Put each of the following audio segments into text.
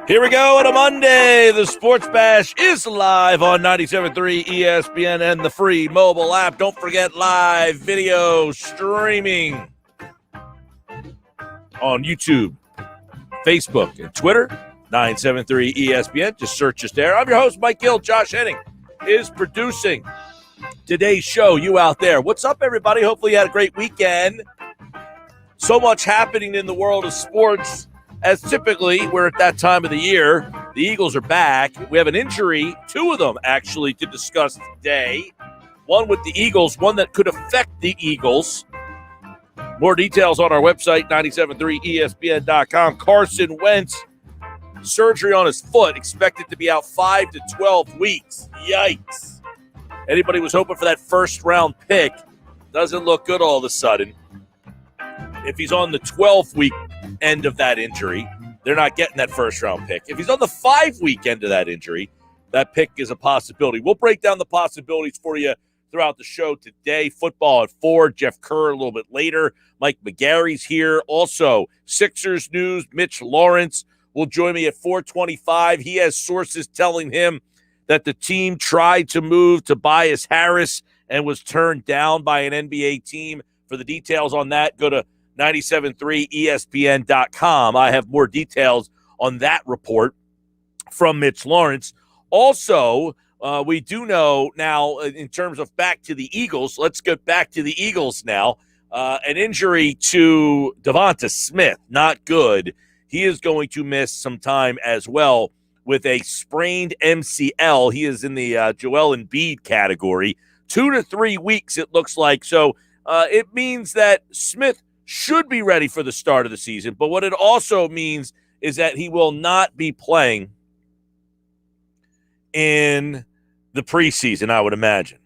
Here we go on a Monday. The Sports Bash is live on 97.3 ESPN and the free mobile app. Don't forget live video streaming on YouTube, Facebook, and Twitter. 973 ESPN. Just search us there. I'm your host, Mike Gill. Josh Henning is producing today's show. You out there. What's up, everybody? Hopefully you had a great weekend. So much happening in the world of sports. As typically, we're at that time of the year. The Eagles are back. We have an injury, two of them actually, to discuss today. One with the Eagles, one that could affect the Eagles. More details on our website, 973ESPN.com. Carson Wentz, surgery on his foot, expected to be out 5 to 12 weeks. Yikes. Anybody was hoping for that first-round pick. Doesn't look good all of a sudden. If he's on the 12-week end of that injury, they're not getting that first-round pick. If he's on the 5-week end of that injury, that pick is a possibility. We'll break down the possibilities for you throughout the show today. Football at 4, Jeff Kerr a little bit later. Mike McGarry's here. Also, Sixers news, Mitch Lawrence will join me at 4:25. He has sources telling him that the team tried to move Tobias Harris and was turned down by an NBA team. For the details on that, go to 973ESPN.com. I have more details on that report from Mitch Lawrence. Also, we do know now in terms of back to the Eagles, let's get back to the Eagles now. An injury to DeVonta Smith, not good. He is going to miss some time as well with a sprained MCL. He is in the Joel Embiid category. 2 to 3 weeks, it looks like. So it means that Smith should be ready for the start of the season. But what it also means is that he will not be playing in the preseason, I would imagine.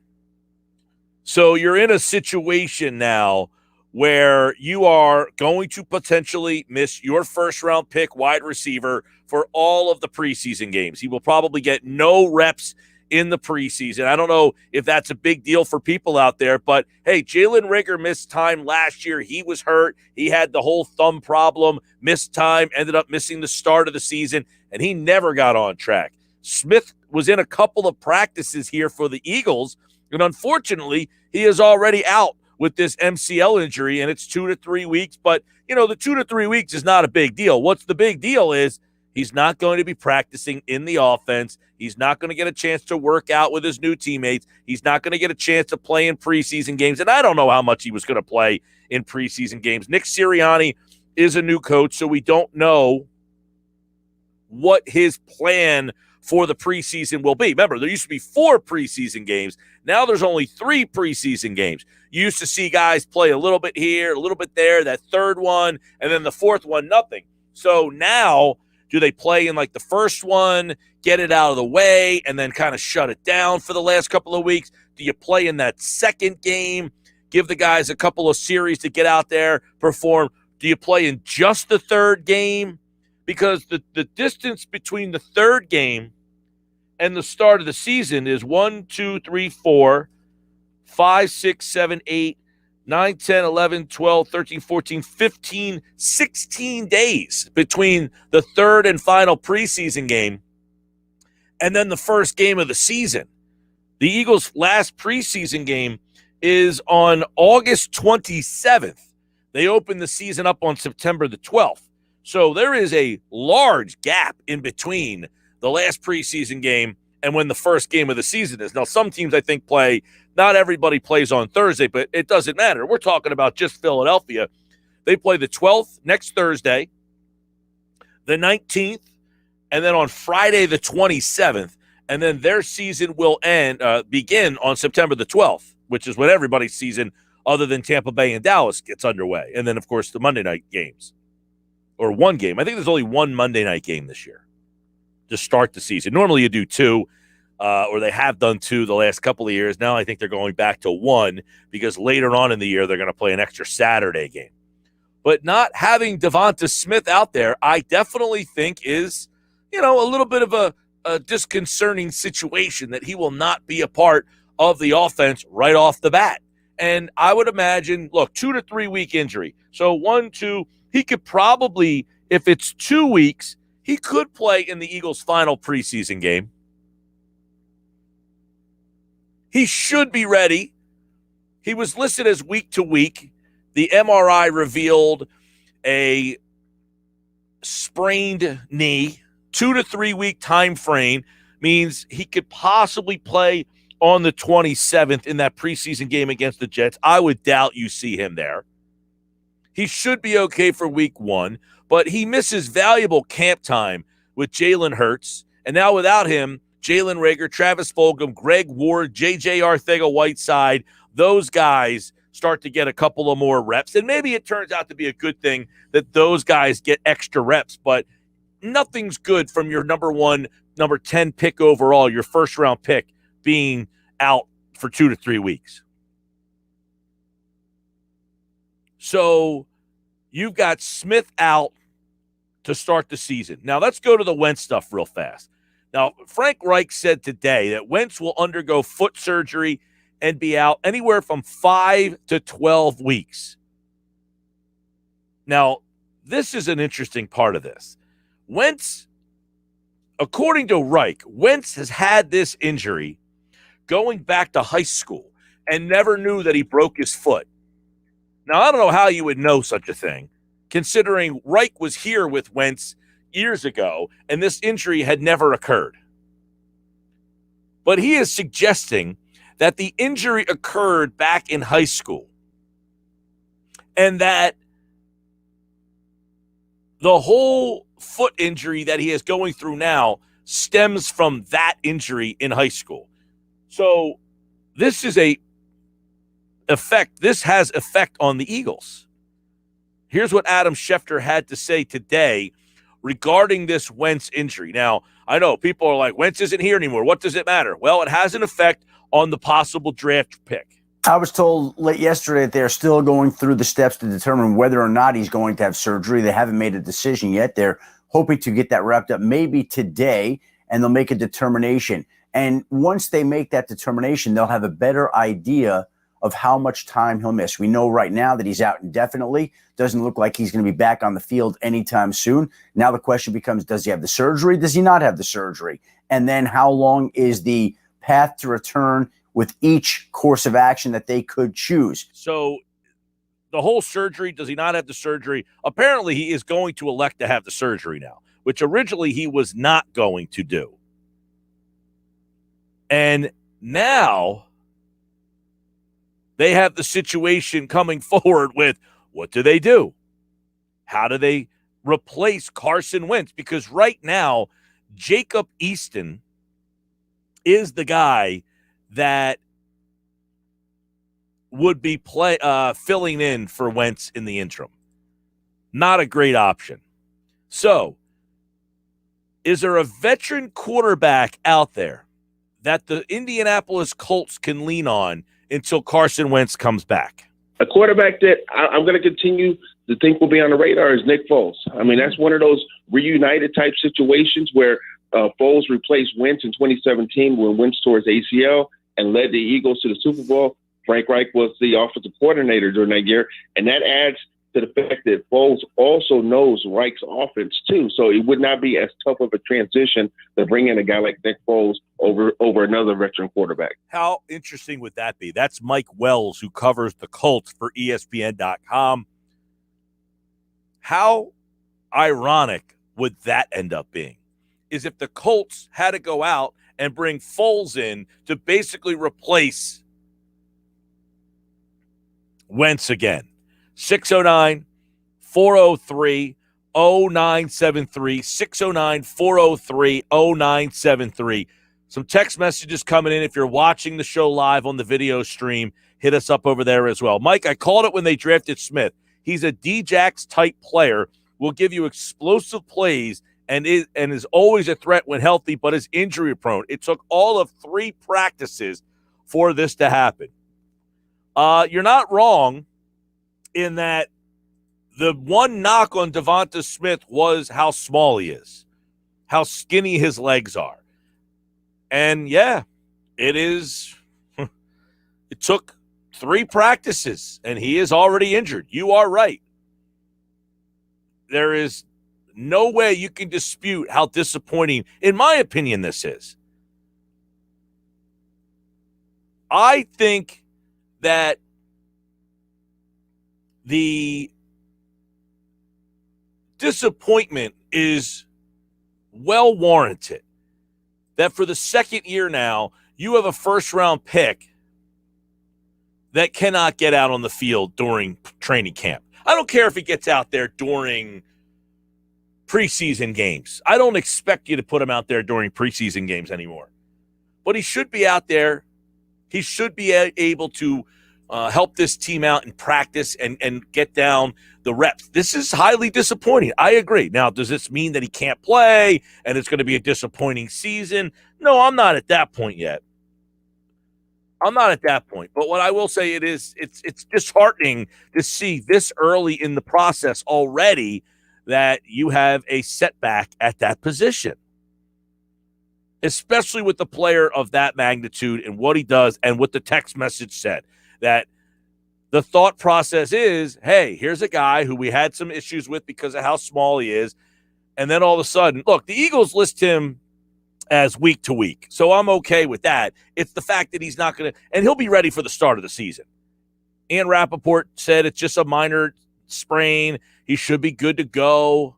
So you're in a situation now where you are going to potentially miss your first-round pick wide receiver for all of the preseason games. He will probably get no reps in the preseason. I don't know if that's a big deal for people out there, but hey, Jalen Reagor missed time last year. He was hurt. He had the whole thumb problem, missed time, ended up missing the start of the season, and he never got on track. Smith was in a couple of practices here for the Eagles, and unfortunately, he is already out with this MCL injury, and it's 2 to 3 weeks. But, you know, the 2 to 3 weeks is not a big deal. What's the big deal is he's not going to be practicing in the offense. He's not going to get a chance to work out with his new teammates. He's not going to get a chance to play in preseason games. And I don't know how much he was going to play in preseason games. Nick Sirianni is a new coach, so we don't know what his plan for the preseason will be. Remember, there used to be 4 preseason games. Now there's only 3 preseason games. You used to see guys play a little bit here, a little bit there, that third one, and then the fourth one, nothing. So now, do they play in like the first one, get it out of the way, and then kind of shut it down for the last couple of weeks? Do you play in that second game, give the guys a couple of series to get out there, perform? Do you play in just the third game? Because the distance between the third game and the start of the season is 1, 2, 3, 4, 5, 6, 7, 8, 9, 10, 11, 12, 13, 14, 15, 16 days between the third and final preseason game and then the first game of the season. The Eagles' last preseason game is on August 27th. They opened the season up on September the 12th. So there is a large gap in between the last preseason game and when the first game of the season is. Now, some teams, I think, play – not everybody plays on Thursday, but it doesn't matter. We're talking about just Philadelphia. They play the 12th next Thursday, the 19th, and then on Friday the 27th. And then their season will begin on September the 12th, which is when everybody's season other than Tampa Bay and Dallas gets underway. And then, of course, the Monday night games. Or one game. I think there's only one Monday night game this year to start the season. Normally you do 2. Or they have done 2 the last couple of years. Now I think they're going back to 1 because later on in the year they're going to play an extra Saturday game. But not having DeVonta Smith out there, I definitely think is, a little bit of a disconcerting situation that he will not be a part of the offense right off the bat. And I would imagine, look, 2 to 3 week injury. So 1, 2, he could probably, if it's 2 weeks, he could play in the Eagles' final preseason game. He should be ready. He was listed as week to week. The MRI revealed a sprained knee, 2 to 3 week time frame, means he could possibly play on the 27th in that preseason game against the Jets. I would doubt you see him there. He should be okay for week 1, but he misses valuable camp time with Jalen Hurts. And now without him, Jalen Reagor, Travis Fulgham, Greg Ward, J.J. Arcega-Whiteside, those guys start to get a couple of more reps. And maybe it turns out to be a good thing that those guys get extra reps, but nothing's good from your number 10 pick overall, your first-round pick, being out for 2 to 3 weeks. So you've got Smith out to start the season. Now let's go to the Wentz stuff real fast. Now, Frank Reich said today that Wentz will undergo foot surgery and be out anywhere from 5 to 12 weeks. Now, this is an interesting part of this. Wentz, according to Reich, Wentz has had this injury going back to high school and never knew that he broke his foot. Now, I don't know how you would know such a thing, considering Reich was here with Wentz years ago and this injury had never occurred. But he is suggesting that the injury occurred back in high school and that the whole foot injury that he is going through now stems from that injury in high school. So this is this has effect on the Eagles. Here's what Adam Schefter had to say today regarding this Wentz injury. Now, I know people are like, Wentz isn't here anymore. What does it matter? Well, it has an effect on the possible draft pick. I was told late yesterday that they're still going through the steps to determine whether or not he's going to have surgery. They haven't made a decision yet. They're hoping to get that wrapped up maybe today, and they'll make a determination. And once they make that determination, they'll have a better idea of how much time he'll miss. We know right now that he's out indefinitely. Doesn't look like he's going to be back on the field anytime soon. Now the question becomes, does he have the surgery? Does he not have the surgery? And then how long is the path to return with each course of action that they could choose? So the whole surgery, does he not have the surgery? Apparently he is going to elect to have the surgery now, which originally he was not going to do. And now they have the situation coming forward with, what do they do? How do they replace Carson Wentz? Because right now, Jacob Easton is the guy that would be filling in for Wentz in the interim. Not a great option. So, is there a veteran quarterback out there that the Indianapolis Colts can lean on until Carson Wentz comes back? A quarterback that I'm going to continue to think will be on the radar is Nick Foles. I mean, that's one of those reunited type situations where Foles replaced Wentz in 2017 when Wentz tore his ACL and led the Eagles to the Super Bowl. Frank Reich was the offensive coordinator during that year, and that adds to the fact that Foles also knows Reich's offense too. So it would not be as tough of a transition to bring in a guy like Nick Foles over another veteran quarterback. How interesting would that be? That's Mike Wells, who covers the Colts for ESPN.com. How ironic would that end up being? Is if the Colts had to go out and bring Foles in to basically replace Wentz again. 609-403-0973, 609-403-0973. Some text messages coming in. If you're watching the show live on the video stream, hit us up over there as well. Mike, I called it when they drafted Smith. He's a D-Jax type player, will give you explosive plays and is always a threat when healthy, but is injury prone. It took all of 3 practices for this to happen. You're not wrong in that the one knock on DeVonta Smith was how small he is, how skinny his legs are. And, yeah, it is. It took 3 practices, and he is already injured. You are right. There is no way you can dispute how disappointing, in my opinion, this is. I think that the disappointment is well warranted. That for the second year now, you have a first-round pick that cannot get out on the field during training camp. I don't care if he gets out there during preseason games. I don't expect you to put him out there during preseason games anymore. But he should be out there. He should be able to help this team out in practice and get down the reps. This is highly disappointing. I agree. Now, does this mean that he can't play and it's going to be a disappointing season? No, I'm not at that point yet. I'm not at that point. But what I will say it's disheartening to see this early in the process already that you have a setback at that position, especially with the player of that magnitude and what he does and what the text message said, that the thought process is, hey, here's a guy who we had some issues with because of how small he is. And then all of a sudden, look, the Eagles list him as week to week. So I'm okay with that. It's the fact that he's not going to, and he'll be ready for the start of the season. Ian Rappaport said it's just a minor sprain. He should be good to go.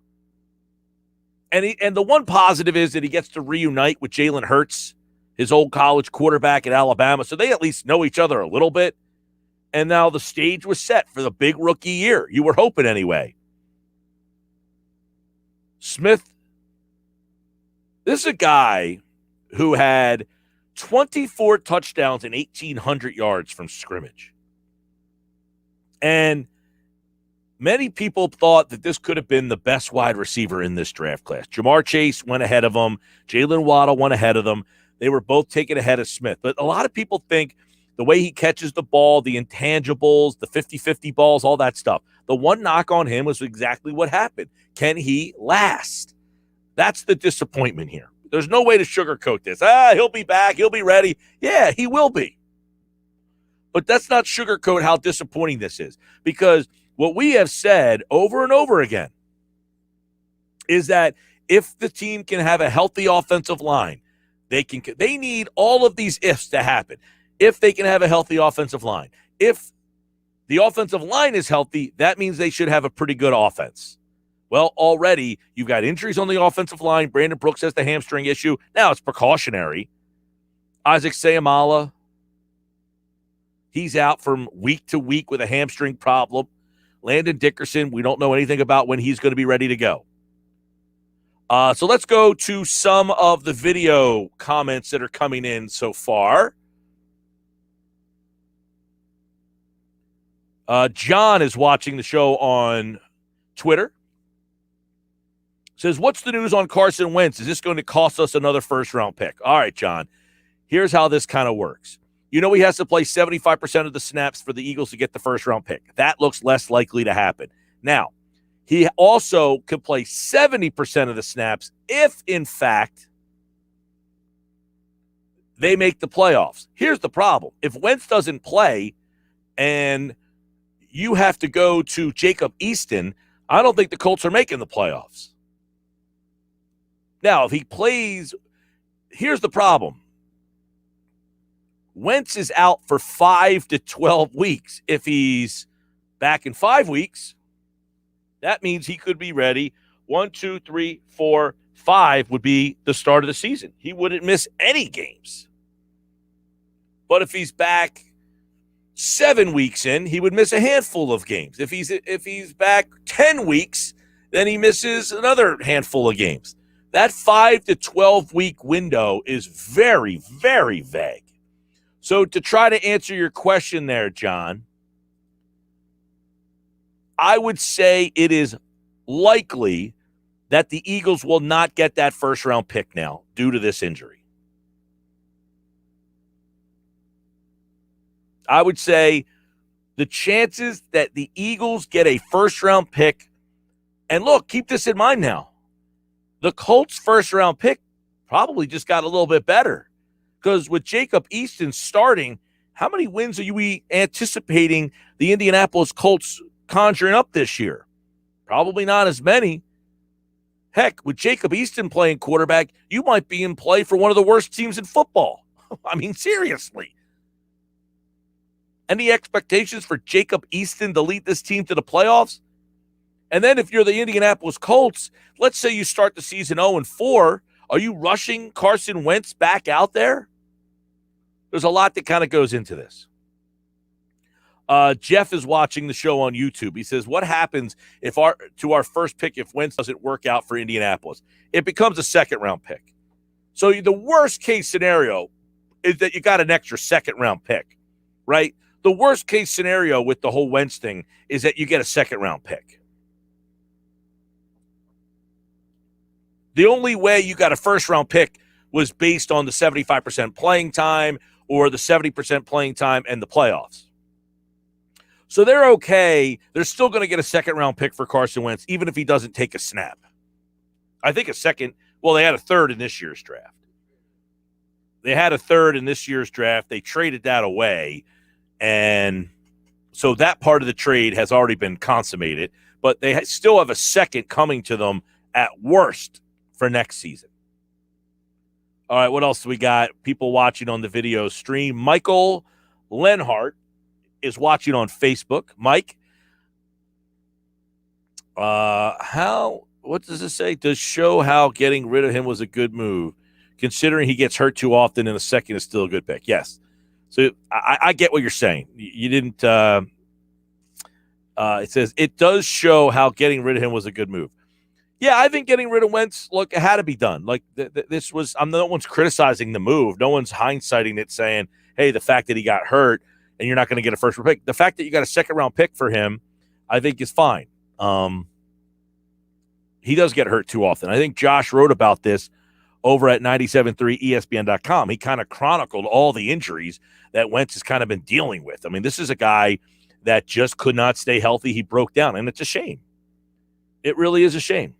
And the one positive is that he gets to reunite with Jalen Hurts, his old college quarterback at Alabama. So they at least know each other a little bit. And now the stage was set for the big rookie year. You were hoping anyway. Smith, this is a guy who had 24 touchdowns and 1,800 yards from scrimmage. And many people thought that this could have been the best wide receiver in this draft class. Jamar Chase went ahead of him. Jalen Waddle went ahead of them. They were both taken ahead of Smith. But a lot of people think the way he catches the ball, the intangibles, the 50-50 balls, all that stuff. The one knock on him was exactly what happened. Can he last? That's the disappointment here. There's no way to sugarcoat this. He'll be back. He'll be ready. Yeah, he will be. But that's not sugarcoat how disappointing this is. Because what we have said over and over again is that if the team can have a healthy offensive line, they need all of these ifs to happen. If they can have a healthy offensive line. If the offensive line is healthy, that means they should have a pretty good offense. Well, already you've got injuries on the offensive line. Brandon Brooks has the hamstring issue. Now it's precautionary. Isaac Seumalo, he's out from week to week with a hamstring problem. Landon Dickerson, we don't know anything about when he's going to be ready to go. So let's go to some of the video comments that are coming in so far. John is watching the show on Twitter. Says, what's the news on Carson Wentz? Is this going to cost us another first-round pick? All right, John. Here's how this kind of works. You know he has to play 75% of the snaps for the Eagles to get the first-round pick. That looks less likely to happen. Now, he also could play 70% of the snaps if, in fact, they make the playoffs. Here's the problem. If Wentz doesn't play and you have to go to Jacob Easton, I don't think the Colts are making the playoffs. Now, if he plays, here's the problem. Wentz is out for 5 to 12 weeks. If he's back in 5 weeks, that means he could be ready. 1, 2, 3, 4, 5 would be the start of the season. He wouldn't miss any games. But if he's back 7 weeks in, he would miss a handful of games. If he's back 10 weeks, then he misses another handful of games. That 5 to 12 week window is very, very vague. So to try to answer your question there, John, I would say it is likely that the Eagles will not get that first-round pick now due to this injury. I would say the chances that the Eagles get a first-round pick, and look, keep this in mind now, the Colts' first-round pick probably just got a little bit better because with Jacob Easton starting, how many wins are you anticipating the Indianapolis Colts conjuring up this year? Probably not as many. Heck, with Jacob Easton playing quarterback, you might be in play for one of the worst teams in football. I mean, seriously. Any expectations for Jacob Easton to lead this team to the playoffs? And then if you're the Indianapolis Colts, let's say you start the season 0-4, are you rushing Carson Wentz back out there? There's a lot that kind of goes into this. Jeff is watching the show on YouTube. He says, what happens if our first pick if Wentz doesn't work out for Indianapolis? It becomes a second-round pick. So the worst-case scenario is that you got an extra second-round pick, right? The worst-case scenario with the whole Wentz thing is that you get a second-round pick. The only way you got a first-round pick was based on the 75% playing time or the 70% playing time and the playoffs. So they're okay. They're still going to get a second-round pick for Carson Wentz, even if he doesn't take a snap. I think they had a third in this year's draft. They had a third in this year's draft. They traded that away, and so that part of the trade has already been consummated, but they still have a second coming to them at worst for next season. All right, what else do we got? People watching on the video stream. Michael Lenhart is watching on Facebook. Mike, what does it say? Does show how getting rid of him was a good move, considering he gets hurt too often and a second is still a good pick. Yes. So I get what you're saying. You didn't it says it does show how getting rid of him was a good move. Yeah, I think getting rid of Wentz, look, it had to be done. Like this was, no one's criticizing the move. No one's hindsighting it saying, hey, the fact that he got hurt and you're not going to get a first round pick. The fact that you got a second round pick for him, I think is fine. He does get hurt too often. I think Josh wrote about this over at 97.3ESPN.com. He kind of chronicled all the injuries that Wentz has kind of been dealing with. I mean, this is a guy that just could not stay healthy. He broke down, and it's a shame. It really is a shame.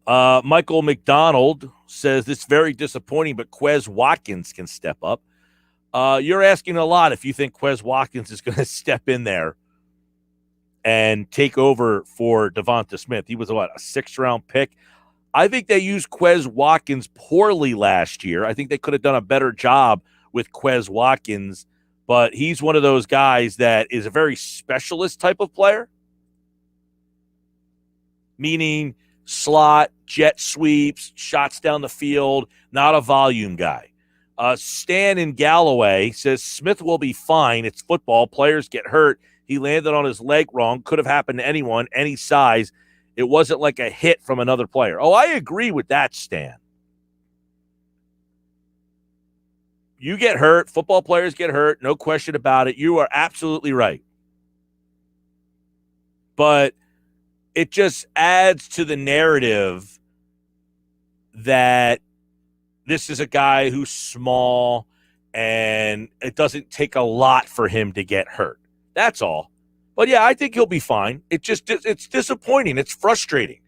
Michael McDonald says, this is very disappointing, but Quez Watkins can step up. You're asking a lot if you think Quez Watkins is going to step in there and take over for DeVonta Smith. He was, a 6th-round pick? I think they used Quez Watkins poorly last year. I think they could have done a better job with Quez Watkins, but he's one of those guys that is a very specialist type of player, meaning slot, jet sweeps, shots down the field, not a volume guy. Stan in Galloway says Smith will be fine. It's football. Players get hurt. He landed on his leg wrong. Could have happened to anyone, any size. It wasn't like a hit from another player. Oh, I agree with that, Stan. You get hurt. Football players get hurt. No question about it. You are absolutely right. But it just adds to the narrative that this is a guy who's small and it doesn't take a lot for him to get hurt. That's all. But, yeah, I think he'll be fine. It's disappointing. It's frustrating.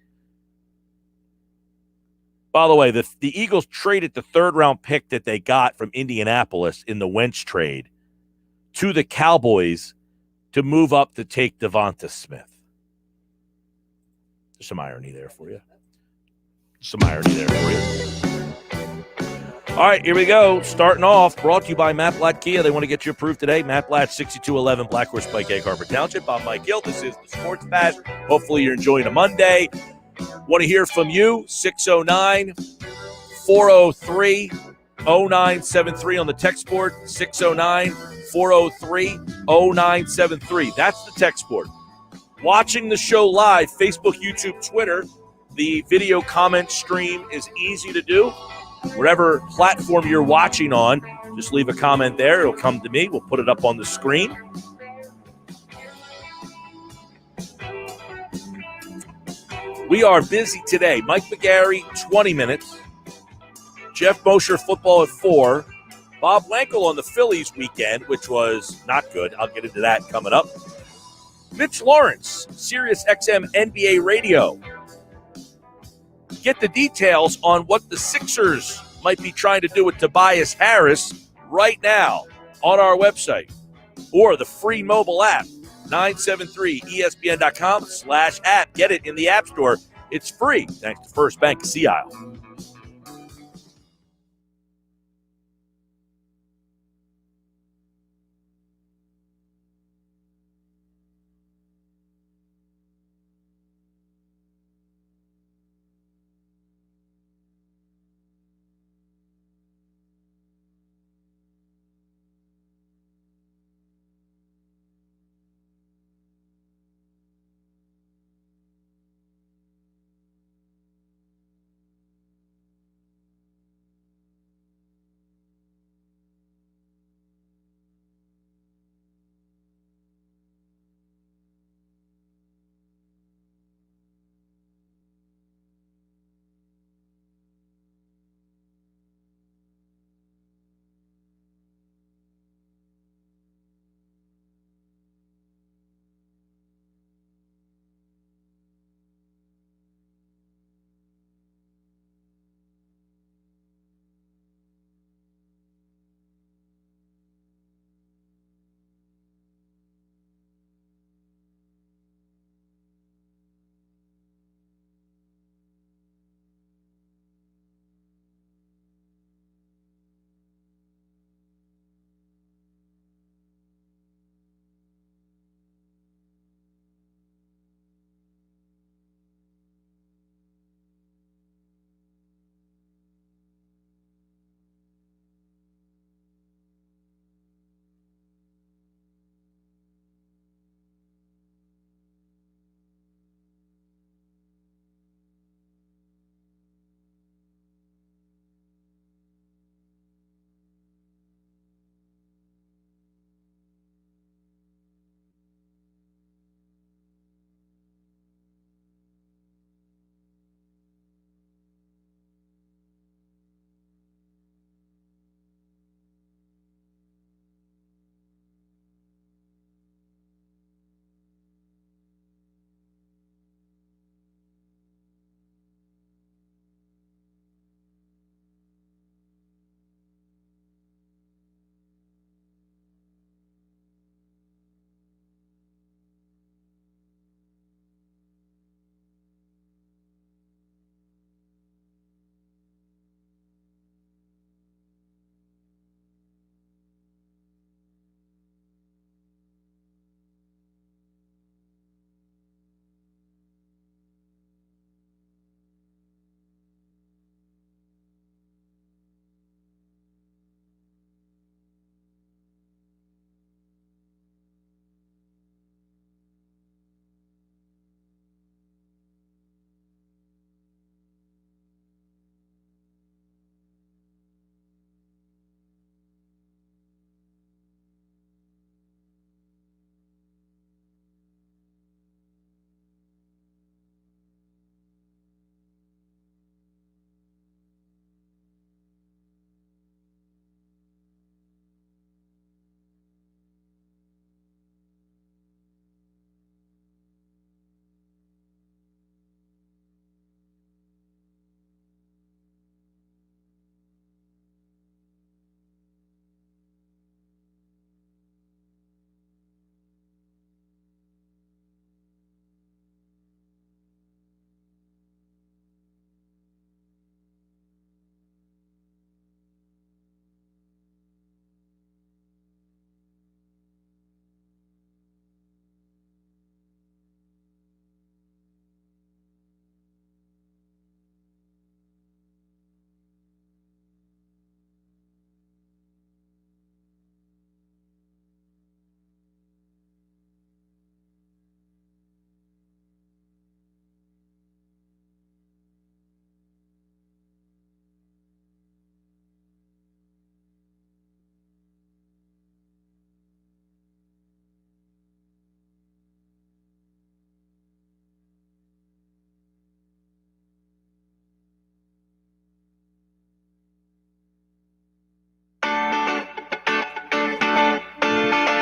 By the way, the Eagles traded the 3rd-round pick that they got from Indianapolis in the Wentz trade to the Cowboys to move up to take DeVonta Smith. There's some irony there for you. All right, here we go. Starting off, brought to you by Matt Blatt Kia. They want to get you approved today. Matt Blatt, 6211 Black Horse Pike, Egg Harbor Township. I'm Mike Gill. This is the Sports Bash. Hopefully you're enjoying a Monday. Want to hear from you, 609-403-0973 on the text board, 609-403-0973. That's the text board. Watching the show live, Facebook, YouTube, Twitter. The video comment stream is easy to do. Whatever platform you're watching on, just leave a comment there. It'll come to me. We'll put it up on the screen. We are busy today. Mike McGarry, 20 minutes. Jeff Mosher, football at 4. Bob Wankel on the Phillies weekend, which was not good. I'll get into that coming up. Mitch Lawrence, Sirius XM NBA Radio. Get the details on what the Sixers might be trying to do with Tobias Harris right now on our website or the free mobile app, 973ESPN.com/app. Get it in the App Store. It's free, thanks to First Bank of Sea Isle.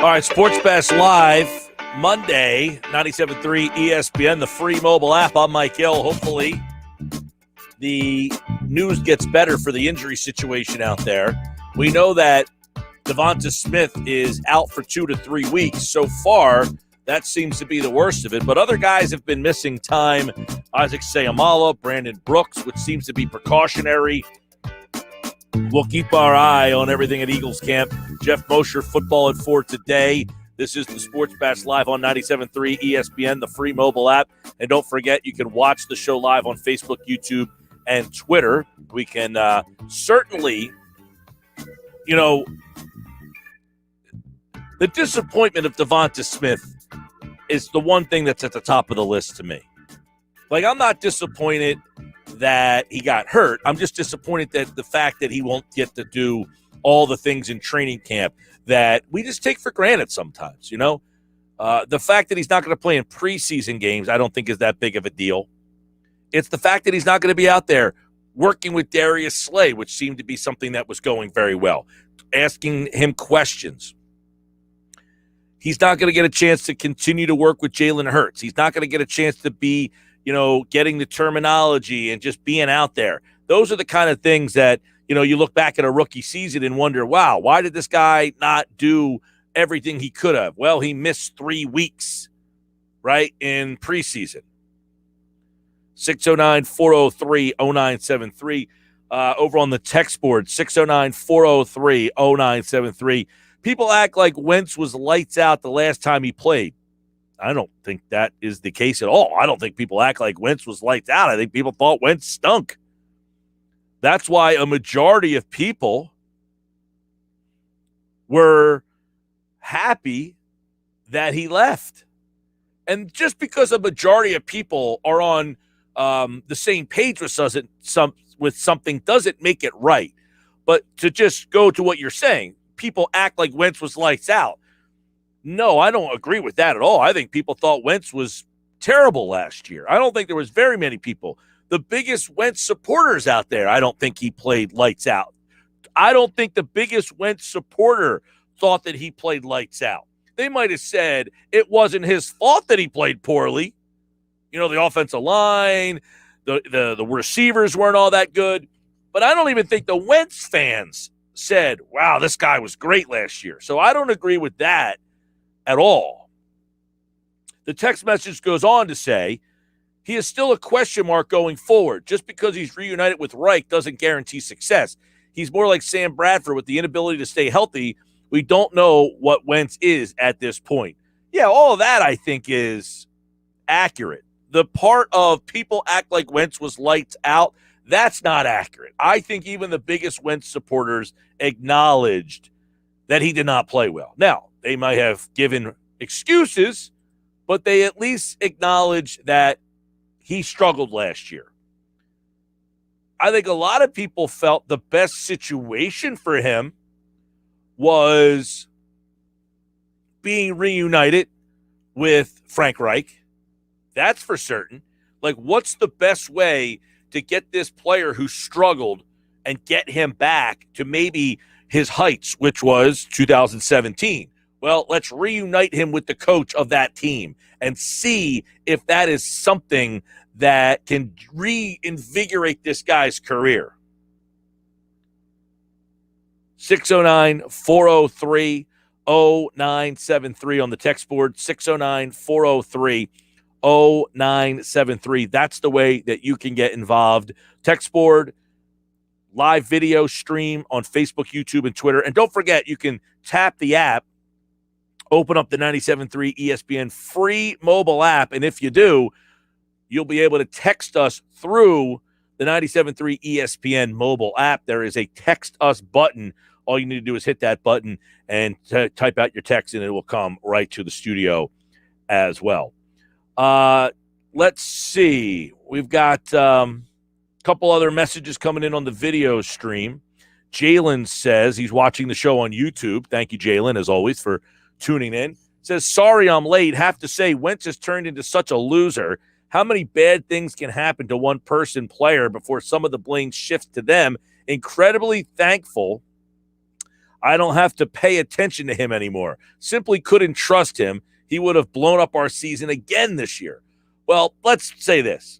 All right, Sports Bash Live, Monday, 97.3 ESPN, the free mobile app. I'm Mike Gill. Hopefully the news gets better for the injury situation out there. We know that DeVonta Smith is out for 2 to 3 weeks. So far, That seems to be the worst of it. But other guys have been missing time. Isaac Seumalo, Brandon Brooks, which seems to be precautionary. We'll keep our eye on everything at Eagles camp. Jeff Mosher, football at 4 today. This is the Sports Bash live on 97.3 ESPN, the free mobile app. And don't forget, you can watch the show live on Facebook, YouTube, and Twitter. We can certainly, the disappointment of DeVonta Smith is the one thing that's at the top of the list to me. Like, I'm not disappointed that he got hurt. I'm just disappointed that the fact that he won't get to do all the things in training camp that we just take for granted sometimes, The fact that he's not going to play in preseason games, I don't think is that big of a deal. It's the fact that he's not going to be out there working with Darius Slay, which seemed to be something that was going very well, asking him questions. He's not going to get a chance to continue to work with Jalen Hurts. He's not going to get a chance to be, getting the terminology and just being out there. Those are the kind of things that, you look back at a rookie season and wonder, wow, why did this guy not do everything he could have? Well, he missed 3 weeks, right, in preseason. 609-403-0973. Over on the text board, 609-403-0973. People act like Wentz was lights out the last time he played. I don't think that is the case at all. I don't think people act like Wentz was lights out. I think people thought Wentz stunk. That's why a majority of people were happy that he left. And just because a majority of people are on the same page with something doesn't make it right. But to just go to what you're saying, people act like Wentz was lights out. No, I don't agree with that at all. I think people thought Wentz was terrible last year. I don't think there was very many people. The biggest Wentz supporters out there, I don't think he played lights out. I don't think the biggest Wentz supporter thought that he played lights out. They might have said it wasn't his fault that he played poorly. The offensive line, the receivers weren't all that good. But I don't even think the Wentz fans said, wow, this guy was great last year. So I don't agree with that at all. The text message goes on to say, he is still a question mark going forward. Just because he's reunited with Reich doesn't guarantee success. He's more like Sam Bradford with the inability to stay healthy. We don't know what Wentz is at this point. Yeah, all of that I think is accurate. The part of people act like Wentz was lights out, that's not accurate. I think even the biggest Wentz supporters acknowledged that he did not play well. Now, they might have given excuses, but they at least acknowledge that he struggled last year. I think a lot of people felt the best situation for him was being reunited with Frank Reich. That's for certain. Like, what's the best way to get this player who struggled and get him back to maybe his heights, which was 2017? Well, let's reunite him with the coach of that team and see if that is something that can reinvigorate this guy's career. 609-403-0973 on the text board, 609-403-0973. That's the way that you can get involved. Text board, live video stream on Facebook, YouTube, and Twitter. And don't forget, you can tap the app, open up the 97.3 ESPN free mobile app, and if you do, you'll be able to text us through the 97.3 ESPN mobile app. There is a text us button. All you need to do is hit that button and type out your text, and it will come right to the studio as well. Let's see. We've got a couple other messages coming in on the video stream. Jalen says he's watching the show on YouTube. Thank you, Jalen, as always, for tuning in. Says, sorry I'm late. Have to say, Wentz has turned into such a loser. How many bad things can happen to one person player before some of the blame shifts to them? Incredibly thankful I don't have to pay attention to him anymore. Simply couldn't trust him. He would have blown up our season again this year. Well, let's say this.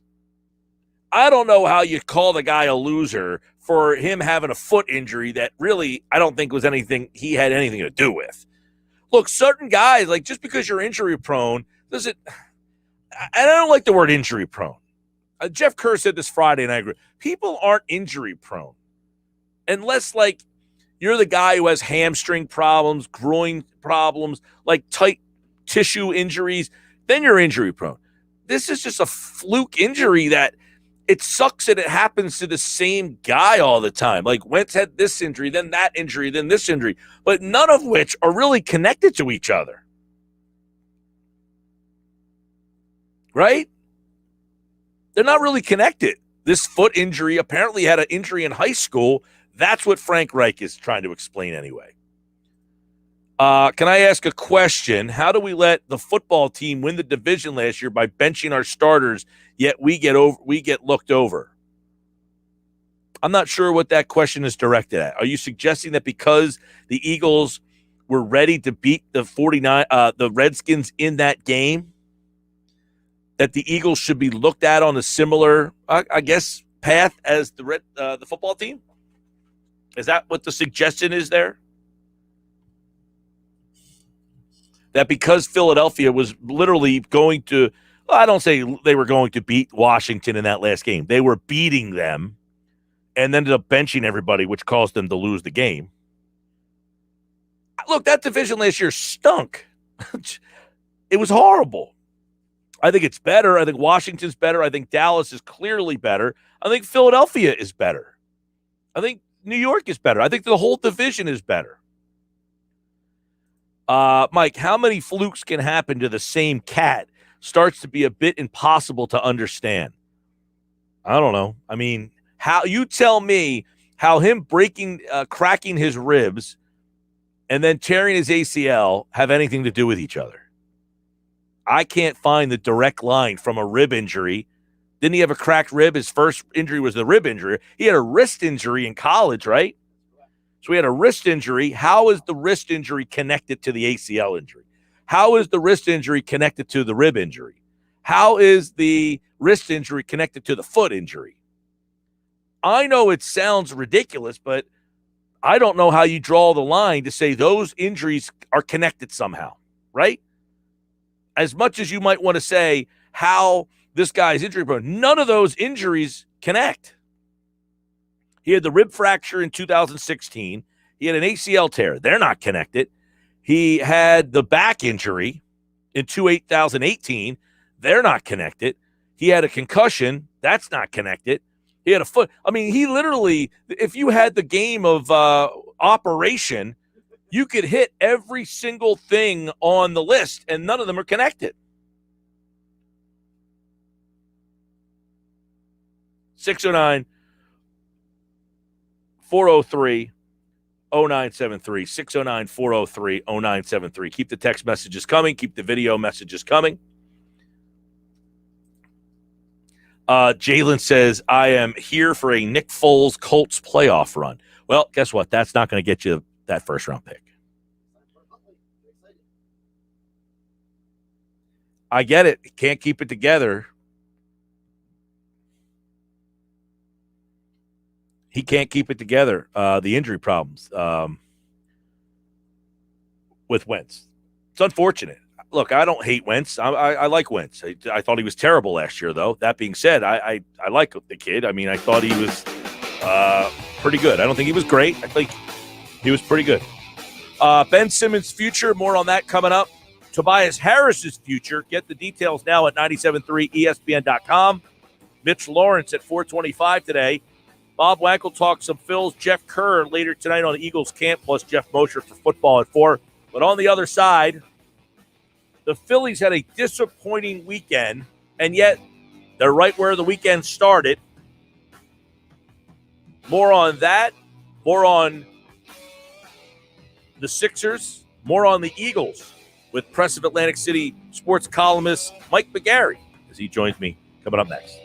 I don't know how you call the guy a loser for him having a foot injury that really I don't think was anything he had anything to do with. look, certain guys, like just because you're injury prone, doesn't, and I don't like the word injury prone. Jeff Kerr said this Friday, and I agree. People aren't injury prone unless, like, you're the guy who has hamstring problems, groin problems, like tight tissue injuries, then you're injury prone. This is just a fluke injury that it sucks that it happens to the same guy all the time. Like Wentz had this injury, then that injury, then this injury, but none of which are really connected to each other. Right? They're not really connected. This foot injury apparently had an injury in high school. That's what Frank Reich is trying to explain anyway. Can I ask a question? How do we let the football team win the division last year by benching our starters, yet we get looked over? I'm not sure what that question is directed at. Are you suggesting that because the Eagles were ready to beat the Redskins in that game, that the Eagles should be looked at on a similar, I guess, path as the football team? Is that what the suggestion is there? That because Philadelphia was literally going to, well, I don't say they were going to beat Washington in that last game. They were beating them and ended up benching everybody, which caused them to lose the game. Look, that division last year stunk. It was horrible. I think it's better. I think Washington's better. I think Dallas is clearly better. I think Philadelphia is better. I think New York is better. I think the whole division is better. Mike, how many flukes can happen to the same cat? Starts to be a bit impossible to understand. I don't know. I mean, how you tell me how him cracking his ribs and then tearing his ACL have anything to do with each other? I can't find the direct line from a rib injury. Didn't he have a cracked rib? His first injury was the rib injury. He had a wrist injury in college, right? So he had a wrist injury. How is the wrist injury connected to the ACL injury? How is the wrist injury connected to the rib injury? How is the wrist injury connected to the foot injury? I know it sounds ridiculous, but I don't know how you draw the line to say those injuries are connected somehow, right? As much as you might want to say how this guy's injury prone, none of those injuries connect. He had the rib fracture in 2016. He had an ACL tear. They're not connected. He had the back injury in 2018. They're not connected. He had a concussion. That's not connected. He had a foot. I mean, he literally, if you had the game of Operation, you could hit every single thing on the list, and none of them are connected. 609 403 0973 609 403 0973. Keep the text messages coming. Keep the video messages coming. Jalen says, I am here for a Nick Foles Colts playoff run. Well, guess what? That's not going to get you that first round pick. I get it. He can't keep it together. He can't keep it together. The injury problems with Wentz. It's unfortunate. Look, I don't hate Wentz. I like Wentz. I thought he was terrible last year, though. That being said, I like the kid. I mean, I thought he was pretty good. I don't think he was great. I think he was pretty good. Ben Simmons' future, more on that coming up. Tobias Harris's future. Get the details now at 973ESPN.com. Mitch Lawrence at 425 today. Bob Wankel talks some Phils. Jeff Kerr later tonight on the Eagles camp, plus Jeff Mosher for football at 4. But on the other side, the Phillies had a disappointing weekend, and yet they're right where the weekend started. More on that. More on the Sixers. More on the Eagles with Press of Atlantic City sports columnist Mike McGarry as he joins me coming up next.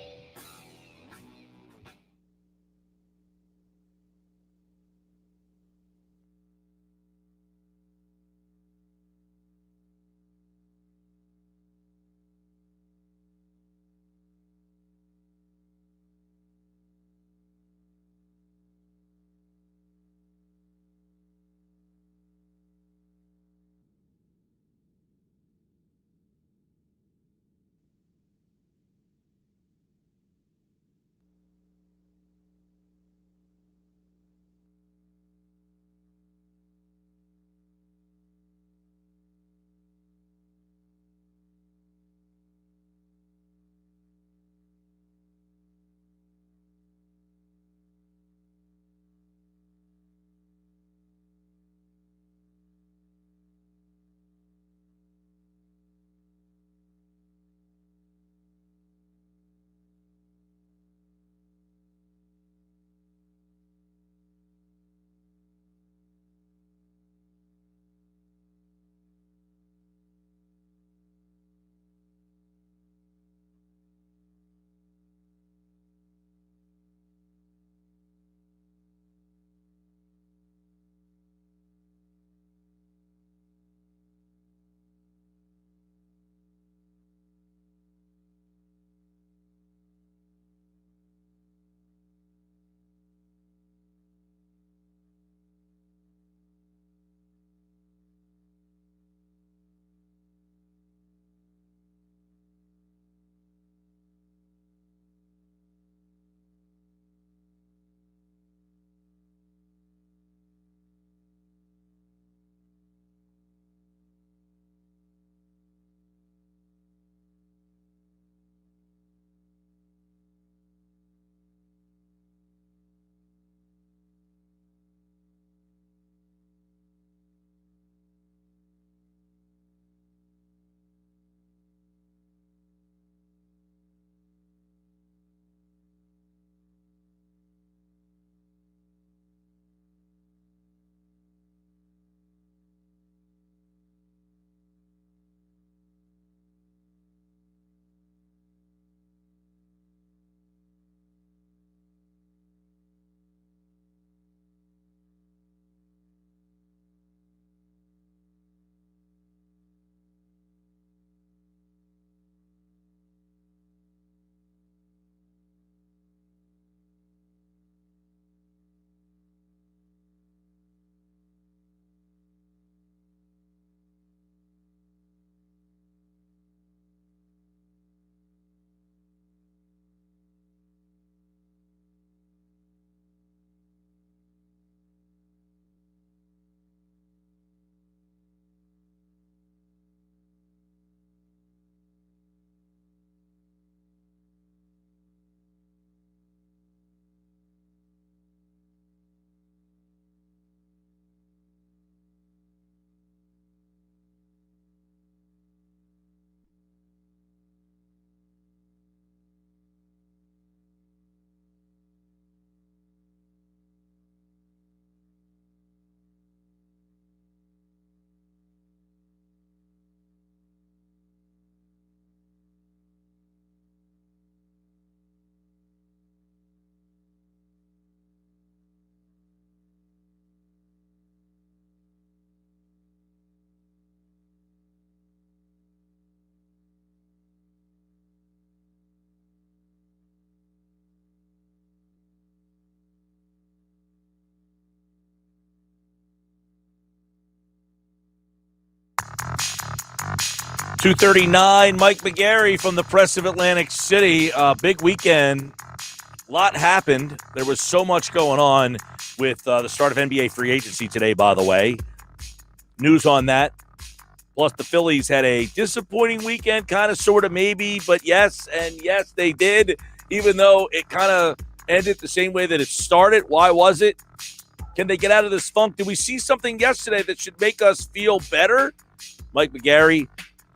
2:39, Mike McGarry from the Press of Atlantic City. Big weekend. A lot happened. There was so much going on with the start of NBA free agency today, by the way. News on that. Plus, the Phillies had a disappointing weekend, kind of, sort of, maybe. But yes, and yes, they did, even though it kind of ended the same way that it started. Why was it? Can they get out of this funk? Did we see something yesterday that should make us feel better? Mike McGarry,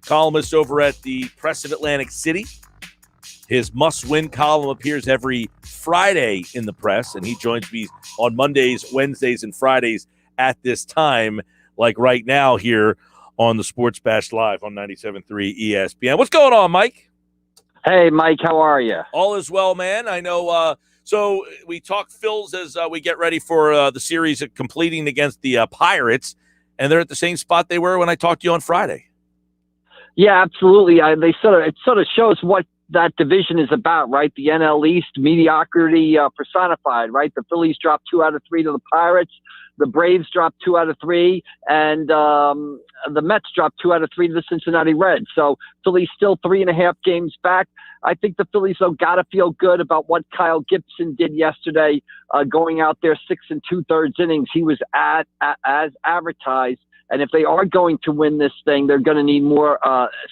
columnist over at the Press of Atlantic City. His must-win column appears every Friday in the Press, and he joins me on Mondays, Wednesdays, and Fridays at this time, like right now here on the Sports Bash Live on 97.3 ESPN. What's going on, Mike? Hey, Mike, how are you? All is well, man. I know. So we talk Phils as we get ready for the series completing against the Pirates, and they're at the same spot they were when I talked to you on Friday. Yeah, absolutely. It sort of shows what that division is about, right? The NL East, mediocrity personified, right? The Phillies dropped 2 out of 3 to the Pirates. The Braves dropped 2 out of 3, and the Mets dropped 2 out of 3 to the Cincinnati Reds. So Phillies still 3.5 games back. I think the Phillies, though, got to feel good about what Kyle Gibson did yesterday, going out there 6 2/3 innings. He was as advertised. And if they are going to win this thing, they're going to need more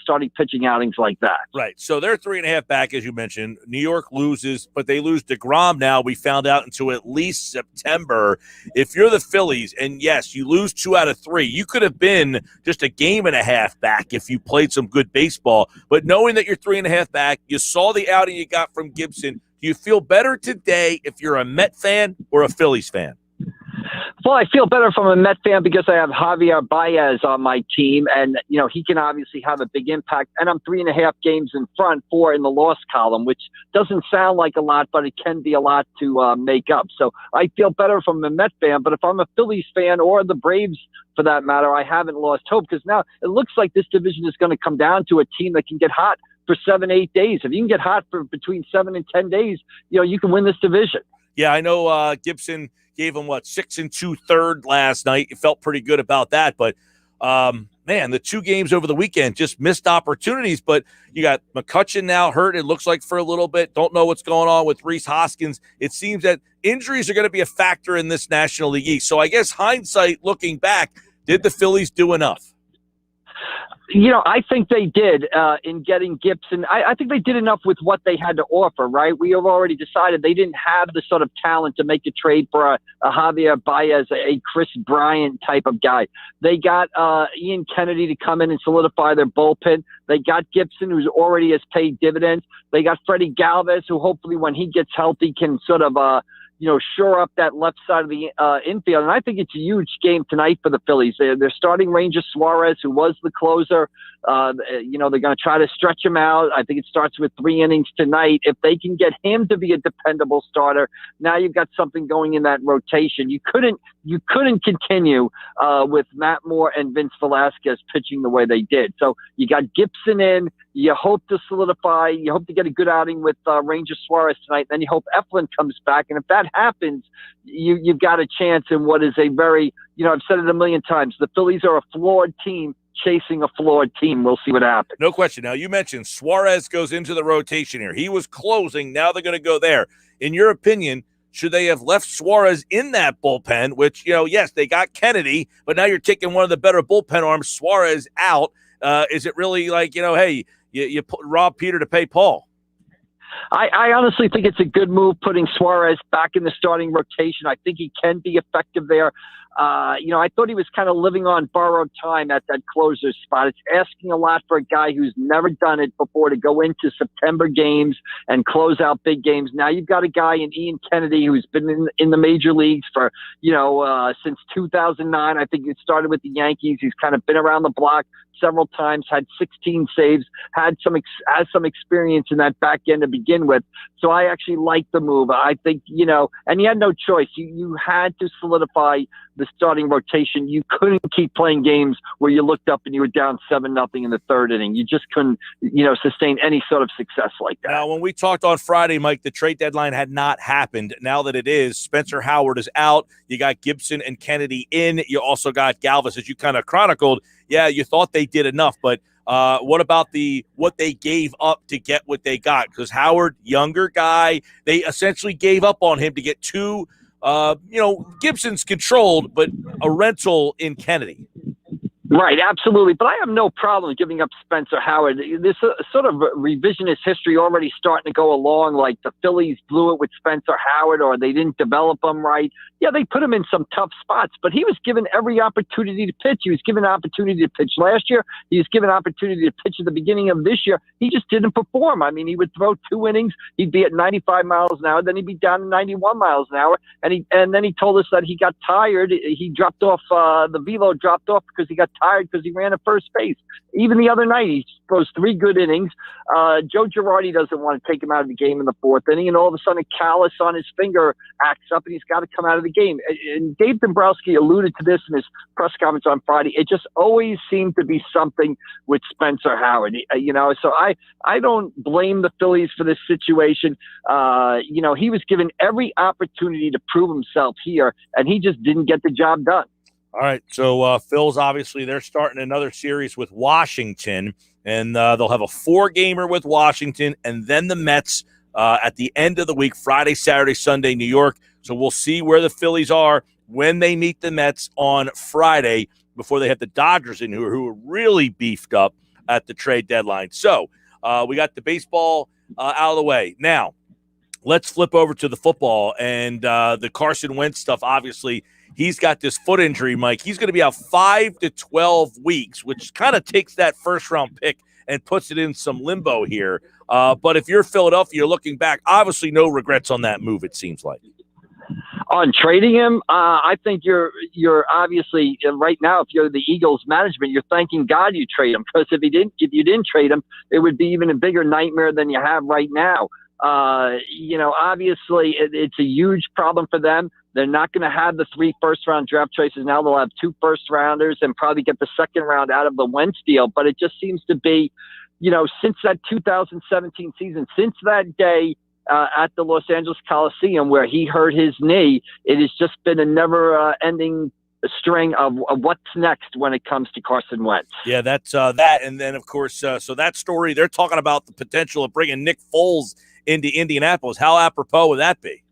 starting pitching outings like that. Right. So they're 3.5 back, as you mentioned. New York loses, but they lose DeGrom now, we found out, until at least September. If you're the Phillies, and yes, you lose 2 out of 3, you could have been just a game and a half back if you played some good baseball. But knowing that you're 3.5 back, you saw the outing you got from Gibson. Do you feel better today if you're a Met fan or a Phillies fan? Well, I feel better from a Met fan because I have Javier Baez on my team, and he can obviously have a big impact. And I'm 3.5 games in front, 4 in the loss column, which doesn't sound like a lot, but it can be a lot to make up. So I feel better from a Met fan. But if I'm a Phillies fan, or the Braves for that matter, I haven't lost hope, because now it looks like this division is going to come down to a team that can get hot for 7-8 days. If you can get hot for between 7 and 10 days, you can win this division. Yeah, I know Gibson gave him, 6 2/3 last night. It felt pretty good about that. But, man, the 2 games over the weekend, just missed opportunities. But you got McCutchen now hurt, it looks like, for a little bit. Don't know what's going on with Rhys Hoskins. It seems that injuries are going to be a factor in this National League East. So I guess hindsight, looking back, did the Phillies do enough? I think they did in getting Gibson. I think they did enough with what they had to offer, right? We have already decided they didn't have the sort of talent to make a trade for a Javier Baez, a Chris Bryant type of guy. They got Ian Kennedy to come in and solidify their bullpen. They got Gibson, who's already has paid dividends. They got Freddie Galvis, who hopefully when he gets healthy can sort of shore up that left side of the infield. And I think it's a huge game tonight for the Phillies. They're starting Ranger Suarez, who was the closer. They're going to try to stretch him out. I think it starts with 3 innings tonight. If they can get him to be a dependable starter, now you've got something going in that rotation. You couldn't continue with Matt Moore and Vince Velasquez pitching the way they did. So you got Gibson in. You hope to solidify. You hope to get a good outing with Ranger Suarez tonight. Then you hope Eflin comes back. And if that happens, you've got a chance in what is a very, I've said it a million times, the Phillies are a flawed team chasing a flawed team. We'll see what happens. No question. Now, you mentioned Suarez goes into the rotation here. He was closing. Now they're going to go there. In your opinion, should they have left Suarez in that bullpen, which, yes, they got Kennedy, but now you're taking one of the better bullpen arms, Suarez, out. Is it really like, hey, you rob Peter to pay Paul? I honestly think it's a good move putting Suarez back in the starting rotation. I think he can be effective there. I thought he was kind of living on borrowed time at that closer spot. It's asking a lot for a guy who's never done it before to go into September games and close out big games. Now you've got a guy in Ian Kennedy who's been in the major leagues for, since 2009. I think it started with the Yankees. He's kind of been around the block several times, had 16 saves, has some experience in that back end to begin with. So I actually like the move. I think, and you had no choice. You had to solidify the starting rotation. You couldn't keep playing games where you looked up and you were down 7-0 in the 3rd inning. You just couldn't, sustain any sort of success like that. Now, when we talked on Friday, Mike, the trade deadline had not happened. Now that it is, Spencer Howard is out. You got Gibson and Kennedy in. You also got Galvis, as you kind of chronicled. Yeah, you thought they did enough, but What about what they gave up to get what they got? Because Howard, younger guy, they essentially gave up on him to get two, Gibson's controlled, but a rental in Kennedy. Right, absolutely. But I have no problem giving up Spencer Howard. This sort of revisionist history already starting to go along, like the Phillies blew it with Spencer Howard or they didn't develop him right. Yeah, they put him in some tough spots, but he was given every opportunity to pitch. He was given an opportunity to pitch last year. He was given an opportunity to pitch at the beginning of this year. He just didn't perform. I mean, he would throw 2 innings. He'd be at 95 miles an hour. Then he'd be down to 91 miles an hour. And then he told us that he got tired. He dropped off, the velo dropped off because he got tired because he ran at first base. Even the other night, he throws 3 good innings. Joe Girardi doesn't want to take him out of the game in the 4th inning, and all of a sudden a callus on his finger acts up, and he's got to come out of the game. And Dave Dombrowski alluded to this in his press conference on Friday. It just always seemed to be something with Spencer Howard, So I don't blame the Phillies for this situation. He was given every opportunity to prove himself here, and he just didn't get the job done. All right, so Phil's obviously they're starting another series with Washington, and they'll have a 4-gamer with Washington, and then the Mets at the end of the week, Friday, Saturday, Sunday, New York. So we'll see where the Phillies are when they meet the Mets on Friday before they have the Dodgers in, who are really beefed up at the trade deadline. So we got the baseball out of the way. Now, let's flip over to the football and the Carson Wentz stuff. Obviously, he's got this foot injury, Mike. He's going to be out 5 to 12 weeks, which kind of takes that first-round pick and puts it in some limbo here. But if you're Philadelphia, you're looking back, obviously no regrets on that move, it seems like. On trading him, I think you're obviously right now. If you're the Eagles management, you're thanking God you trade him, because if you didn't trade him, it would be even a bigger nightmare than you have right now. Obviously it's a huge problem for them. They're not going to have the 3 first-round draft choices now. They'll have 2 first-rounders and probably get the second round out of the Wentz deal. But it just seems to be, since that 2017 season, since that day at the Los Angeles Coliseum where he hurt his knee, it has just been a never-ending string of what's next when it comes to Carson Wentz. Yeah, that's that. And then, of course, so that story, they're talking about the potential of bringing Nick Foles into Indianapolis. How apropos would that be?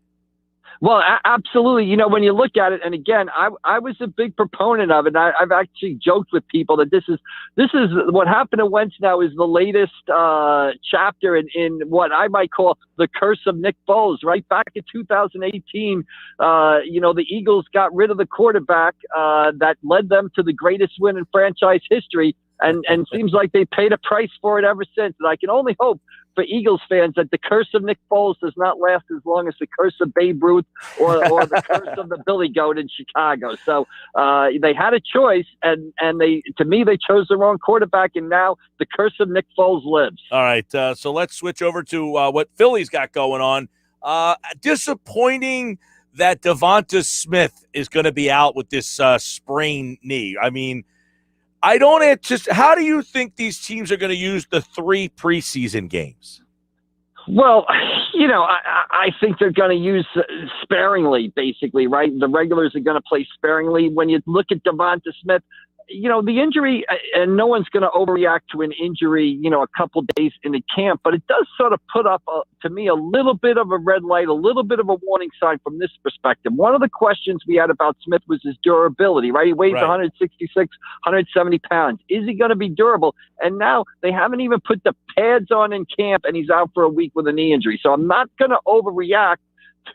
Well, absolutely. When you look at it, and again, I was a big proponent of it. I've actually joked with people that this is what happened to Wentz now is the latest chapter in what I might call the curse of Nick Foles. Right back in 2018, the Eagles got rid of the quarterback that led them to the greatest win in franchise history, and seems like they paid a price for it ever since. And I can only hope for Eagles fans that the curse of Nick Foles does not last as long as the curse of Babe Ruth or the curse of the Billy Goat in Chicago. So they had a choice, and they chose the wrong quarterback, and now the curse of Nick Foles lives. All right, so let's switch over to what Philly's got going on. Disappointing that DeVonta Smith is going to be out with this sprained knee. I mean, I don't anticipate. How do you think these teams are going to use the 3 preseason games? Well, I think they're going to use sparingly, basically, right? The regulars are going to play sparingly. When you look at DeVonta Smith, the injury, and no one's going to overreact to an injury, a couple days in the camp, but it does sort of put up, to me, a little bit of a red light, a little bit of a warning sign from this perspective. One of the questions we had about Smith was his durability, right? He weighs 166, 170 pounds. Is he going to be durable? And now they haven't even put the pads on in camp, and he's out for a week with a knee injury. So I'm not going to overreact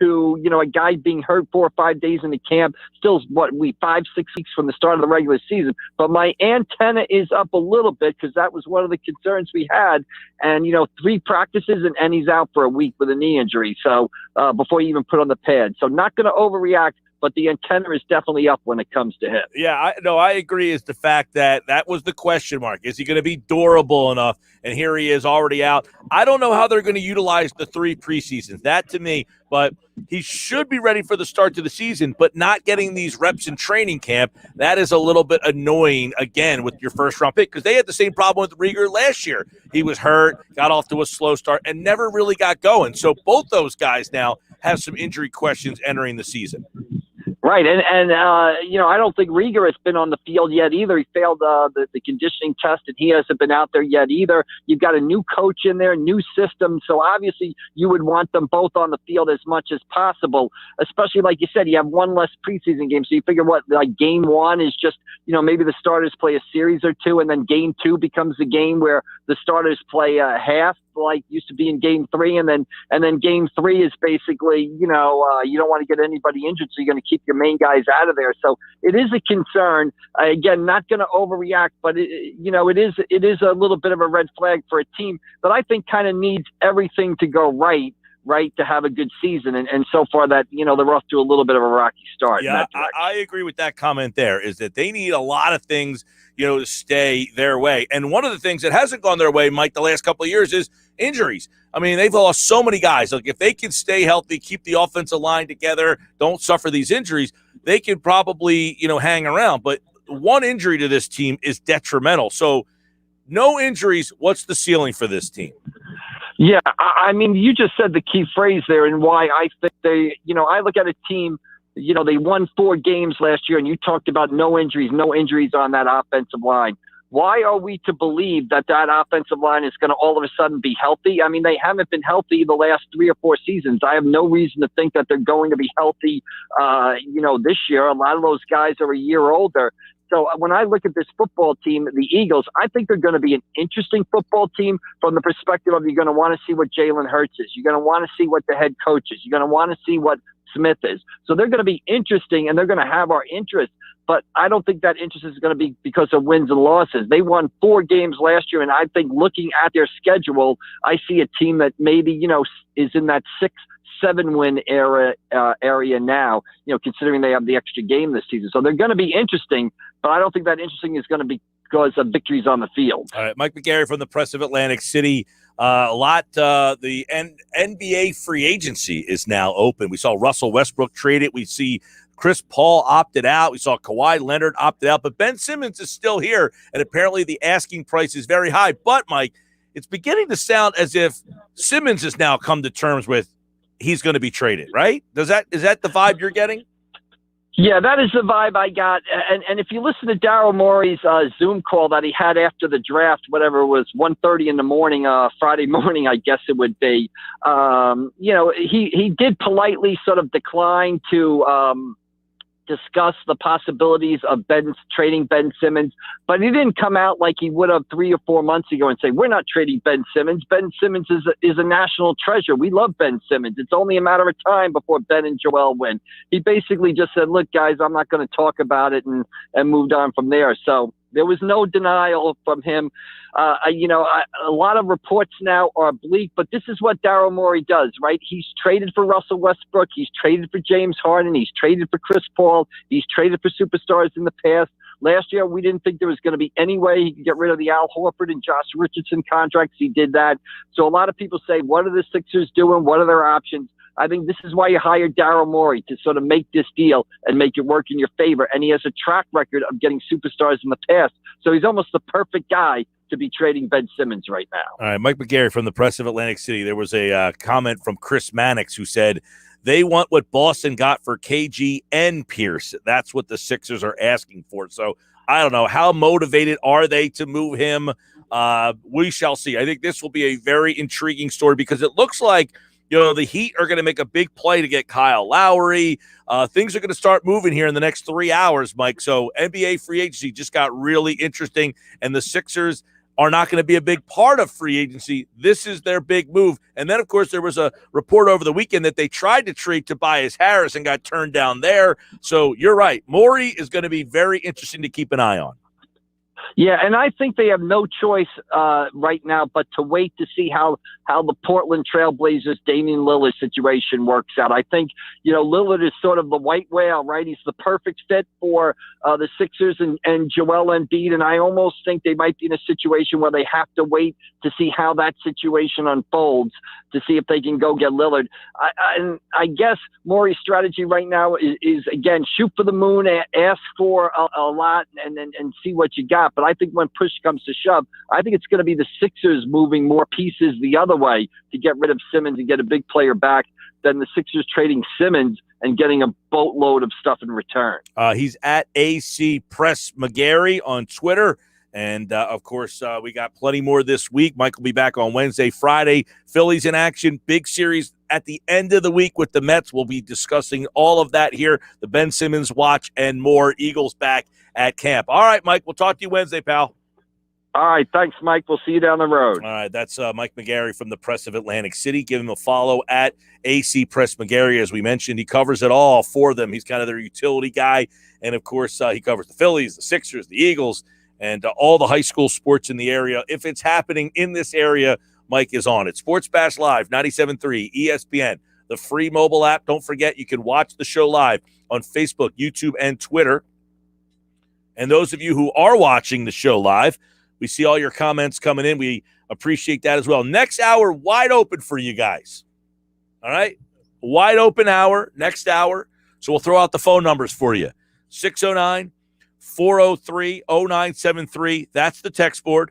to a guy being hurt 4 or 5 days in the camp, still 5-6 weeks from the start of the regular season. But my antenna is up a little bit, because that was one of the concerns we had. And 3 practices and he's out for a week with a knee injury. So before you even put on the pad, so not going to overreact. But the antenna is definitely up when it comes to him. Yeah, I agree. Is the fact that was the question mark. Is he going to be durable enough? And here he is already out. I don't know how they're going to utilize the 3 preseasons. That to me, but he should be ready for the start to the season, but not getting these reps in training camp, that is a little bit annoying, again, with your first-round pick, because they had the same problem with Rieger last year. He was hurt, got off to a slow start, and never really got going. So both those guys now have some injury questions entering the season. Right, and I don't think Rieger has been on the field yet either. He failed the conditioning test, and he hasn't been out there yet either. You've got a new coach in there, new system, so obviously you would want them both on the field as much as possible, especially like you said, you have one less preseason game, so you figure game one is just, maybe the starters play a series or two, and then game two becomes the game where the starters play a half, like used to be in game three, and then game three is basically, you don't want to get anybody injured, so you're going to keep your main guys out of there. So it is a concern. Again, not going to overreact, but it is a little bit of a red flag for a team that I think kind of needs everything to go right to have a good season. And so far that, they're off to a little bit of a rocky start. Yeah, I agree with that comment there, is that they need a lot of things, to stay their way. And one of the things that hasn't gone their way, Mike, the last couple of years is injuries. I mean, they've lost so many guys. Like, if they can stay healthy, keep the offensive line together, don't suffer these injuries, they could probably, hang around. But one injury to this team is detrimental. So no injuries. What's the ceiling for this team? Yeah, I mean, you just said the key phrase there, and why I think they, I look at a team, they won 4 games last year, and you talked about no injuries on that offensive line. Why are we to believe that offensive line is going to all of a sudden be healthy? I mean, they haven't been healthy the last 3 or 4 seasons. I have no reason to think that they're going to be healthy, this year. A lot of those guys are a year older. So when I look at this football team, the Eagles, I think they're going to be an interesting football team from the perspective of you're going to want to see what Jalen Hurts is. You're going to want to see what the head coach is. You're going to want to see what Smith is. So they're going to be interesting, and they're going to have our interest. But I don't think that interest is going to be because of wins and losses. They won 4 games last year, and I think looking at their schedule, I see a team that maybe, is in that 6-7 win area now, considering they have the extra game this season. So they're going to be interesting, but I don't think that interesting is going to be because of victories on the field. All right, Mike McGarry from the Press of Atlantic City. The NBA free agency is now open. We saw Russell Westbrook traded. We see Chris Paul opted out. We saw Kawhi Leonard opted out, but Ben Simmons is still here, and apparently the asking price is very high. But, Mike, it's beginning to sound as if Simmons has now come to terms with he's going to be traded, right? Is that the vibe you're getting? Yeah, that is the vibe I got. And if you listen to Daryl Morey's Zoom call that he had after the draft, whatever it was, 1:30 in the morning, Friday morning, I guess it would be, he did politely sort of decline to discuss the possibilities of trading Ben Simmons, but he didn't come out like he would have 3 or 4 months ago and say, we're not trading Ben Simmons. Ben Simmons is a national treasure. We love Ben Simmons. It's only a matter of time before Ben and Joel win. He basically just said, look, guys, I'm not going to talk about it, and moved on from there. So there was no denial from him. A lot of reports now are bleak, but this is what Daryl Morey does, right? He's traded for Russell Westbrook. He's traded for James Harden. He's traded for Chris Paul. He's traded for superstars in the past. Last year, we didn't think there was going to be any way he could get rid of the Al Horford and Josh Richardson contracts. He did that. So a lot of people say, what are the Sixers doing? What are their options? I think this is why you hired Daryl Morey, to sort of make this deal and make it work in your favor. And he has a track record of getting superstars in the past. So he's almost the perfect guy to be trading Ben Simmons right now. All right, Mike McGarry from the Press of Atlantic City. There was a comment from Chris Mannix who said they want what Boston got for KG and Pierce. That's what the Sixers are asking for. So I don't know. How motivated are they to move him? We shall see. I think this will be a very intriguing story because it looks like the Heat are going to make a big play to get Kyle Lowry. Things are going to start moving here in the next 3 hours, Mike. So NBA free agency just got really interesting, and the Sixers are not going to be a big part of free agency. This is their big move. And then, of course, there was a report over the weekend that they tried to trade Tobias Harris and got turned down there. So you're right. Morey is going to be very interesting to keep an eye on. Yeah, and I think they have no choice right now but to wait to see how the Portland Trailblazers Damian Lillard situation works out. I think, Lillard is sort of the white whale, right? He's the perfect fit for the Sixers and Joel Embiid, and I almost think they might be in a situation where they have to wait to see how that situation unfolds to see if they can go get Lillard. I guess Morey's strategy right now is again, shoot for the moon, ask for a lot, and see what you got. But I think when push comes to shove, I think it's going to be the Sixers moving more pieces the other way to get rid of Simmons and get a big player back than the Sixers trading Simmons and getting a boatload of stuff in return. He's at AC Press McGarry on Twitter. And, of course, we got plenty more this week. Mike will be back on Wednesday, Friday. Phillies in action. Big series at the end of the week with the Mets. We'll be discussing all of that here. The Ben Simmons watch and more. Eagles back at camp. All right, Mike, we'll talk to you Wednesday, pal. All right, thanks, Mike. We'll see you down the road. All right, that's Mike McGarry from the Press of Atlantic City. Give him a follow at AC Press McGarry. As we mentioned, he covers it all for them. He's kind of their utility guy. And, of course, he covers the Phillies, the Sixers, the Eagles, and all the high school sports in the area. If it's happening in this area, Mike is on it. Sports Bash Live, 97.3, ESPN, the free mobile app. Don't forget, you can watch the show live on Facebook, YouTube, and Twitter. And those of you who are watching the show live, we see all your comments coming in. We appreciate that as well. Next hour, wide open for you guys. All right? Wide open hour, next hour. So we'll throw out the phone numbers for you. 609-403-0973. That's the text board.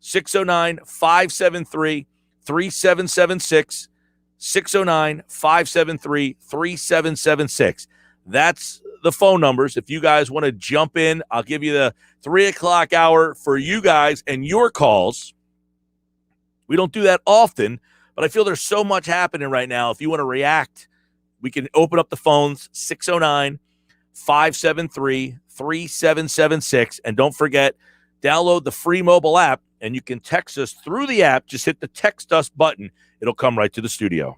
609-573-3776. 609-573-3776. That's the phone numbers. If you guys want to jump in, I'll give you the 3 o'clock hour for you guys and your calls. We don't do that often, but I feel there's so much happening right now. If you want to react, we can open up the phones, 609-573-3776. And don't forget, download the free mobile app, and you can text us through the app. Just hit the text us button. It'll come right to the studio.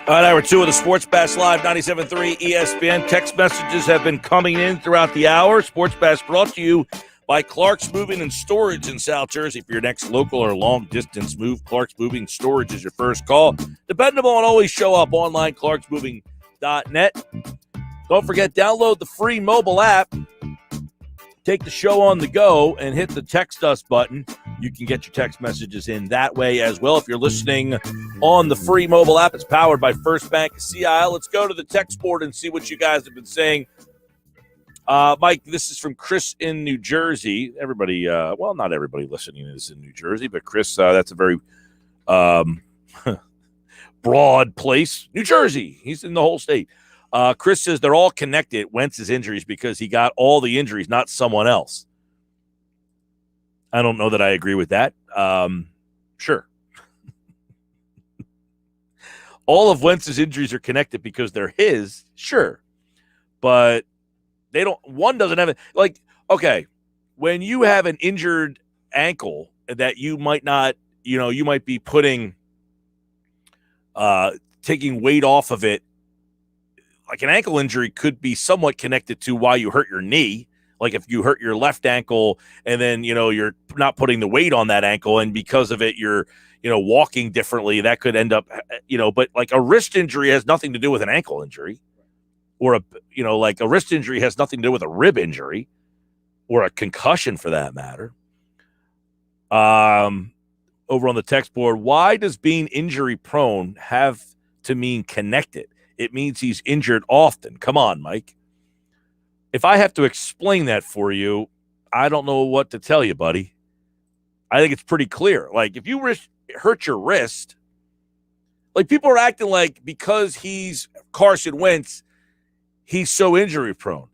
All right, hour two of the Sports Bash Live, 97.3 ESPN. Text messages have been coming in throughout the hour. Sports Bash brought to you by Clark's Moving and Storage in South Jersey. For your next local or long-distance move, Clark's Moving and Storage is your first call. Dependable and always show up online, clarksmoving.net. Don't forget, download the free mobile app. Take the show on the go and hit the text us button. You can get your text messages in that way as well. If you're listening on the free mobile app, it's powered by First Bank of CIL. Let's go to the text board and see what you guys have been saying. Mike, this is from Chris in New Jersey. Everybody, well, not everybody listening is in New Jersey, but Chris, that's a very broad place. New Jersey, he's in the whole state. Chris says they're all connected, Wentz's injuries, because he got all the injuries, not someone else. I don't know that I agree with that. Sure. All of Wentz's injuries are connected because they're his, sure. But they don't, one doesn't have it. Like, okay, when you have an injured ankle that you might not, you might be putting, taking weight off of it. Like an ankle injury could be somewhat connected to why you hurt your knee. Like if you hurt your left ankle and then, you're not putting the weight on that ankle and because of it, you're, walking differently, that could end up, but like a wrist injury has nothing to do with an ankle injury or like a wrist injury has nothing to do with a rib injury or a concussion for that matter. Over on the text board, why does being injury prone have to mean connected? It means he's injured often. Come on, Mike. If I have to explain that for you, I don't know what to tell you, buddy. I think it's pretty clear. Like, if you hurt your wrist, like people are acting like because he's Carson Wentz, he's so injury prone.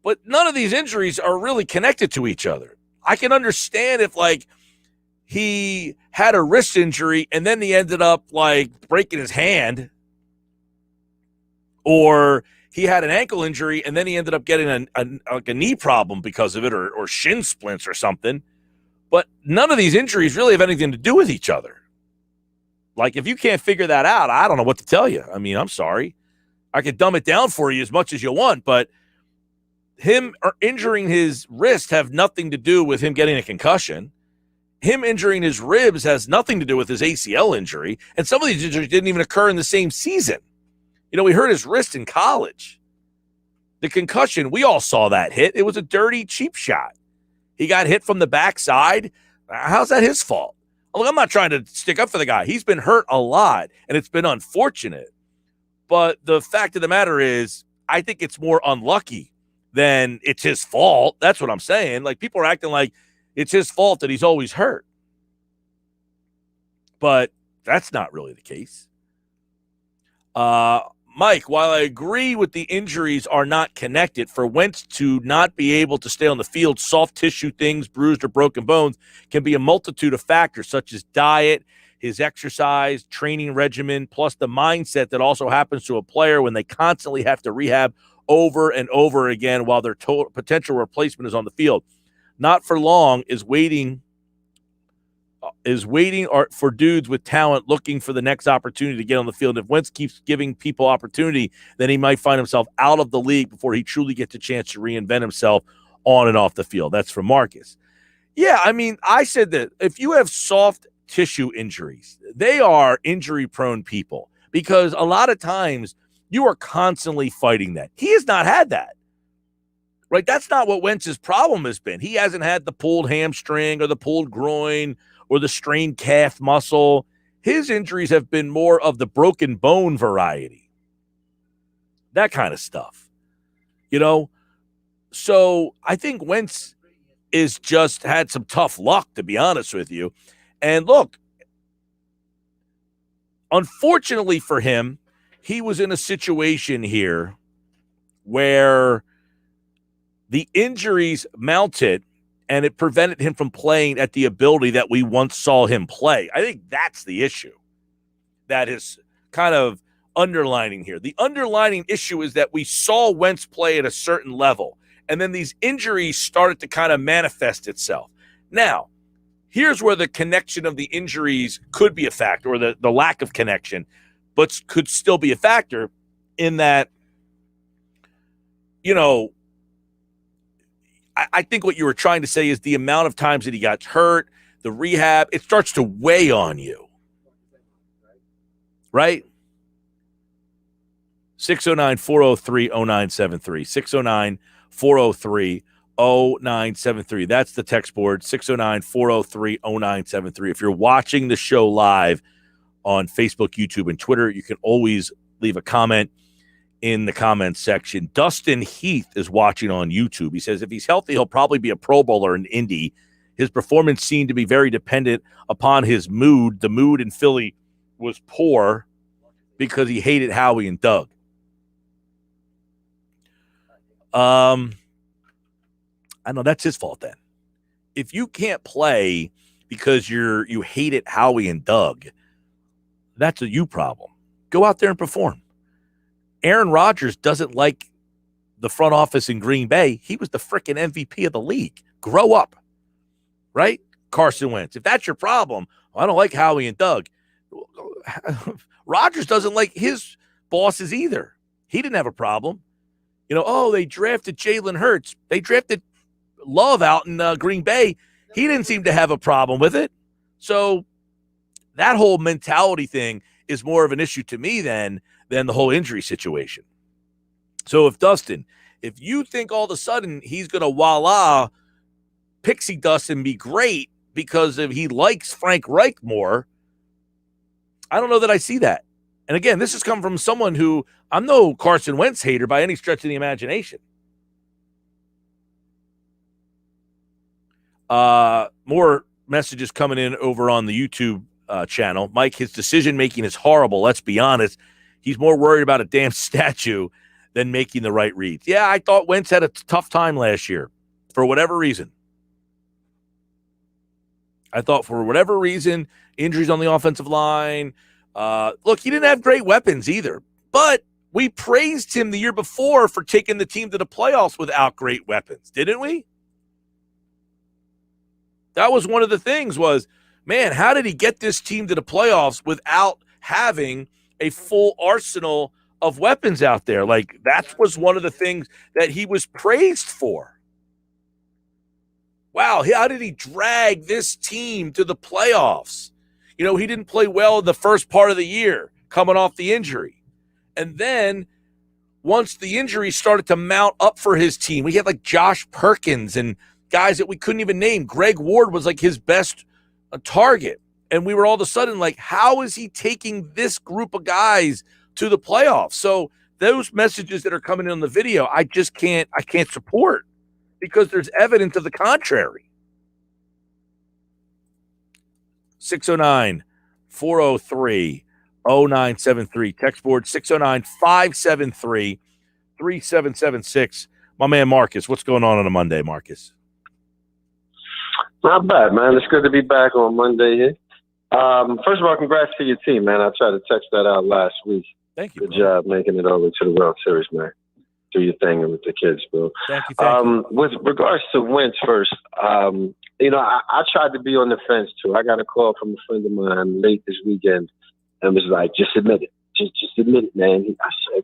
But none of these injuries are really connected to each other. I can understand if, like, he had a wrist injury and then he ended up, like, breaking his hand, or he had an ankle injury and then he ended up getting a knee problem because of it, or shin splints or something. But none of these injuries really have anything to do with each other. Like, if you can't figure that out, I don't know what to tell you. I mean, I'm sorry. I could dumb it down for you as much as you want, but him injuring his wrist have nothing to do with him getting a concussion. Him injuring his ribs has nothing to do with his ACL injury. And some of these injuries didn't even occur in the same season. We hurt his wrist in college. The concussion, we all saw that hit. It was a dirty, cheap shot. He got hit from the backside. How's that his fault? Look, I'm not trying to stick up for the guy. He's been hurt a lot, and it's been unfortunate. But the fact of the matter is, I think it's more unlucky than it's his fault. That's what I'm saying. Like, people are acting like it's his fault that he's always hurt. But that's not really the case. Mike, while I agree with the injuries are not connected, for Wentz to not be able to stay on the field, soft tissue things, bruised or broken bones, can be a multitude of factors such as diet, his exercise, training regimen, plus the mindset that also happens to a player when they constantly have to rehab over and over again while their potential replacement is on the field. Not for long is waiting for dudes with talent looking for the next opportunity to get on the field. If Wentz keeps giving people opportunity, then he might find himself out of the league before he truly gets a chance to reinvent himself on and off the field. That's from Marcus. Yeah, I mean, I said that if you have soft tissue injuries, they are injury-prone people because a lot of times you are constantly fighting that. He has not had that. Right? That's not what Wentz's problem has been. He hasn't had the pulled hamstring or the pulled groin or the strained calf muscle. His injuries have been more of the broken bone variety. That kind of stuff. So I think Wentz is just had some tough luck, to be honest with you. And look, unfortunately for him, he was in a situation here where the injuries mounted and it prevented him from playing at the ability that we once saw him play. I think that's the issue that is kind of underlining here. The underlining issue is that we saw Wentz play at a certain level, and then these injuries started to kind of manifest itself. Now, here's where the connection of the injuries could be a factor, or the lack of connection. but could still be a factor in that, I think what you were trying to say is the amount of times that he got hurt, the rehab, it starts to weigh on you. Right? 609-403-0973. 609-403-0973. That's the text board, 609-403-0973. If you're watching the show live on Facebook, YouTube, and Twitter, you can always leave a comment in the comments section. Dustin Heath is watching on YouTube. He says if he's healthy, he'll probably be a Pro Bowler in Indy. His performance seemed to be very dependent upon his mood. The mood in Philly was poor because he hated Howie and Doug. I know that's his fault then. If you can't play because you hated Howie and Doug, that's a you problem. Go out there and perform. Aaron Rodgers doesn't like the front office in Green Bay. He was the freaking MVP of the league. Grow up, right? Carson Wentz. If that's your problem, I don't like Howie and Doug. Rodgers doesn't like his bosses either. He didn't have a problem. They drafted Jalen Hurts. They drafted Love out in Green Bay. He didn't seem to have a problem with it. So that whole mentality thing is more of an issue to me than the whole injury situation. So if you think all of a sudden he's going to voila pixie dust and be great because he likes Frank Reich more, I don't know that I see that. And again, this has come from someone who I'm no Carson Wentz hater by any stretch of the imagination. More messages coming in over on the YouTube channel. Mike, his decision-making is horrible. Let's be honest. He's more worried about a damn statue than making the right reads. Yeah, I thought Wentz had a tough time last year for whatever reason. Injuries on the offensive line. Look, he didn't have great weapons either, but we praised him the year before for taking the team to the playoffs without great weapons, didn't we? That was one of the things was, man, how did he get this team to the playoffs without having a full arsenal of weapons out there? Like, that was one of the things that he was praised for. Wow, how did he drag this team to the playoffs? He didn't play well in the first part of the year, coming off the injury. And then once the injury started to mount up for his team, we had like Josh Perkins and guys that we couldn't even name. Greg Ward was like his best target. And we were all of a sudden like, how is he taking this group of guys to the playoffs? So those messages that are coming in on the video, I can't support because there's evidence of the contrary. 609-403-0973. Text board 609-573-3776. My man Marcus, what's going on a Monday, Marcus? Not bad, man. It's good to be back on Monday here. First of all, congrats to your team, man. I tried to text that out last week. Thank you. Good job making it over to the World Series, man. Do your thing with the kids, bro. Thank you. With regards to Wentz first, I tried to be on the fence, too. I got a call from a friend of mine late this weekend and was like, just admit it. Just admit it, man. I said,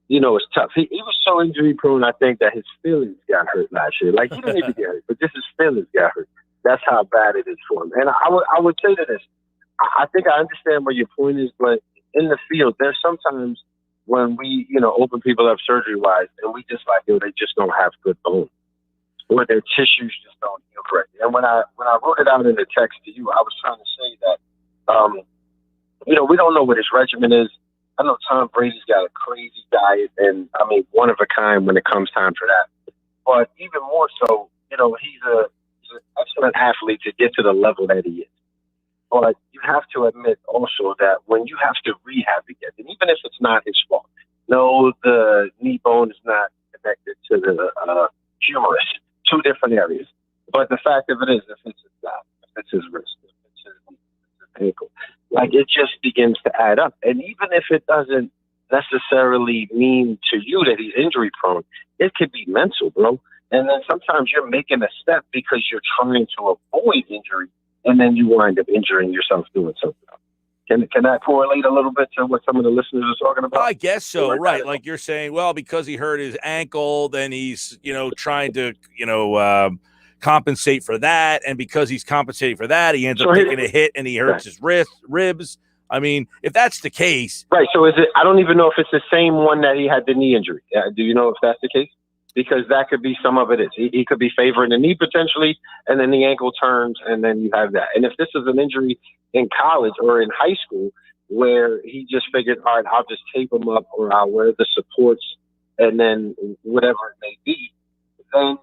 it's tough. He was so injury prone, I think, that his feelings got hurt last year. Like, he didn't even get hurt, but just his feelings got hurt. That's how bad it is for him. And I would say to this, I think I understand what your point is, but in the field, there's sometimes when we, open people up surgery-wise, and we just like, they just don't have good bone, or their tissues just don't heal correctly. And when I wrote it out in the text to you, I was trying to say that, we don't know what his regimen is. I know Tom Brady's got a crazy diet, and one of a kind when it comes time for that. But even more so, he's an excellent athlete to get to the level that he is. But you have to admit also that when you have to rehab again, and even if it's not his fault, no, the knee bone is not connected to the humerus, two different areas. But the fact of it is, if it's his back, if it's his wrist, if it's his ankle, like it just begins to add up. And even if it doesn't necessarily mean to you that he's injury prone, it could be mental, bro. And then sometimes you're making a step because you're trying to avoid injury, and then you wind up injuring yourself doing something else. Can that correlate a little bit to what some of the listeners are talking about? I guess so, right. Like you're saying, well, because he hurt his ankle, then he's, trying to, compensate for that. And because he's compensating for that, he ends up taking a hit and he hurts his ribs. I mean, if that's the case. Right. So is it, I don't even know if it's the same one that he had the knee injury. Do you know if that's the case? Because that could be some of it is. He could be favoring the knee potentially, and then the ankle turns, and then you have that. And if this is an injury in college or in high school where he just figured, all right, I'll just tape him up or I'll wear the supports and then whatever it may be, then,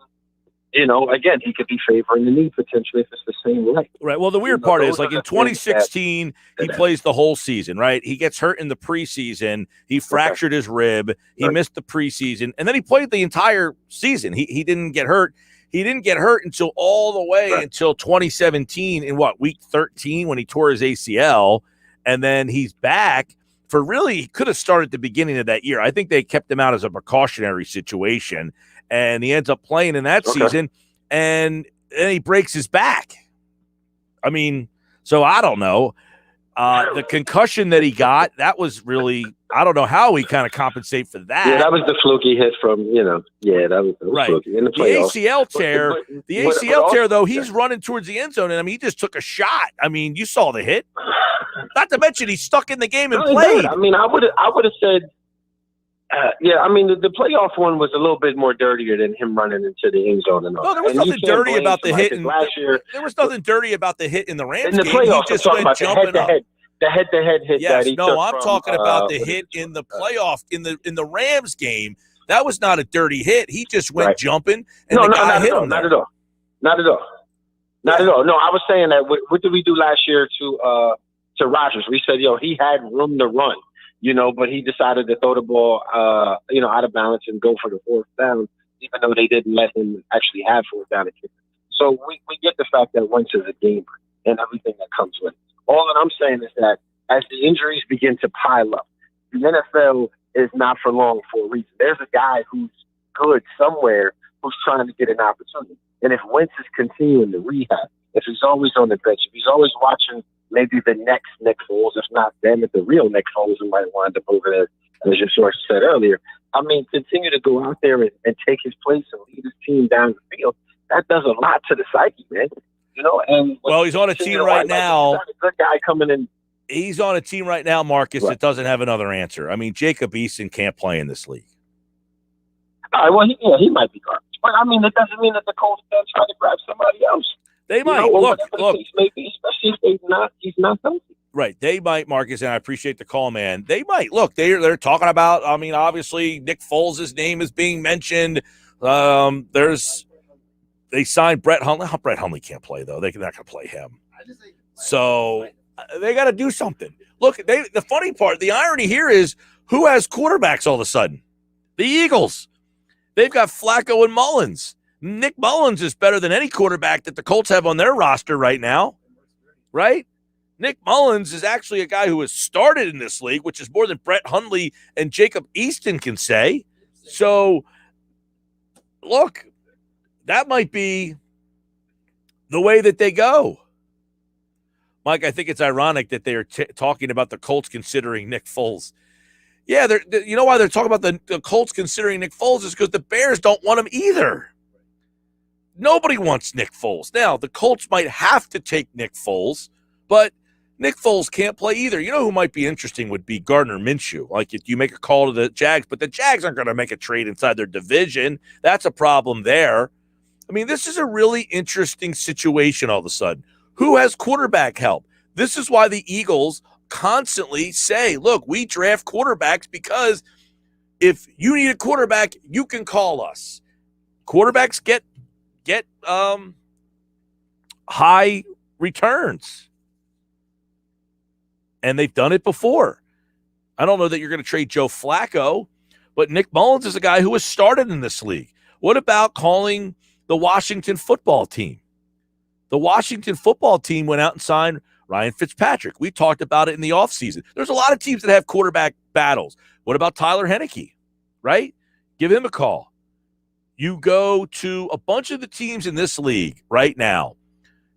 again, he could be favoring the knee potentially if it's the same leg. Right. Well, the weird part is, like in 2016, he plays the whole season, right? He gets hurt in the preseason. He fractured his rib. He missed the preseason. And then he played the entire season. He didn't get hurt. He didn't get hurt until all the way until 2017 in week 13 when he tore his ACL. And then he's back for really, he could have started at the beginning of that year. I think they kept him out as a precautionary situation. And he ends up playing in that season, and then he breaks his back. I mean, so I don't know. The concussion that he got, that was really, I don't know how he kind of compensate for that. Yeah, that was the fluky hit from, that was right. Fluky. In the ACL tear, tear, though, he's running towards the end zone, and I mean, he just took a shot. I mean, you saw the hit. Not to mention he's stuck in the game and played. I mean, I would have said, the playoff one was a little bit more dirtier than him running into the end zone. No, there was nothing dirty about the hit. Last year, there was nothing dirty about the hit in the Rams game. Playoffs, he just went jumping up. The head-to-head hit. Yes, that he I'm talking about the hit in the playoff in the Rams game. That was not a dirty hit. He just went jumping, and the guy hit him. Not at all. Not at all. No, I was saying that. What did we do last year to Rodgers? We said, he had room to run. But he decided to throw the ball, out of balance and go for the fourth down, even though they didn't let him actually have fourth down. So we get the fact that Wentz is a gamer and everything that comes with it. All that I'm saying is that as the injuries begin to pile up, the NFL is not for long for a reason. There's a guy who's good somewhere who's trying to get an opportunity. And if Wentz is continuing to rehab, if he's always on the bench, if he's always watching maybe the next Nick Foles, if not them, if the real Nick Foles who might wind up over there, as your source said earlier. I mean, continue to go out there and take his place and lead his team down the field. That does a lot to the psyche, man. And he's on a team right now. A good guy coming in. He's on a team right now, Marcus, that doesn't have another answer. I mean, Jacob Eason can't play in this league. All right, well, he might be garbage. But, I mean, it doesn't mean that the Colts can't try to grab somebody else. They might. Look. Maybe, especially if he's not healthy. Right. They might, Marcus, and I appreciate the call, man. They might. Look, they're talking about, I mean, obviously, Nick Foles' name is being mentioned. They signed Brett Hundley. Brett Hundley can't play, though. They're not going to play him. So they got to do something. Look, the funny part, the irony here is who has quarterbacks all of a sudden? The Eagles. They've got Flacco and Mullins. Nick Mullins is better than any quarterback that the Colts have on their roster right now, right? Nick Mullins is actually a guy who has started in this league, which is more than Brett Hundley and Jacob Easton can say. So, look, that might be the way that they go. Mike, I think it's ironic that they are talking about the Colts considering Nick Foles. Yeah, you know why they're talking about the Colts considering Nick Foles is because the Bears don't want him either. Nobody wants Nick Foles. Now, the Colts might have to take Nick Foles, but Nick Foles can't play either. You know who might be interesting would be Gardner Minshew. Like, if you make a call to the Jags, but the Jags aren't going to make a trade inside their division. That's a problem there. I mean, this is a really interesting situation all of a sudden. Who has quarterback help? This is why the Eagles constantly say, look, we draft quarterbacks because if you need a quarterback, you can call us. Quarterbacks get high returns. And they've done it before. I don't know that you're going to trade Joe Flacco, but Nick Mullins is a guy who has started in this league. What about calling the Washington football team? The Washington football team went out and signed Ryan Fitzpatrick. We talked about it in the offseason. There's a lot of teams that have quarterback battles. What about Tyler Heineke, right? Give him a call. You go to a bunch of the teams in this league right now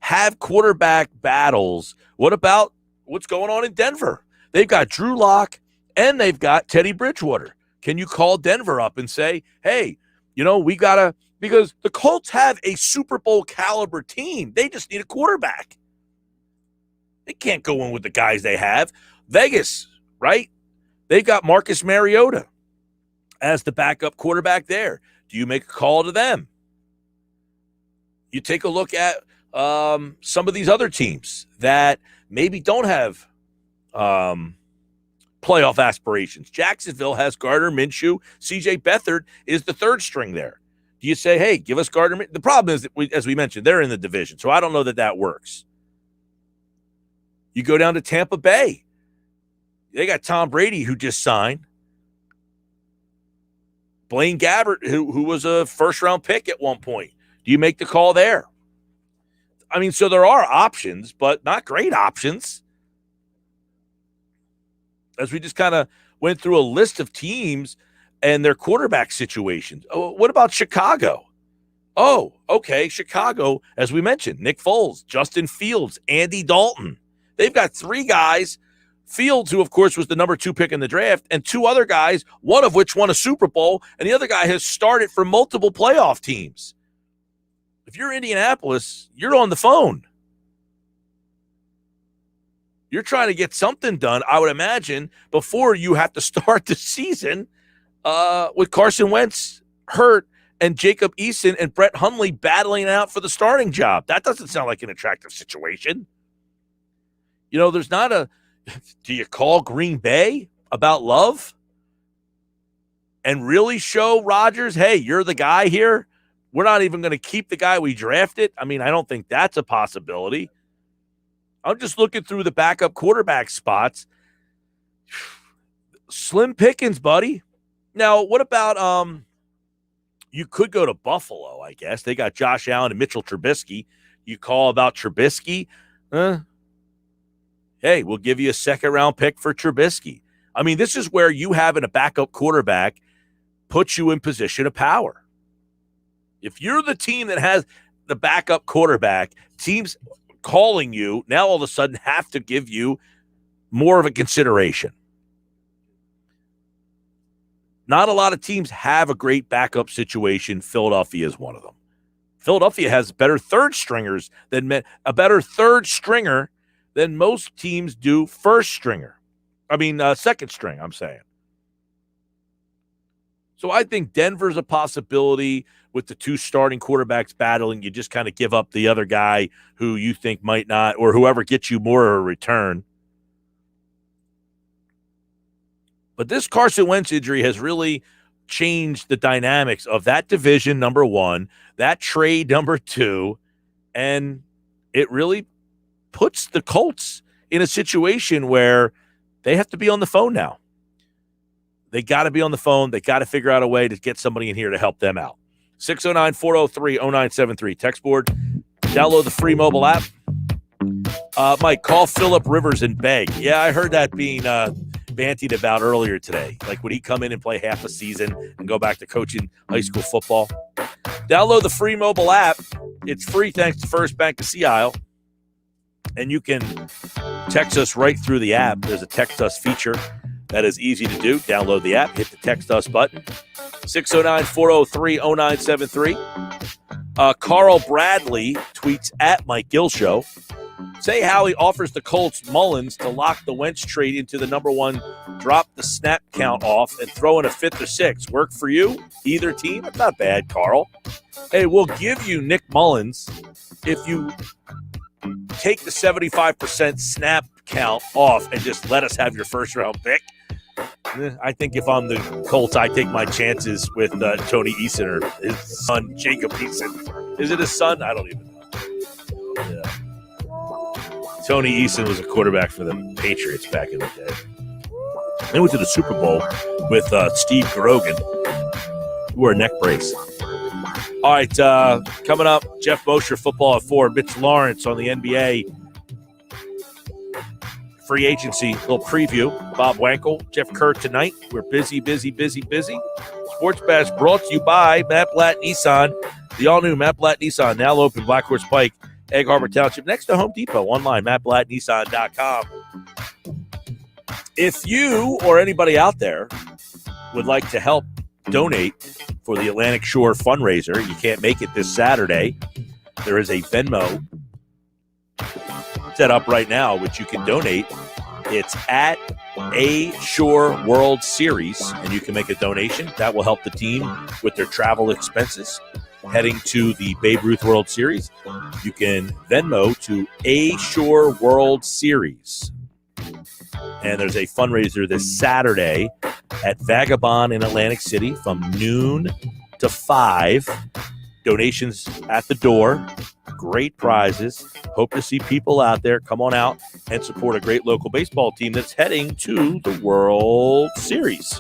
have quarterback battles. What about what's going on in Denver. They've got Drew Lock and they've got Teddy Bridgewater. Can you call Denver up and say, hey, we got to – because the Colts have a Super Bowl caliber team. They just need a quarterback. They can't go in with the guys they have. Vegas, right? They've got Marcus Mariota as the backup quarterback there. Do you make a call to them? You take a look at some of these other teams that maybe don't have playoff aspirations. Jacksonville has Gardner Minshew. C.J. Beathard is the third string there. Do you say, hey, give us Gardner? The problem is, that as we mentioned, they're in the division, so I don't know that works. You go down to Tampa Bay. They got Tom Brady, who just signed. Blaine Gabbert, who was a first-round pick at one point. Do you make the call there? I mean, so there are options, but not great options. As we just kind of went through a list of teams and their quarterback situations. Oh, what about Chicago? Oh, okay, Chicago, as we mentioned, Nick Foles, Justin Fields, Andy Dalton. They've got three guys, Fields, who, of course, was the number 2 pick in the draft, and two other guys, one of which won a Super Bowl, and the other guy has started for multiple playoff teams. If you're Indianapolis, you're on the phone. You're trying to get something done, I would imagine, before you have to start the season with Carson Wentz hurt and Jacob Eason and Brett Hundley battling out for the starting job. That doesn't sound like an attractive situation. There's not a – do you call Green Bay about Love and really show Rodgers, hey, you're the guy here? We're not even going to keep the guy we drafted? I mean, I don't think that's a possibility. I'm just looking through the backup quarterback spots. Slim pickings, buddy. Now, what about you could go to Buffalo, I guess. They got Josh Allen and Mitchell Trubisky. You call about Trubisky, hey, we'll give you a second-round pick for Trubisky. I mean, this is where you having a backup quarterback puts you in position of power. If you're the team that has the backup quarterback, teams calling you now all of a sudden have to give you more of a consideration. Not a lot of teams have a great backup situation. Philadelphia is one of them. Philadelphia has better third stringer than most teams do second string, I'm saying. So I think Denver's a possibility with the two starting quarterbacks battling. You just kind of give up the other guy who you think might not, or whoever gets you more of a return. But this Carson Wentz injury has really changed the dynamics of that division, number one, that trade, number two, and it really puts the Colts in a situation where they have to be on the phone now. They got to be on the phone. They got to figure out a way to get somebody in here to help them out. 609-403-0973. Text board. Download the free mobile app. Mike, call Phillip Rivers and beg. Yeah, I heard that being bantied about earlier today. Like, would he come in and play half a season and go back to coaching high school football? Download the free mobile app. It's free thanks to First Bank of Sea Isle. And you can text us right through the app. There's a text us feature that is easy to do. Download the app, hit the text us button. 609-403-0973. Carl Bradley tweets at Mike Gill Show. Say Howie offers the Colts Mullins to lock the Wentz trade into the number one, drop the snap count off, and throw in a fifth or sixth. Work for you? Either team? That's not bad, Carl. Hey, we'll give you Nick Mullins if you take the 75% snap count off and just let us have your first-round pick. I think if I'm the Colts, I take my chances with Tony Eason or his son, Jacob Eason. Is it his son? I don't even know. Yeah. Tony Eason was a quarterback for the Patriots back in the day. They went to the Super Bowl with Steve Grogan, who wore a neck brace. All right, coming up, Jeff Mosher, football at 4. Mitch Lawrence on the NBA free agency, little preview. Bob Wankel, Jeff Kerr tonight. We're busy. Sports Bash brought to you by Matt Blatt Nissan. The all-new Matt Blatt Nissan, now open Black Horse Pike, Egg Harbor Township, next to Home Depot. Online, mattblattnissan.com. If you or anybody out there would like to help donate for the Atlantic Shore fundraiser, you can't make it this Saturday, there is a Venmo set up right now, which you can donate. It's at A Shore World Series, and you can make a donation. That will help the team with their travel expenses heading to the Babe Ruth World Series. You can Venmo to A Shore World Series. And there's a fundraiser this Saturday at Vagabond in Atlantic City from noon to 5. Donations at the door. Great prizes. Hope to see people out there. Come on out and support a great local baseball team that's heading to the World Series.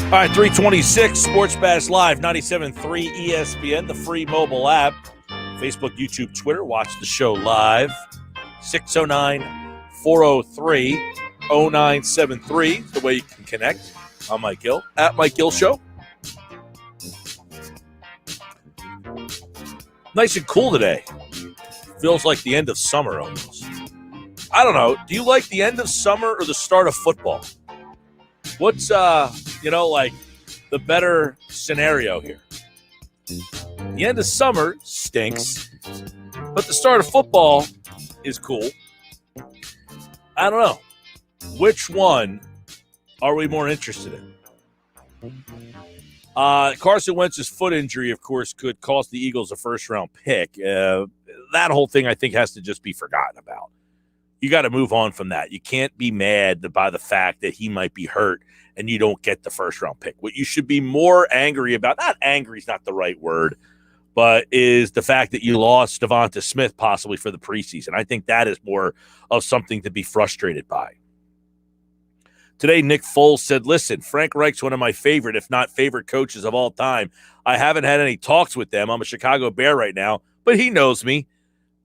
All right, 326 Sports Bash Live, 97.3 ESPN, the free mobile app, Facebook, YouTube, Twitter. Watch the show live. 609-403-0973 is the way you can connect. I'm Mike Gill, at Mike Gill Show. Nice and cool today. Feels like the end of summer almost. I don't know. Do you like the end of summer or the start of football? What's, like the better scenario here? The end of summer stinks, but the start of football is cool. I don't know. Which one are we more interested in? Carson Wentz's foot injury, of course, could cost the Eagles a first-round pick. That whole thing, I think, has to just be forgotten about. You got to move on from that. You can't be mad by the fact that he might be hurt and you don't get the first-round pick. What you should be more angry about, not angry is not the right word, but is the fact that you lost DeVonta Smith possibly for the preseason. I think that is more of something to be frustrated by. Today, Nick Foles said, listen, Frank Reich's one of my favorite, if not favorite coaches of all time. I haven't had any talks with them. I'm a Chicago Bear right now, but he knows me.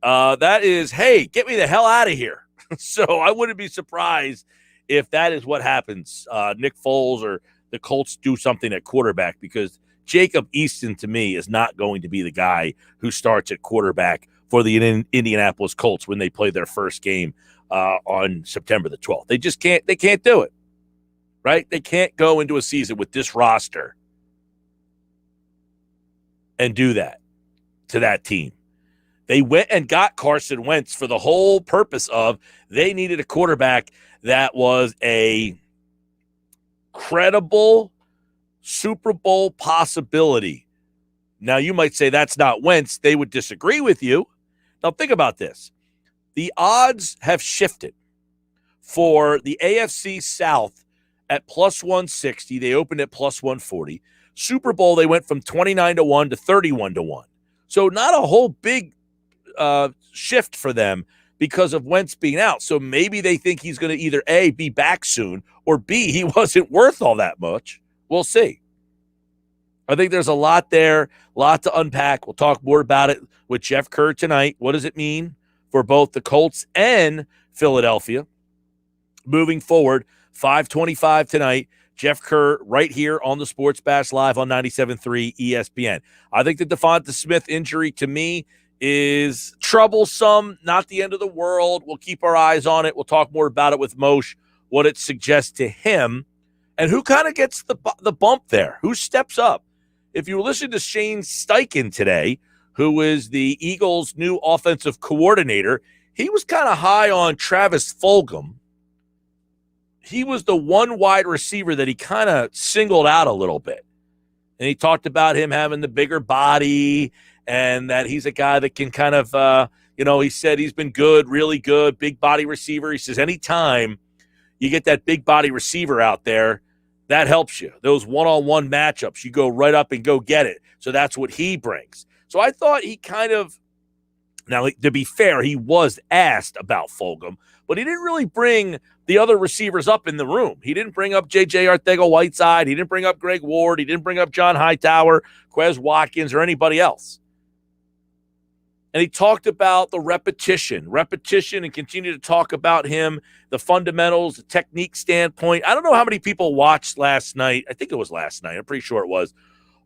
That is, hey, get me the hell out of here. So I wouldn't be surprised if that is what happens. Nick Foles or the Colts do something at quarterback, because Jacob Easton, to me, is not going to be the guy who starts at quarterback for the Indianapolis Colts when they play their first game on September the 12th. They just can't. They can't do it, right? They can't go into a season with this roster and do that to that team. They went and got Carson Wentz for the whole purpose of they needed a quarterback that was a credible Super Bowl possibility. Now, you might say that's not Wentz. They would disagree with you. Now, think about this. The odds have shifted for the AFC South at plus 160. They opened at plus 140. Super Bowl, they went from 29-1 to 31-1. So not a whole big shift for them because of Wentz being out. So maybe they think he's going to either A, be back soon, or B, he wasn't worth all that much. We'll see. I think there's a lot there, a lot to unpack. We'll talk more about it with Jeff Kerr tonight. What does it mean for both the Colts and Philadelphia moving forward? 5:25 tonight. Jeff Kerr right here on the Sports Bash Live on 97.3 ESPN. I think the DeVonta Smith injury, to me, is troublesome, not the end of the world. We'll keep our eyes on it. We'll talk more about it with Moshe, what it suggests to him, and who kind of gets the bump there, who steps up. If you listen to Shane Steichen today, who is the Eagles' new offensive coordinator, he was kind of high on Travis Fulgham. He was the one wide receiver that he kind of singled out a little bit. And he talked about him having the bigger body and that he's a guy that can kind of, he said he's been good, really good, big body receiver. He says anytime you get that big body receiver out there, that helps you. Those one-on-one matchups, you go right up and go get it. So that's what he brings. So I thought he kind of, now to be fair, he was asked about Fulgham, but he didn't really bring the other receivers up in the room. He didn't bring up J.J. Arcega-Whiteside. He didn't bring up Greg Ward. He didn't bring up John Hightower, Quez Watkins, or anybody else. And he talked about the repetition, and continued to talk about him, the fundamentals, the technique standpoint. I don't know how many people watched last night. I think it was last night. I'm pretty sure it was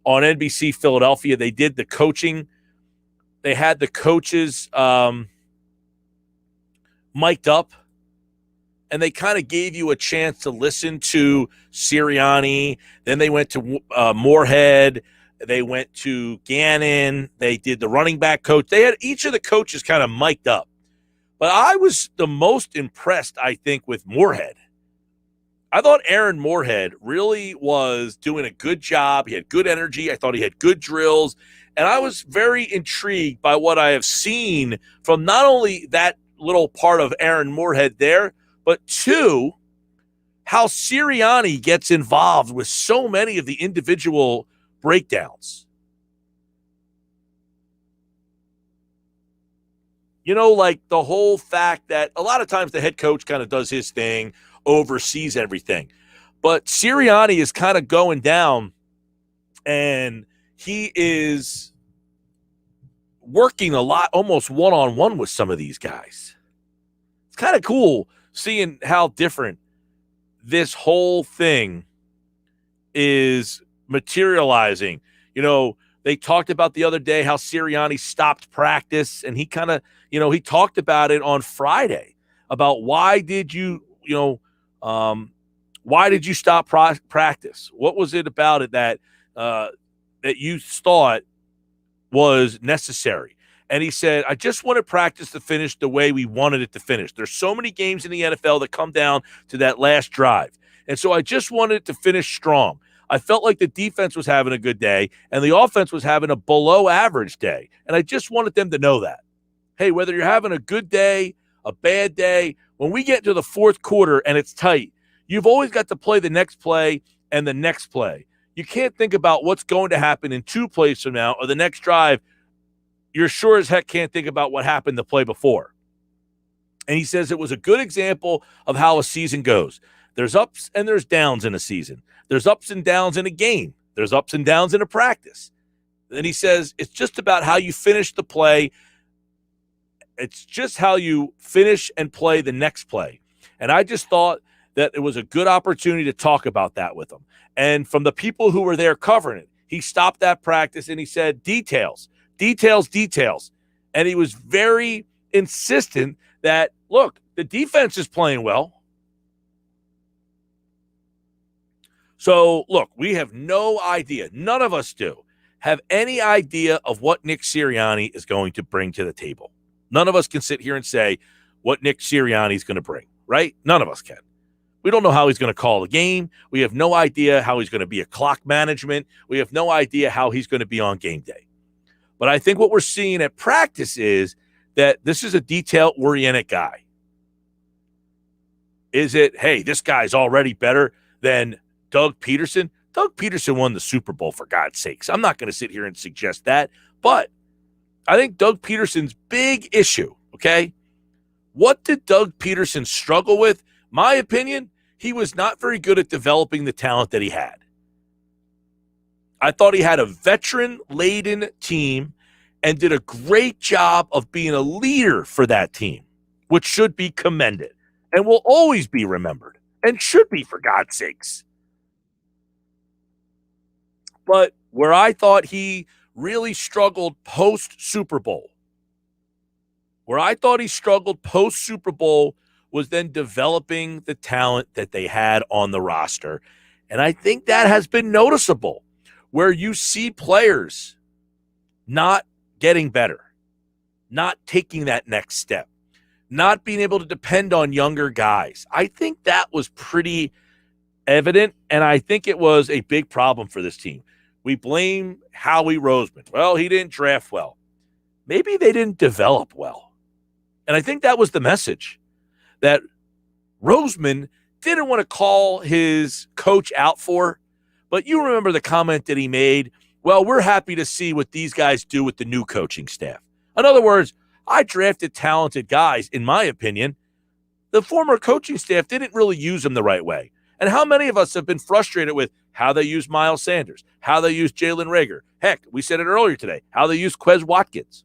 on NBC Philadelphia. They did the coaching. They had the coaches mic'd up, and they kind of gave you a chance to listen to Sirianni. Then they went to Moorhead. They went to Gannon. They did the running back coach. They had each of the coaches kind of mic'd up. But I was the most impressed, I think, with Moorhead. I thought Aaron Moorhead really was doing a good job. He had good energy. I thought he had good drills. And I was very intrigued by what I have seen from not only that little part of Aaron Moorhead there, but two, how Sirianni gets involved with so many of the individual breakdowns. Like the whole fact that a lot of times the head coach kind of does his thing, oversees everything. But Sirianni is kind of going down, and he is working a lot, almost one-on-one with some of these guys. It's kind of cool seeing how different this whole thing is materializing. You know, they talked about the other day how Sirianni stopped practice, and he kind of, he talked about it on Friday about why did you stop practice? What was it about it that you thought was necessary? And he said, I just wanted practice to finish the way we wanted it to finish. There's so many games in the NFL that come down to that last drive. And so I just wanted it to finish strong. I felt like the defense was having a good day and the offense was having a below average day. And I just wanted them to know that. Hey, whether you're having a good day, a bad day, when we get to the fourth quarter and it's tight, you've always got to play the next play and the next play. You can't think about what's going to happen in 2 plays from now or the next drive. You're sure as heck can't think about what happened the play before. And he says it was a good example of how a season goes. There's ups and there's downs in a season. There's ups and downs in a game. There's ups and downs in a practice. Then he says it's just about how you finish the play. It's just how you finish and play the next play. And I just thought that it was a good opportunity to talk about that with him. And from the people who were there covering it, he stopped that practice and he said, details. And he was very insistent that, look, the defense is playing well. So, look, we have no idea. None of us do have any idea of what Nick Sirianni is going to bring to the table. None of us can sit here and say what Nick Sirianni is going to bring, right? None of us can. We don't know how he's going to call the game. We have no idea how he's going to be a clock management. We have no idea how he's going to be on game day. But I think what we're seeing at practice is that this is a detail-oriented guy. Is it, hey, this guy's already better than Doug Peterson? Doug Peterson won the Super Bowl, for God's sakes. I'm not going to sit here and suggest that. But I think Doug Peterson's big issue, okay? What did Doug Peterson struggle with? My opinion, he was not very good at developing the talent that he had. I thought he had a veteran-laden team and did a great job of being a leader for that team, which should be commended and will always be remembered and should be, for God's sakes. But where I thought he really struggled post-Super Bowl, was then developing the talent that they had on the roster. And I think that has been noticeable, where you see players not getting better, not taking that next step, not being able to depend on younger guys. I think that was pretty evident, and I think it was a big problem for this team. We blame Howie Roseman. Well, he didn't draft well. Maybe they didn't develop well. And I think that was the message, that Roseman didn't want to call his coach out for. But you remember the comment that he made, well, we're happy to see what these guys do with the new coaching staff. In other words, I drafted talented guys, in my opinion. The former coaching staff didn't really use them the right way. And how many of us have been frustrated with how they use Miles Sanders, how they use Jalen Reagor? Heck, we said it earlier today, how they use Quez Watkins.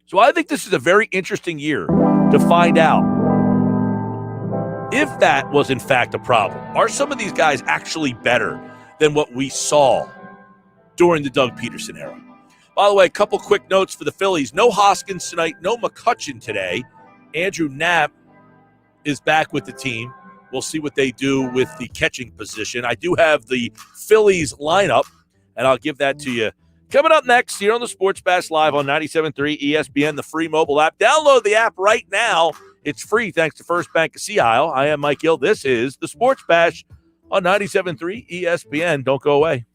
So I think this is a very interesting year to find out if that was in fact a problem. Are some of these guys actually better than what we saw during the Doug Peterson era? By the way, a couple quick notes for the Phillies. No Hoskins tonight, no McCutchen today. Andrew Knapp is back with the team. We'll see what they do with the catching position. I do have the Phillies lineup, and I'll give that to you coming up next here on the Sports Bash Live on 97.3 ESPN, the free mobile app. Download the app right now. It's free thanks to First Bank of Sea Isle. I am Mike Gill. This is the Sports Bash on 97.3 ESPN. Don't go away.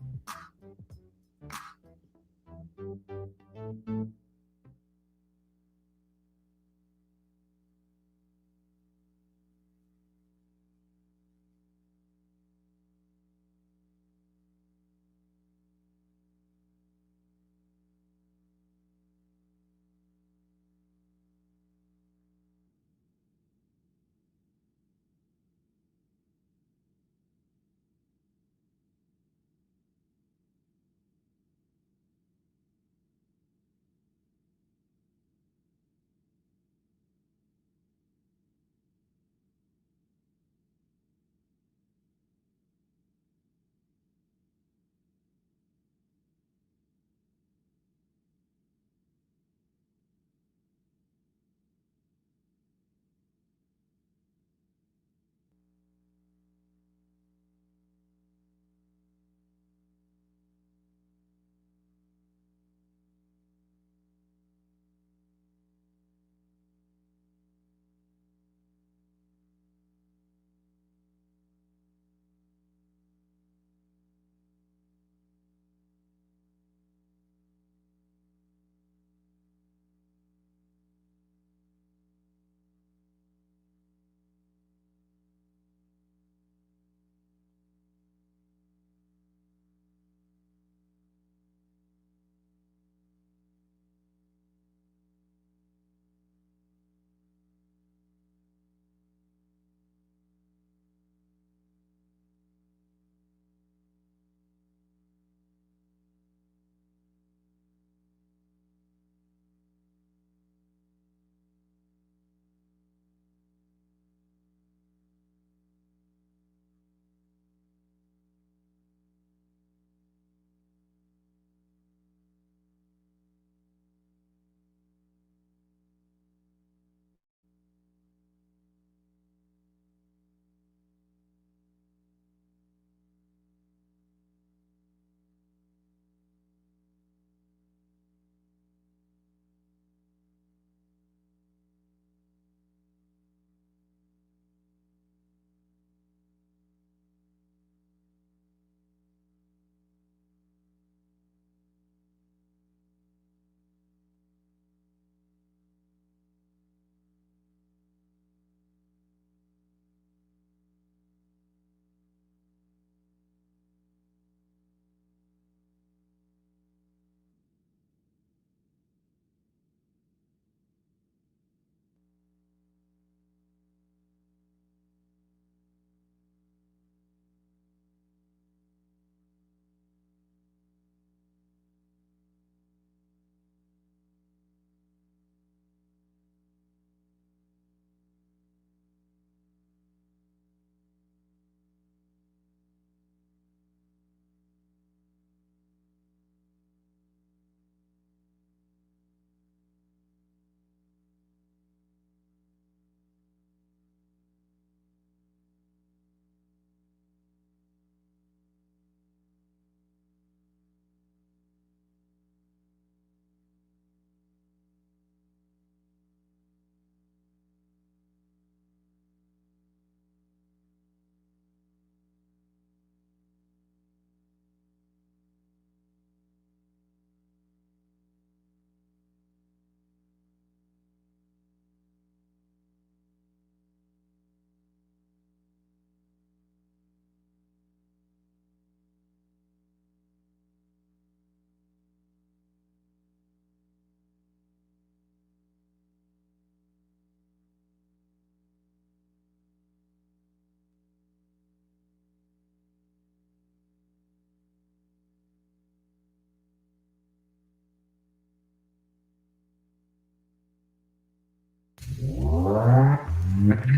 All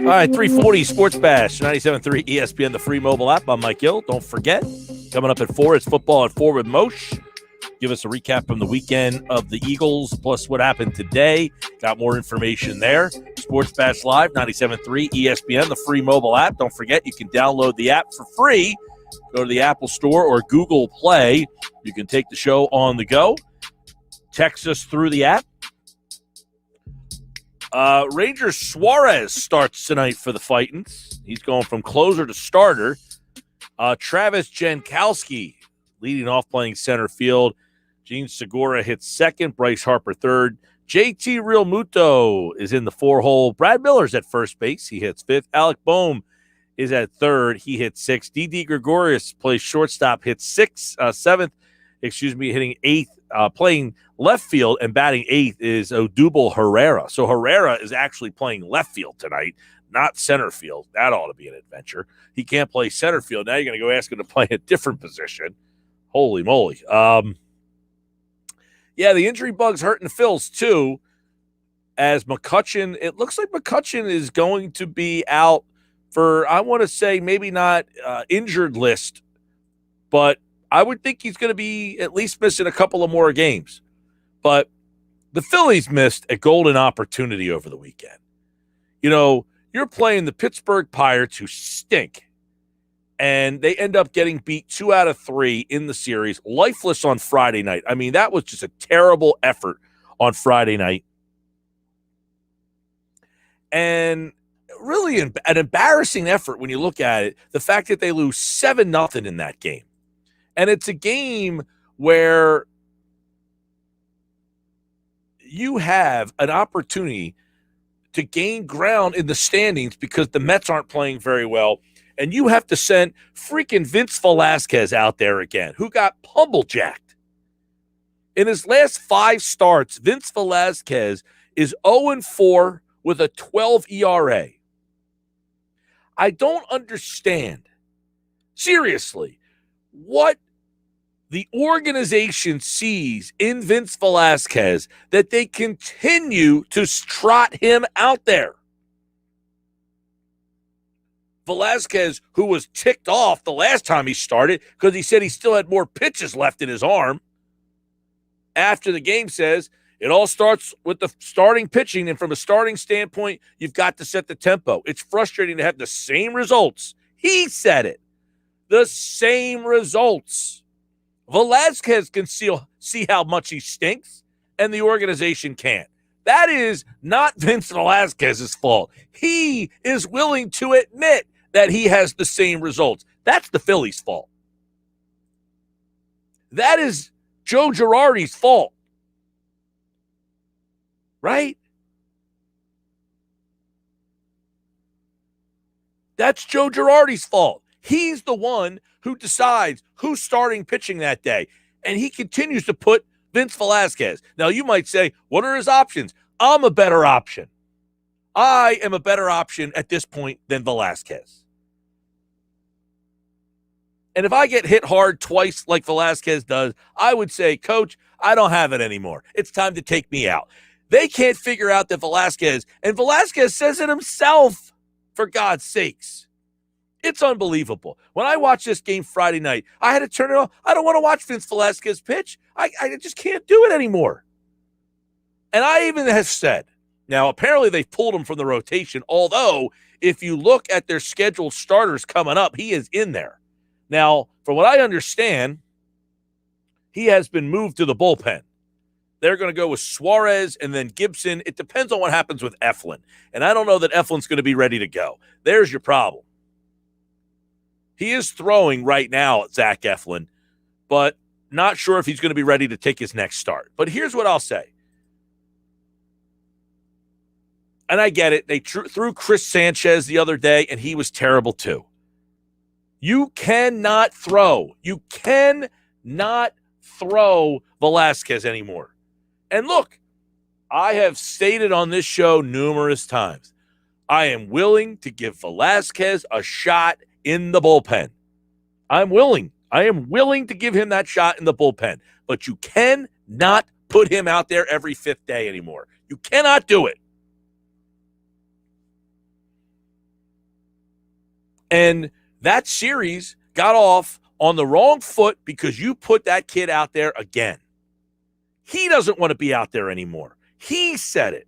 right, 340 Sports Bash, 97.3 ESPN, the free mobile app. I'm Mike Gill. Don't forget, coming up at 4, it's Football at 4 with Moshe. Give us a recap from the weekend of the Eagles, plus what happened today. Got more information there. Sports Bash Live, 97.3 ESPN, the free mobile app. Don't forget, you can download the app for free. Go to the Apple Store or Google Play. You can take the show on the go. Text us through the app. Ranger Suarez starts tonight for the Fightins. He's going from closer to starter. Travis Jankowski leading off playing center field. Gene Segura hits second. Bryce Harper third. JT Realmuto is in the 4-hole. Brad Miller's at first base. He hits fifth. Alec Boehm is at third. He hits sixth. Didi Gregorius plays shortstop, hits seventh, hitting eighth. Playing left field and batting eighth is Odubel Herrera. So Herrera is actually playing left field tonight, not center field. That ought to be an adventure. He can't play center field. Now you're going to go ask him to play a different position. Holy moly. Yeah, the injury bug's hurting the Phils too. As McCutchen, it looks like McCutchen is going to be out for, I want to say, maybe not injured list, but I would think he's going to be at least missing a couple of more games. But the Phillies missed a golden opportunity over the weekend. You know, you're playing the Pittsburgh Pirates, who stink, and they end up getting beat 2 out of 3 in the series, lifeless on Friday night. I mean, that was just a terrible effort on Friday night. And really an embarrassing effort when you look at it, the fact that they lose 7-0 in that game. And it's a game where you have an opportunity to gain ground in the standings because the Mets aren't playing very well. And you have to send freaking Vince Velasquez out there again, who got pummel-jacked. In his last 5 starts, Vince Velasquez is 0-4 with a 12 ERA. I don't understand, seriously, what the organization sees in Vince Velasquez that they continue to trot him out there. Velasquez, who was ticked off the last time he started because he said he still had more pitches left in his arm, after the game says it all starts with the starting pitching, and from a starting standpoint, you've got to set the tempo. It's frustrating to have the same results. He said it. The same results. Velasquez can see how much he stinks, and the organization can't. That is not Vince Velasquez's fault. He is willing to admit that he has the same results. That's the Phillies' fault. That is Joe Girardi's fault. Right? That's Joe Girardi's fault. He's the one who decides who's starting pitching that day. And he continues to put Vince Velasquez. Now, you might say, what are his options? I'm a better option. I am a better option at this point than Velasquez. And if I get hit hard twice like Velasquez does, I would say, Coach, I don't have it anymore. It's time to take me out. They can't figure out that Velasquez, and Velasquez says it himself, for God's sakes. It's unbelievable. When I watched this game Friday night, I had to turn it off. I don't want to watch Vince Velasquez pitch. I just can't do it anymore. And I even have said, now apparently they've pulled him from the rotation, although if you look at their scheduled starters coming up, he is in there. Now, from what I understand, he has been moved to the bullpen. They're going to go with Suarez and then Gibson. It depends on what happens with Eflin. And I don't know that Eflin's going to be ready to go. There's your problem. He is throwing right now at Zach Eflin, but not sure if he's going to be ready to take his next start. But here's what I'll say. And I get it. They threw Chris Sanchez the other day, and he was terrible too. You cannot throw. You cannot throw Velasquez anymore. And look, I have stated on this show numerous times, I am willing to give Velasquez a shot in the bullpen. I am willing to give him that shot in the bullpen. But you cannot put him out there every 5th day anymore. You cannot do it. And that series got off on the wrong foot because you put that kid out there again. He doesn't want to be out there anymore. He said it.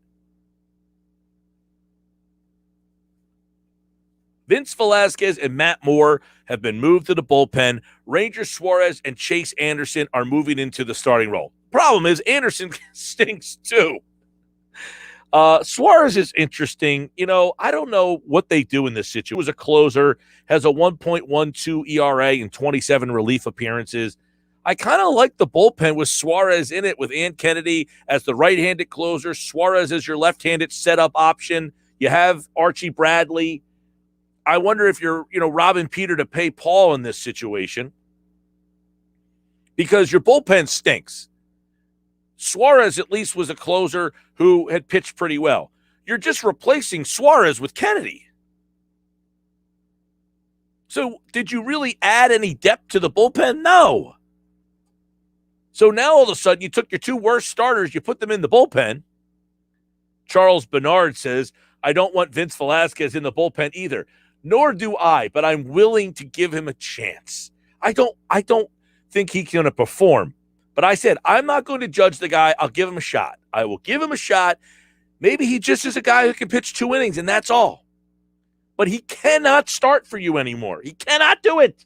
Vince Velasquez and Matt Moore have been moved to the bullpen. Ranger Suarez and Chase Anderson are moving into the starting role. Problem is, Anderson stinks too. Suarez is interesting. I don't know what they do in this situation. He was a closer, has a 1.12 ERA and 27 relief appearances. I kind of like the bullpen with Suarez in it, with Ann Kennedy as the right-handed closer, Suarez as your left-handed setup option. You have Archie Bradley. I wonder if you're, robbing Peter to pay Paul in this situation, because your bullpen stinks. Suarez at least was a closer who had pitched pretty well. You're just replacing Suarez with Kennedy. So did you really add any depth to the bullpen? No. So now all of a sudden you took your two worst starters, you put them in the bullpen. Charles Bernard says, I don't want Vince Velasquez in the bullpen either. Nor do I, but I'm willing to give him a chance. I don't think he's going to perform. But I said, I'm not going to judge the guy. I'll give him a shot. I will give him a shot. Maybe he just is a guy who can pitch 2 innings, and that's all. But he cannot start for you anymore. He cannot do it.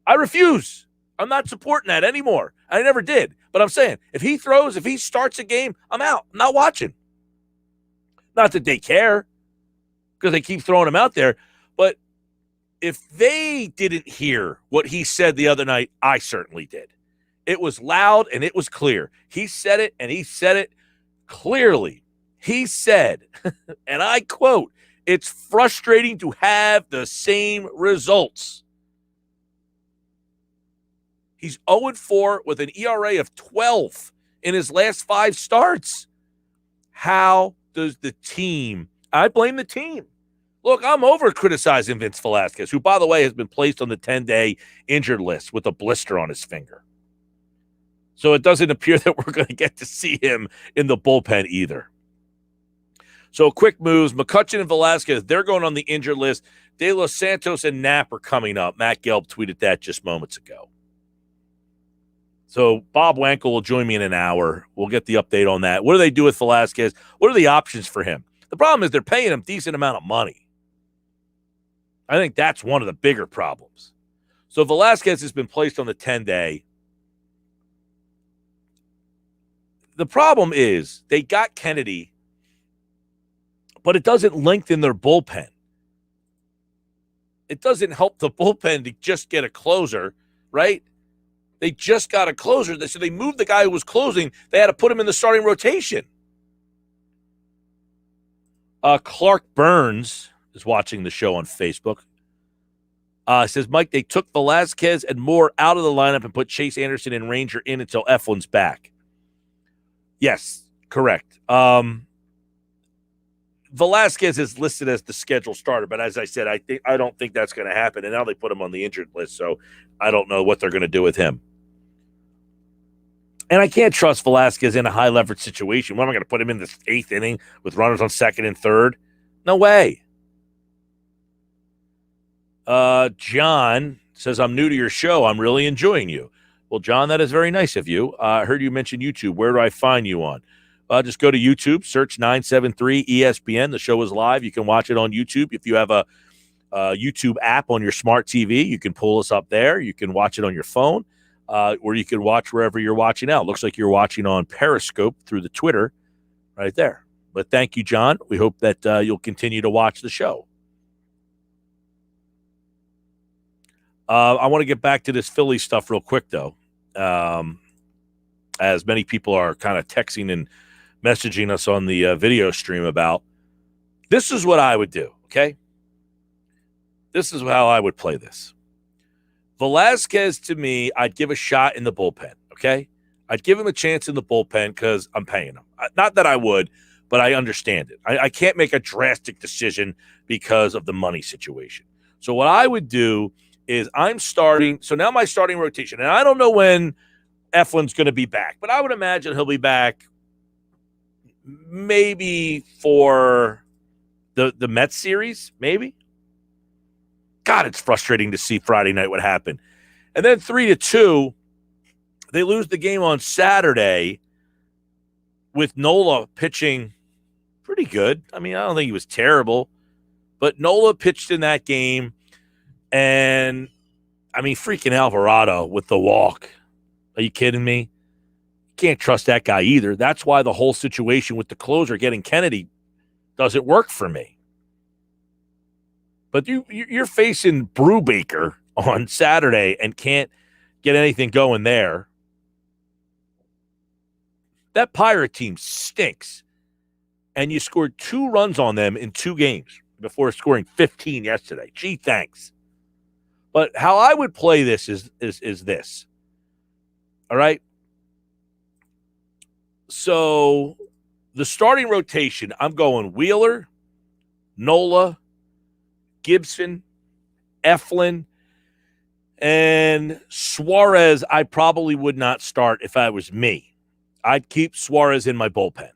I refuse. I'm not supporting that anymore. I never did. But I'm saying, if he starts a game, I'm out. I'm not watching. Not that they care, because they keep throwing him out there. But if they didn't hear what he said the other night, I certainly did. It was loud and it was clear. He said it, and he said it clearly. He said, and I quote, it's frustrating to have the same results. He's 0-4 with an ERA of 12 in his last 5 starts. How does the team, I blame the team. Look, I'm over criticizing Vince Velasquez, who, by the way, has been placed on the 10-day injured list with a blister on his finger. So it doesn't appear that we're going to get to see him in the bullpen either. So quick moves. McCutchen and Velasquez, they're going on the injured list. De Los Santos and Knapp are coming up. Matt Gelb tweeted that just moments ago. So Bob Wankel will join me in an hour. We'll get the update on that. What do they do with Velasquez? What are the options for him? The problem is they're paying him a decent amount of money. I think that's one of the bigger problems. So Velasquez has been placed on the 10-day. The problem is they got Kennedy, but it doesn't lengthen their bullpen. It doesn't help the bullpen to just get a closer, right? They just got a closer. So they moved the guy who was closing. They had to put him in the starting rotation. Clark Burns is watching the show on Facebook. Says, Mike, they took Velasquez and Moore out of the lineup and put Chase Anderson and Ranger in until Eflin's back. Yes, correct. Velasquez is listed as the scheduled starter, but as I said, I don't think that's going to happen. And now they put him on the injured list, so I don't know what they're going to do with him. And I can't trust Velasquez in a high leverage situation. What am I going to put him in the 8th inning with runners on 2nd and 3rd? No way. John says, I'm new to your show. I'm really enjoying you. Well, John, that is very nice of you. I heard you mention YouTube. Where do I find you on? Just go to YouTube, search 973 ESPN. The show is live. You can watch it on YouTube. If you have a YouTube app on your smart TV, you can pull us up there. You can watch it on your phone, or you can watch wherever you're watching now. It looks like you're watching on Periscope through the Twitter right there. But thank you, John. We hope that you'll continue to watch the show. I want to get back to this Philly stuff real quick, though, as many people are kind of texting and messaging us on the video stream about. This is what I would do, okay? This is how I would play this. Velasquez, to me, I'd give a shot in the bullpen, okay? I'd give him a chance in the bullpen because I'm paying him. Not that I would, but I understand it. I can't make a drastic decision because of the money situation. So what I would do is I'm starting. So now my starting rotation, and I don't know when Eflin's going to be back, but I would imagine he'll be back maybe for the Mets series, maybe. God, it's frustrating to see Friday night what happened. And then 3-2, they lose the game on Saturday with Nola pitching pretty good. I mean, I don't think he was terrible, but Nola pitched in that game. And, I mean, freaking Alvarado with the walk. Are you kidding me? Can't trust that guy either. That's why the whole situation with the closer getting Kennedy doesn't work for me. But you're facing Brubaker on Saturday and can't get anything going there. That Pirate team stinks. And you scored 2 runs on them in 2 games before scoring 15 yesterday. Gee, thanks. But how I would play this is this. All right? So the starting rotation, I'm going Wheeler, Nola, Gibson, Eflin, and Suarez. I probably would not start if I was me. I'd keep Suarez in my bullpen.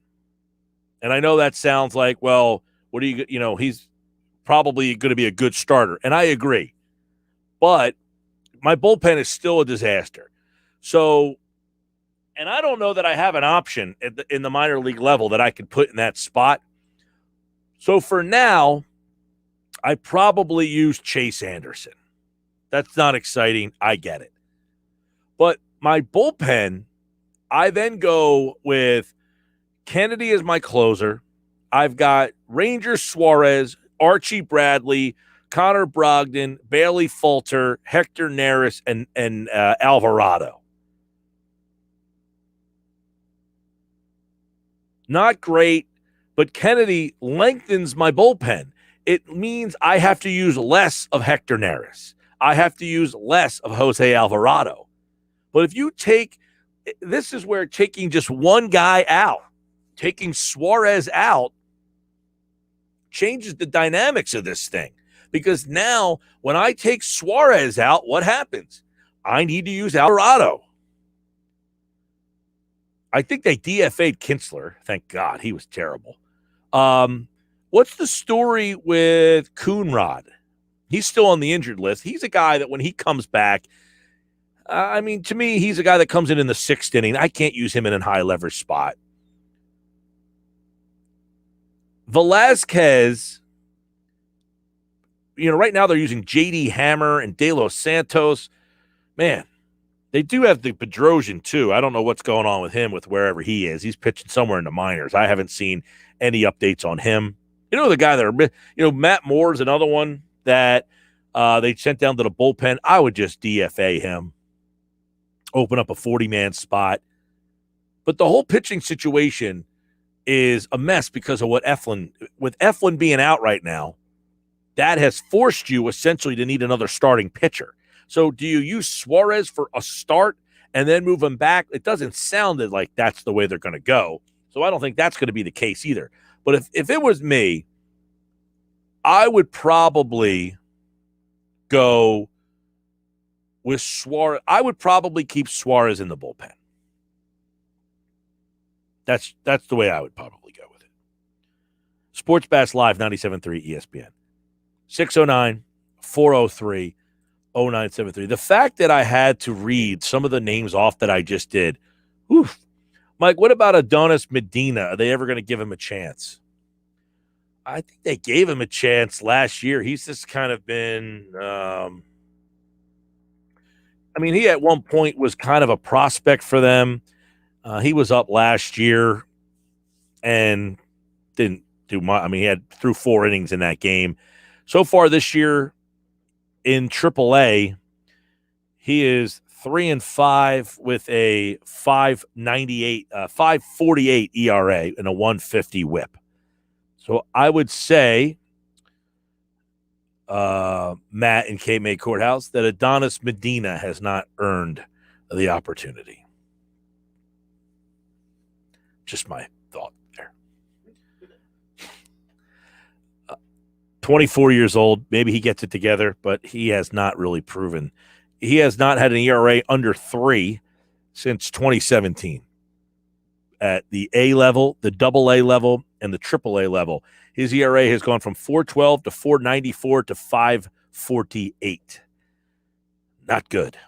And I know that sounds like, well, what are you, he's probably going to be a good starter. And I agree. But my bullpen is still a disaster. So, and I don't know that I have an option in the minor league level that I could put in that spot. So for now, I probably use Chase Anderson. That's not exciting. I get it. But my bullpen, I then go with Kennedy as my closer. I've got Ranger Suarez, Archie Bradley, Connor Brogdon, Bailey Falter, Hector Neris, and Alvarado. Not great, but Kennedy lengthens my bullpen. It means I have to use less of Hector Neris. I have to use less of Jose Alvarado. But if you this is where taking just one guy out, taking Suarez out, changes the dynamics of this thing. Because now, when I take Suarez out, what happens? I need to use Alvarado. I think they DFA'd Kinsler. Thank God. He was terrible. What's the story with Coonrod? He's still on the injured list. He's a guy that when he comes back, to me, he's a guy that comes in the 6th inning. I can't use him in a high leverage spot. Velazquez, right now they're using J.D. Hammer and De Los Santos. Man, they do have the Bedrosian, too. I don't know what's going on with him with wherever he is. He's pitching somewhere in the minors. I haven't seen any updates on him. The guy that Matt Moore's another one that they sent down to the bullpen. I would just DFA him, open up a 40-man spot. But the whole pitching situation is a mess because of with Eflin being out right now, that has forced you essentially to need another starting pitcher. So do you use Suarez for a start and then move him back? It doesn't sound like that's the way they're going to go. So I don't think that's going to be the case either. But if it was me, I would probably go with Suarez. I would probably keep Suarez in the bullpen. That's the way I would probably go with it. Sports Bass Live, 97.3 ESPN. 609-403-0973. The fact that I had to read some of the names off that I just did, oof. Mike, what about Adonis Medina? Are they ever going to give him a chance? I think they gave him a chance last year. He's just kind of been he at one point was kind of a prospect for them. He was up last year and didn't do much. He threw 4 innings in that game. So far this year in AAA, he is 3-5 with a 5.48 ERA and a 150 WHIP. So I would say, Matt in K-May Courthouse, that Adonis Medina has not earned the opportunity. Just my thought there. 24 years old. Maybe he gets it together, but he has not really proven. He has not had an ERA under 3 since 2017. At the A level, the AA level, and the AAA level. His ERA has gone from 4.12 to 4.94 to 48. Not good.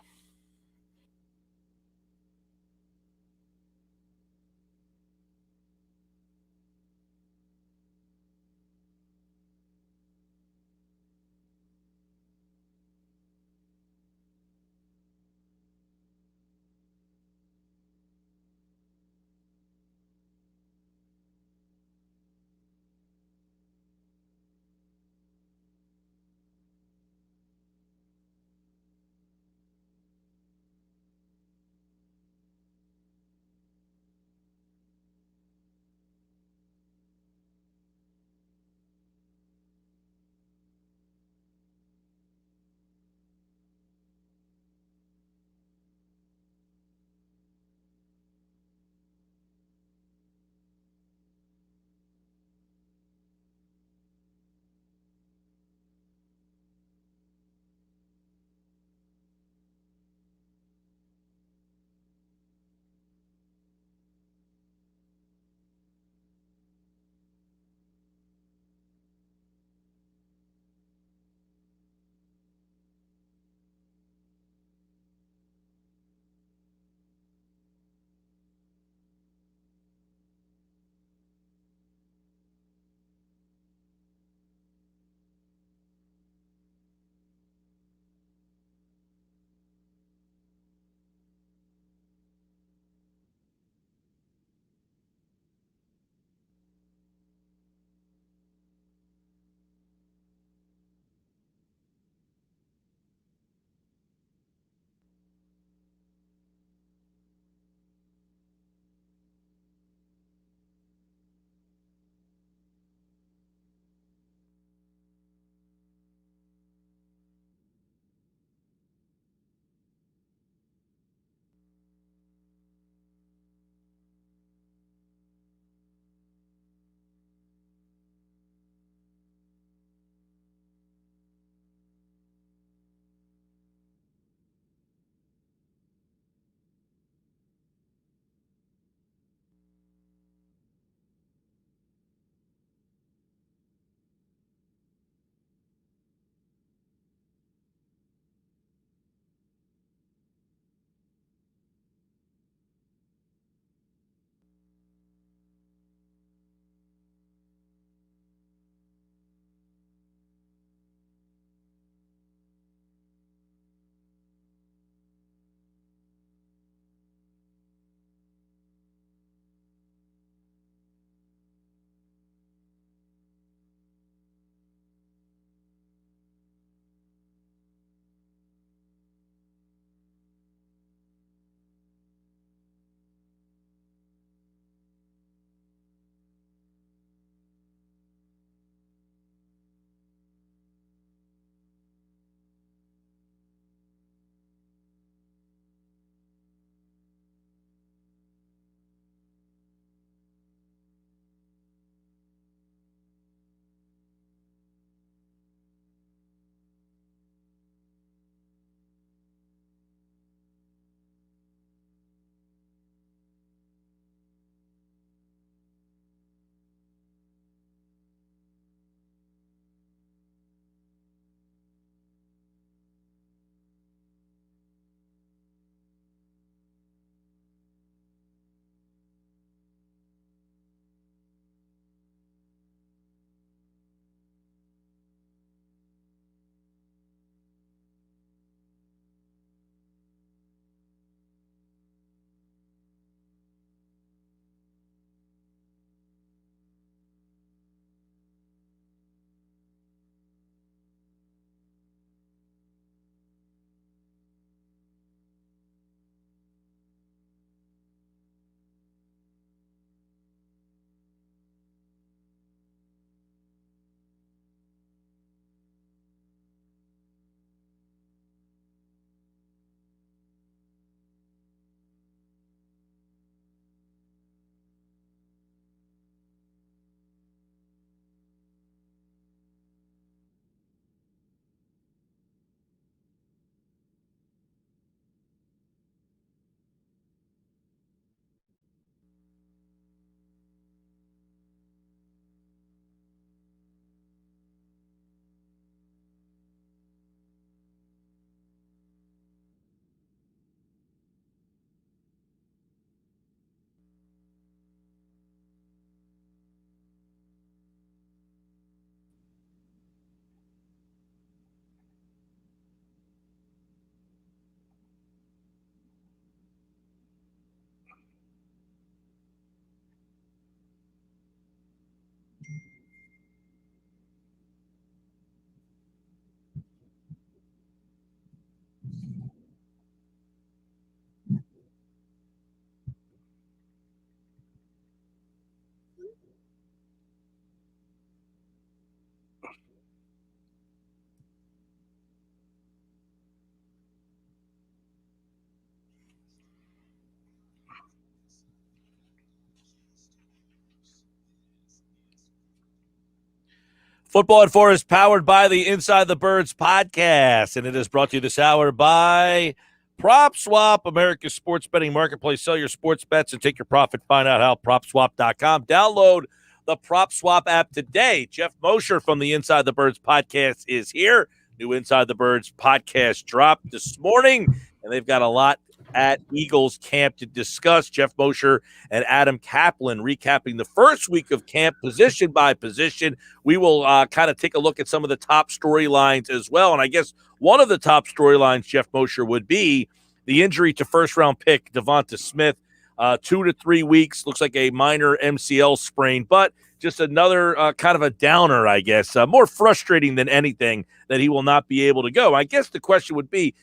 Football at 4 is powered by the Inside the Birds podcast, and it is brought to you this hour by Prop Swap, America's sports betting marketplace. Sell your sports bets and take your profit. Find out how. PropSwap.com. Download the Prop Swap app today. Jeff Mosher from the Inside the Birds podcast is here. New Inside the Birds podcast dropped this morning, and they've got a lot at Eagles camp to discuss. Jeff Mosher and Adam Kaplan recapping the first week of camp position by position. We will kind of take a look at some of the top storylines as well. And I guess one of the top storylines, Jeff Mosher, would be the injury to first-round pick DeVonta Smith. 2 to 3 weeks, looks like a minor MCL sprain, but just another kind of a downer, I guess. More frustrating than anything that he will not be able to go. I guess the question would be,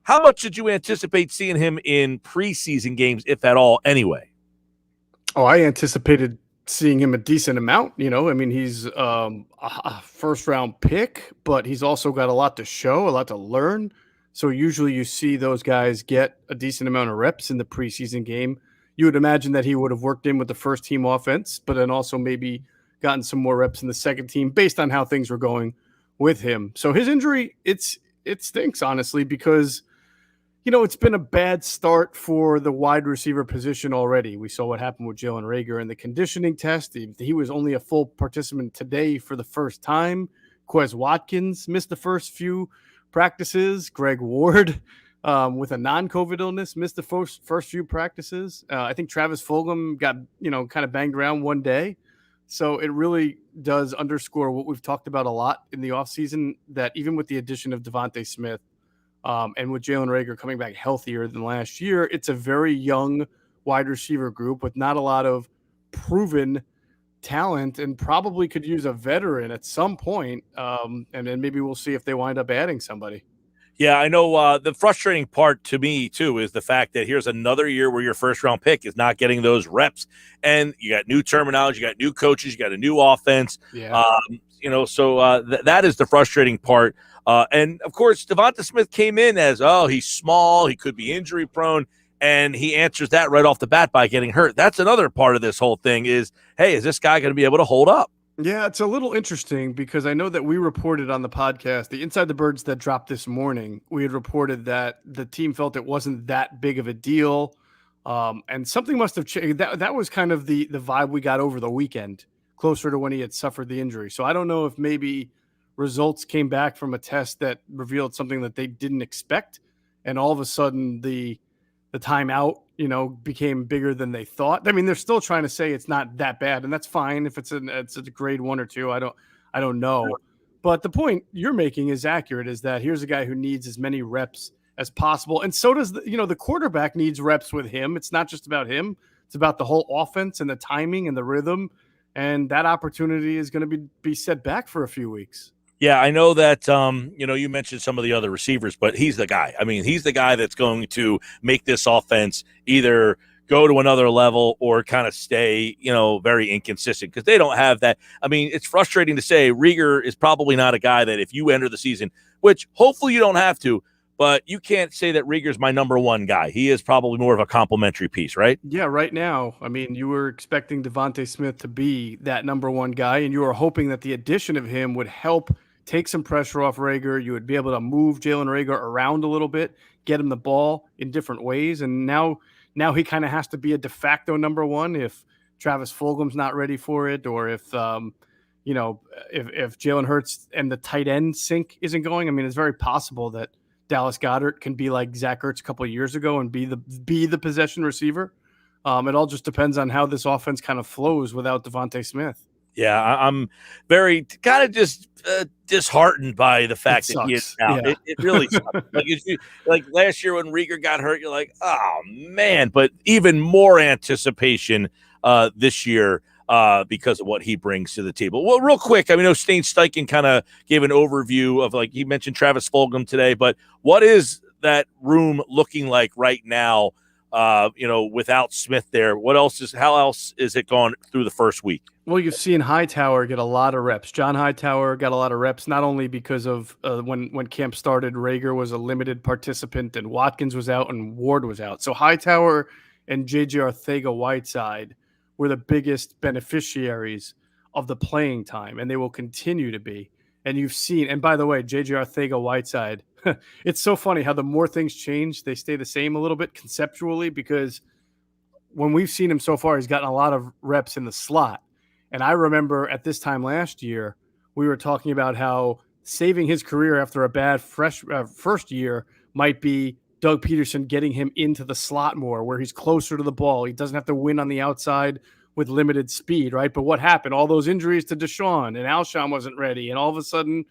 how much did you anticipate seeing him in preseason games, if at all, anyway? Oh, I anticipated seeing him a decent amount. You know, I mean, he's a first-round pick, but he's also got a lot to show, a lot to learn. So usually you see those guys get a decent amount of reps in the preseason game. You would imagine that he would have worked in with the first-team offense, but then also maybe gotten some more reps in the second team based on how things were going with him. So his injury, it stinks, honestly, because – you know, it's been a bad start for the wide receiver position already. We saw what happened with Jalen Reagor in the conditioning test. He was only a full participant today for the first time. Quez Watkins missed the first few practices. Greg Ward, with a non-COVID illness, missed the first few practices. I think Travis Fulgham got, kind of banged around one day. So it really does underscore what we've talked about a lot in the offseason, that even with the addition of DeVonta Smith, and with Jalen Reagor coming back healthier than last year, it's a very young wide receiver group with not a lot of proven talent, and probably could use a veteran at some point. And then maybe we'll see if they wind up adding somebody. Yeah, I know the frustrating part to me, too, is the fact that here's another year where your first-round pick is not getting those reps. And you got new terminology, you got new coaches, you got a new offense. Yeah. That is the frustrating part. And, of course, DeVonta Smith came in as, he's small, he could be injury-prone, and he answers that right off the bat by getting hurt. That's another part of this whole thing is, hey, is this guy going to be able to hold up? Yeah, it's a little interesting because I know that we reported on the podcast, the Inside the Birds that dropped this morning, we had reported that the team felt it wasn't that big of a deal, and something must have changed. That was kind of the vibe we got over the weekend, closer to when he had suffered the injury. So I don't know if maybe results came back from a test that revealed something that they didn't expect, and all of a sudden the timeout, became bigger than they thought. I mean, they're still trying to say it's not that bad, and that's fine if it's a grade 1 or 2. I don't know. But the point you're making is accurate, is that here's a guy who needs as many reps as possible. And so does the quarterback needs reps with him. It's not just about him. It's about the whole offense and the timing and the rhythm. And that opportunity is going to be set back for a few weeks. Yeah, I know that, you mentioned some of the other receivers, but he's the guy. I mean, he's the guy that's going to make this offense either go to another level or kind of stay, very inconsistent, because they don't have that. I mean, it's frustrating to say Reagor is probably not a guy that if you enter the season, which hopefully you don't have to, but you can't say that Rieger's my number one guy. He is probably more of a complimentary piece, right? Yeah, right now. I mean, you were expecting DeVonta Smith to be that number one guy, and you were hoping that the addition of him would help take some pressure off Reagor. You would be able to move Jalen Reagor around a little bit, get him the ball in different ways. And now he kind of has to be a de facto number one if Travis Fulgham's not ready for it, or if Jalen Hurts and the tight end sync isn't going. I mean, it's very possible that Dallas Goedert can be like Zach Ertz a couple of years ago and be the possession receiver. It all just depends on how this offense kind of flows without DeVonta Smith. Yeah, I'm very kind of just disheartened by the fact that he is out. Yeah. It really sucks. Like last year when Reagor got hurt, you're like, oh man! But even more anticipation this year. because of what he brings to the table. Well, real quick, I mean, Stain Steichen kind of gave an overview of, like, he mentioned Travis Fulgham today, but what is that room looking like right now, without Smith there? How else is it gone through the first week? Well, you've seen Hightower get a lot of reps. John Hightower got a lot of reps, not only because of when camp started, Rager was a limited participant and Watkins was out and Ward was out. So Hightower and J.J. Arcega-Whiteside were the biggest beneficiaries of the playing time, and they will continue to be. And you've seen, and by the way, J.J. Arcega-Whiteside, it's so funny how the more things change, they stay the same a little bit conceptually, because when we've seen him so far, he's gotten a lot of reps in the slot. And I remember at this time last year, we were talking about how saving his career after a bad first year might be Doug Peterson getting him into the slot more, where he's closer to the ball. He doesn't have to win on the outside with limited speed, right? But what happened? All those injuries to Deshaun, and Alshon wasn't ready, and all of a sudden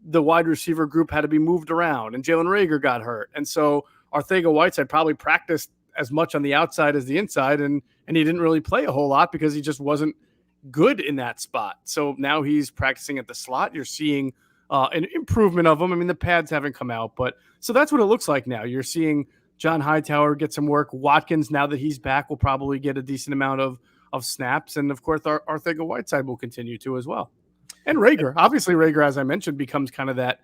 the wide receiver group had to be moved around, and Jalen Reagor got hurt. And so Arcega-Whiteside probably practiced as much on the outside as the inside, and he didn't really play a whole lot because he just wasn't good in that spot. So now he's practicing at the slot. You're seeing an improvement of him. I mean, the pads haven't come out, but so that's what it looks like now. You're seeing John Hightower get some work. Watkins, now that he's back, will probably get a decent amount of snaps. And of course, Arcega-Whiteside will continue to as well. And Rager, obviously Rager, as I mentioned, becomes kind of that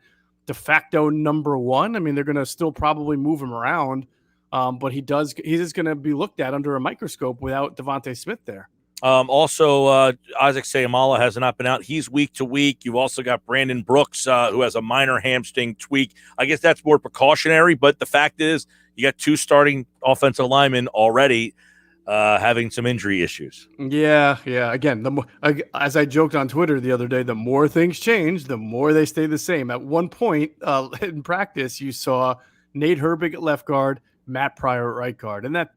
de facto number one. I mean, they're going to still probably move him around, but he's just going to be looked at under a microscope without DeVonta Smith there. Also, Isaac Seumalo has not been out. He's week to week. You've also got Brandon Brooks, who has a minor hamstring tweak. I guess that's more precautionary, but the fact is you got two starting offensive linemen already having some injury issues. Yeah. Again, as I joked on Twitter the other day, the more things change, the more they stay the same. At one point in practice, you saw Nate Herbig at left guard, Matt Pryor at right guard. And that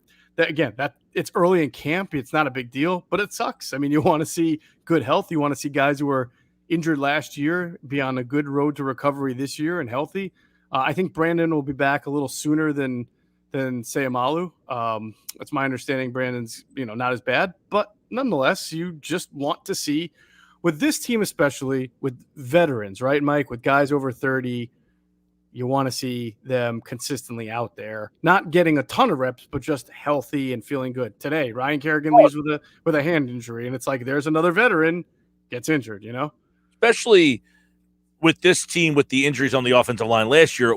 it's early in camp. It's not a big deal, but it sucks. I mean, you want to see good health. You want to see guys who were injured last year be on a good road to recovery this year and healthy. I think Brandon will be back a little sooner than Seumalo. That's my understanding. Brandon's, not as bad, but nonetheless, you just want to see with this team, especially with veterans, right, Mike, with guys over 30, you want to see them consistently out there, not getting a ton of reps, but just healthy and feeling good. Today, Ryan Kerrigan leaves with a hand injury, and it's like there's another veteran gets injured, Especially with this team with the injuries on the offensive line last year,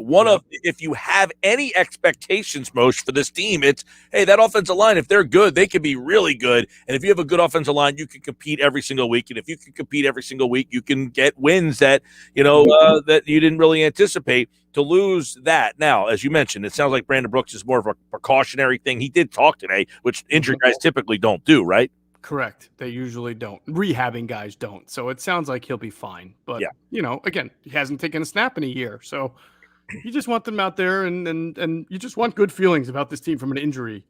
if you have any expectations, most for this team, it's, hey, that offensive line, if they're good, they can be really good. And if you have a good offensive line, you can compete every single week. And if you can compete every single week, you can get wins that, that you didn't really anticipate. To lose that. Now, as you mentioned, it sounds like Brandon Brooks is more of a precautionary thing. He did talk today, which injured guys typically don't do, right? Correct. They usually don't. Rehabbing guys don't. So it sounds like he'll be fine. But, again, he hasn't taken a snap in a year. So you just want them out there and you just want good feelings about this team from an injury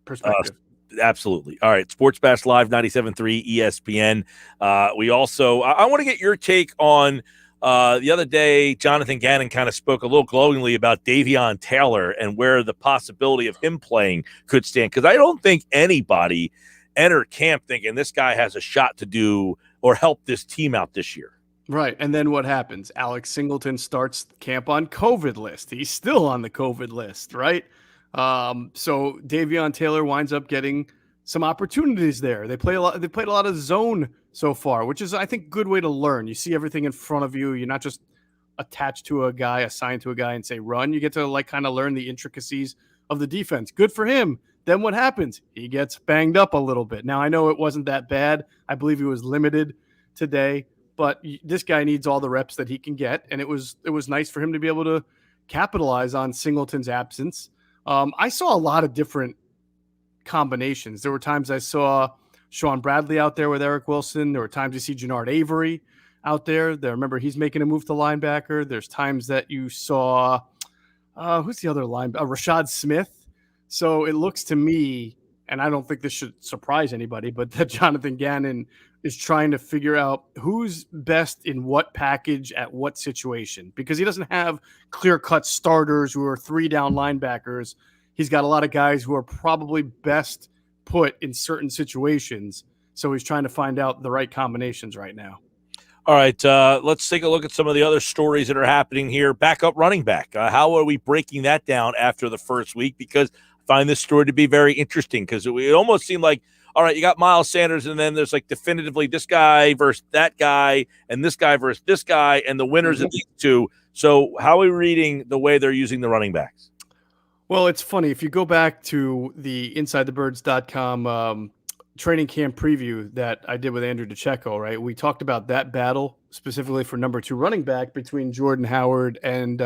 perspective. Absolutely. All right. Sports Bash Live 97.3 ESPN. We also, I want to get your take on the other day, Jonathan Gannon kind of spoke a little glowingly about Davion Taylor and where the possibility of him playing could stand. Because I don't think anybody entered camp thinking this guy has a shot to do or help this team out this year. Right. And then what happens? Alex Singleton starts camp on COVID list. He's still on the COVID list, right? So Davion Taylor winds up getting some opportunities there. They played a lot of zone so far, which is, I think, a good way to learn. You see everything in front of you. You're not just attached to a guy, assigned to a guy and say run. You get to kind of learn the intricacies of the defense. Good for him. Then what happens? He gets banged up a little bit. Now, I know it wasn't that bad. I believe he was limited today, but this guy needs all the reps that he can get. And it was nice for him to be able to capitalize on Singleton's absence. I saw a lot of different combinations. There were times I saw Sean Bradley out there with Eric Wilson. There were times you see Jannard Avery out there. Remember, he's making a move to linebacker. There's times that you saw, who's the other linebacker? Rashad Smith. So it looks to me, and I don't think this should surprise anybody, but that Jonathan Gannon is trying to figure out who's best in what package at what situation, because he doesn't have clear-cut starters who are 3-down linebackers. He's got a lot of guys who are probably best put in certain situations. So he's trying to find out the right combinations right now. All right, let's take a look at some of the other stories that are happening here. Backup running back. How are we breaking that down after the first week? Because I find this story to be very interesting because it almost seemed like, all right, you got Miles Sanders, and then there's like definitively this guy versus that guy, and this guy versus this guy, and the winners of these two. So how are we reading the way they're using the running backs? Well, it's funny. If you go back to the InsideTheBirds.com training camp preview that I did with Andrew DeCecco, right? We talked about that battle specifically for number 2 running back between Jordan Howard and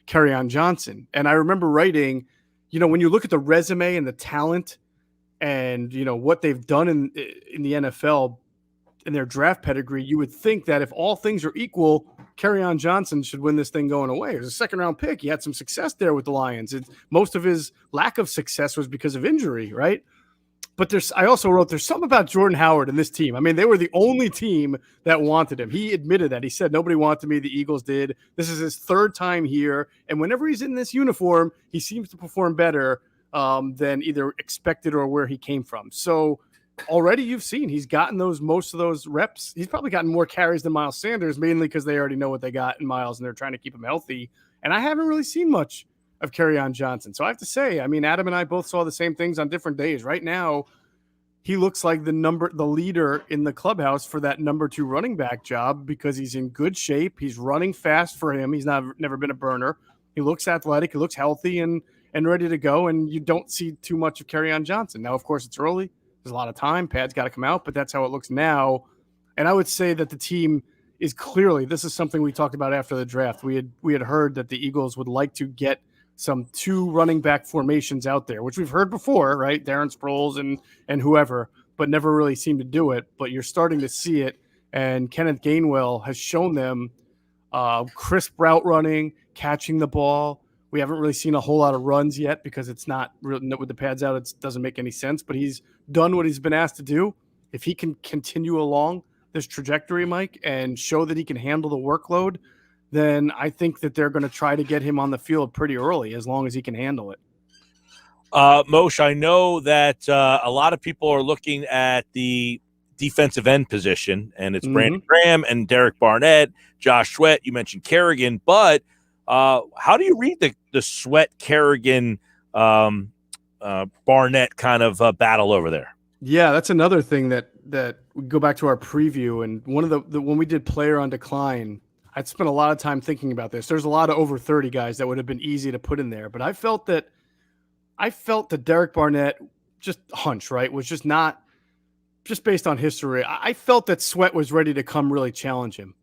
Kerryon Johnson. And I remember writing, when you look at the resume and the talent and, what they've done in the NFL in their draft pedigree, you would think that if all things are equal, Kerryon Johnson should win this thing going away. It was a second-round pick. He had some success there with the Lions. Most of his lack of success was because of injury, right? But I also wrote there's something about Jordan Howard and this team. I mean, they were the only team that wanted him. He admitted that. He said, nobody wanted me. The Eagles did. This is his 3rd time here. And whenever he's in this uniform, he seems to perform better than either expected or where he came from. So already you've seen he's gotten most of those reps. He's probably gotten more carries than Miles Sanders, mainly because they already know what they got in Miles and they're trying to keep him healthy. And I haven't really seen much of Kerryon Johnson. So I have to say, Adam and I both saw the same things on different days. Right now, he looks like the leader in the clubhouse for that number 2 running back job because he's in good shape. He's running fast for him. He's never been a burner. He looks athletic. He looks healthy and ready to go. And you don't see too much of Kerryon Johnson. Now, of course, it's early. There's a lot of time. Pad's got to come out, but that's how it looks now. And I would say that the team is clearly, this is something we talked about after the draft. We had heard that the Eagles would like to get some 2 running back formations out there, which we've heard before, right? Darren Sproles and whoever, but never really seemed to do it. But you're starting to see it. And Kenneth Gainwell has shown them crisp route running, catching the ball. We haven't really seen a whole lot of runs yet because it's not really, with the pads out, it doesn't make any sense, but he's done what he's been asked to do. If he can continue along this trajectory, Mike, and show that he can handle the workload, then I think that they're going to try to get him on the field pretty early as long as he can handle it. Moshe, I know that a lot of people are looking at the defensive end position, and it's Brandon Graham and Derek Barnett, Josh Sweat. You mentioned Kerrigan, but how do you read the Sweat, Kerrigan, Barnett kind of battle over there? Yeah, that's another thing that we go back to our preview, and one of the when we did player on decline, I'd spent a lot of time thinking about this. There's a lot of over 30 guys that would have been easy to put in there, but I felt that Derek Barnett, just hunch, right, was just not just based on history. I felt that Sweat was ready to come really challenge him,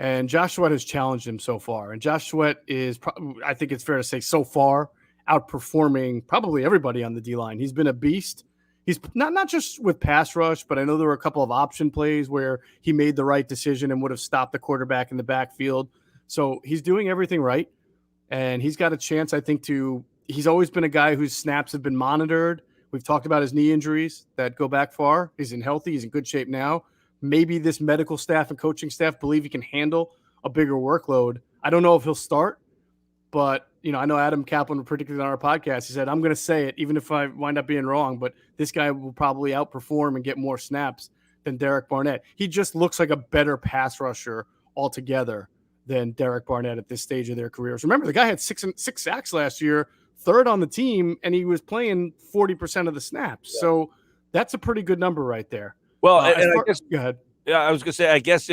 and Josh Sweat has challenged him so far. And Josh Sweat is, I think it's fair to say, so far outperforming probably everybody on the D-line. He's been a beast. He's not just with pass rush, but I know there were a couple of option plays where he made the right decision and would have stopped the quarterback in the backfield. So he's doing everything right, and he's got a chance, I think, he's always been a guy whose snaps have been monitored. We've talked about his knee injuries that go back far. He's healthy. He's in good shape now. Maybe this medical staff and coaching staff believe he can handle a bigger workload. I don't know if he'll start, but I know Adam Kaplan predicted on our podcast. He said, I'm going to say it, even if I wind up being wrong, but this guy will probably outperform and get more snaps than Derek Barnett. He just looks like a better pass rusher altogether than Derek Barnett at this stage of their careers. Remember, the guy had six sacks last year, 3rd on the team, and he was playing 40% of the snaps. Yeah. So that's a pretty good number right there. Well, I guess, go ahead. Yeah, I was going to say, I guess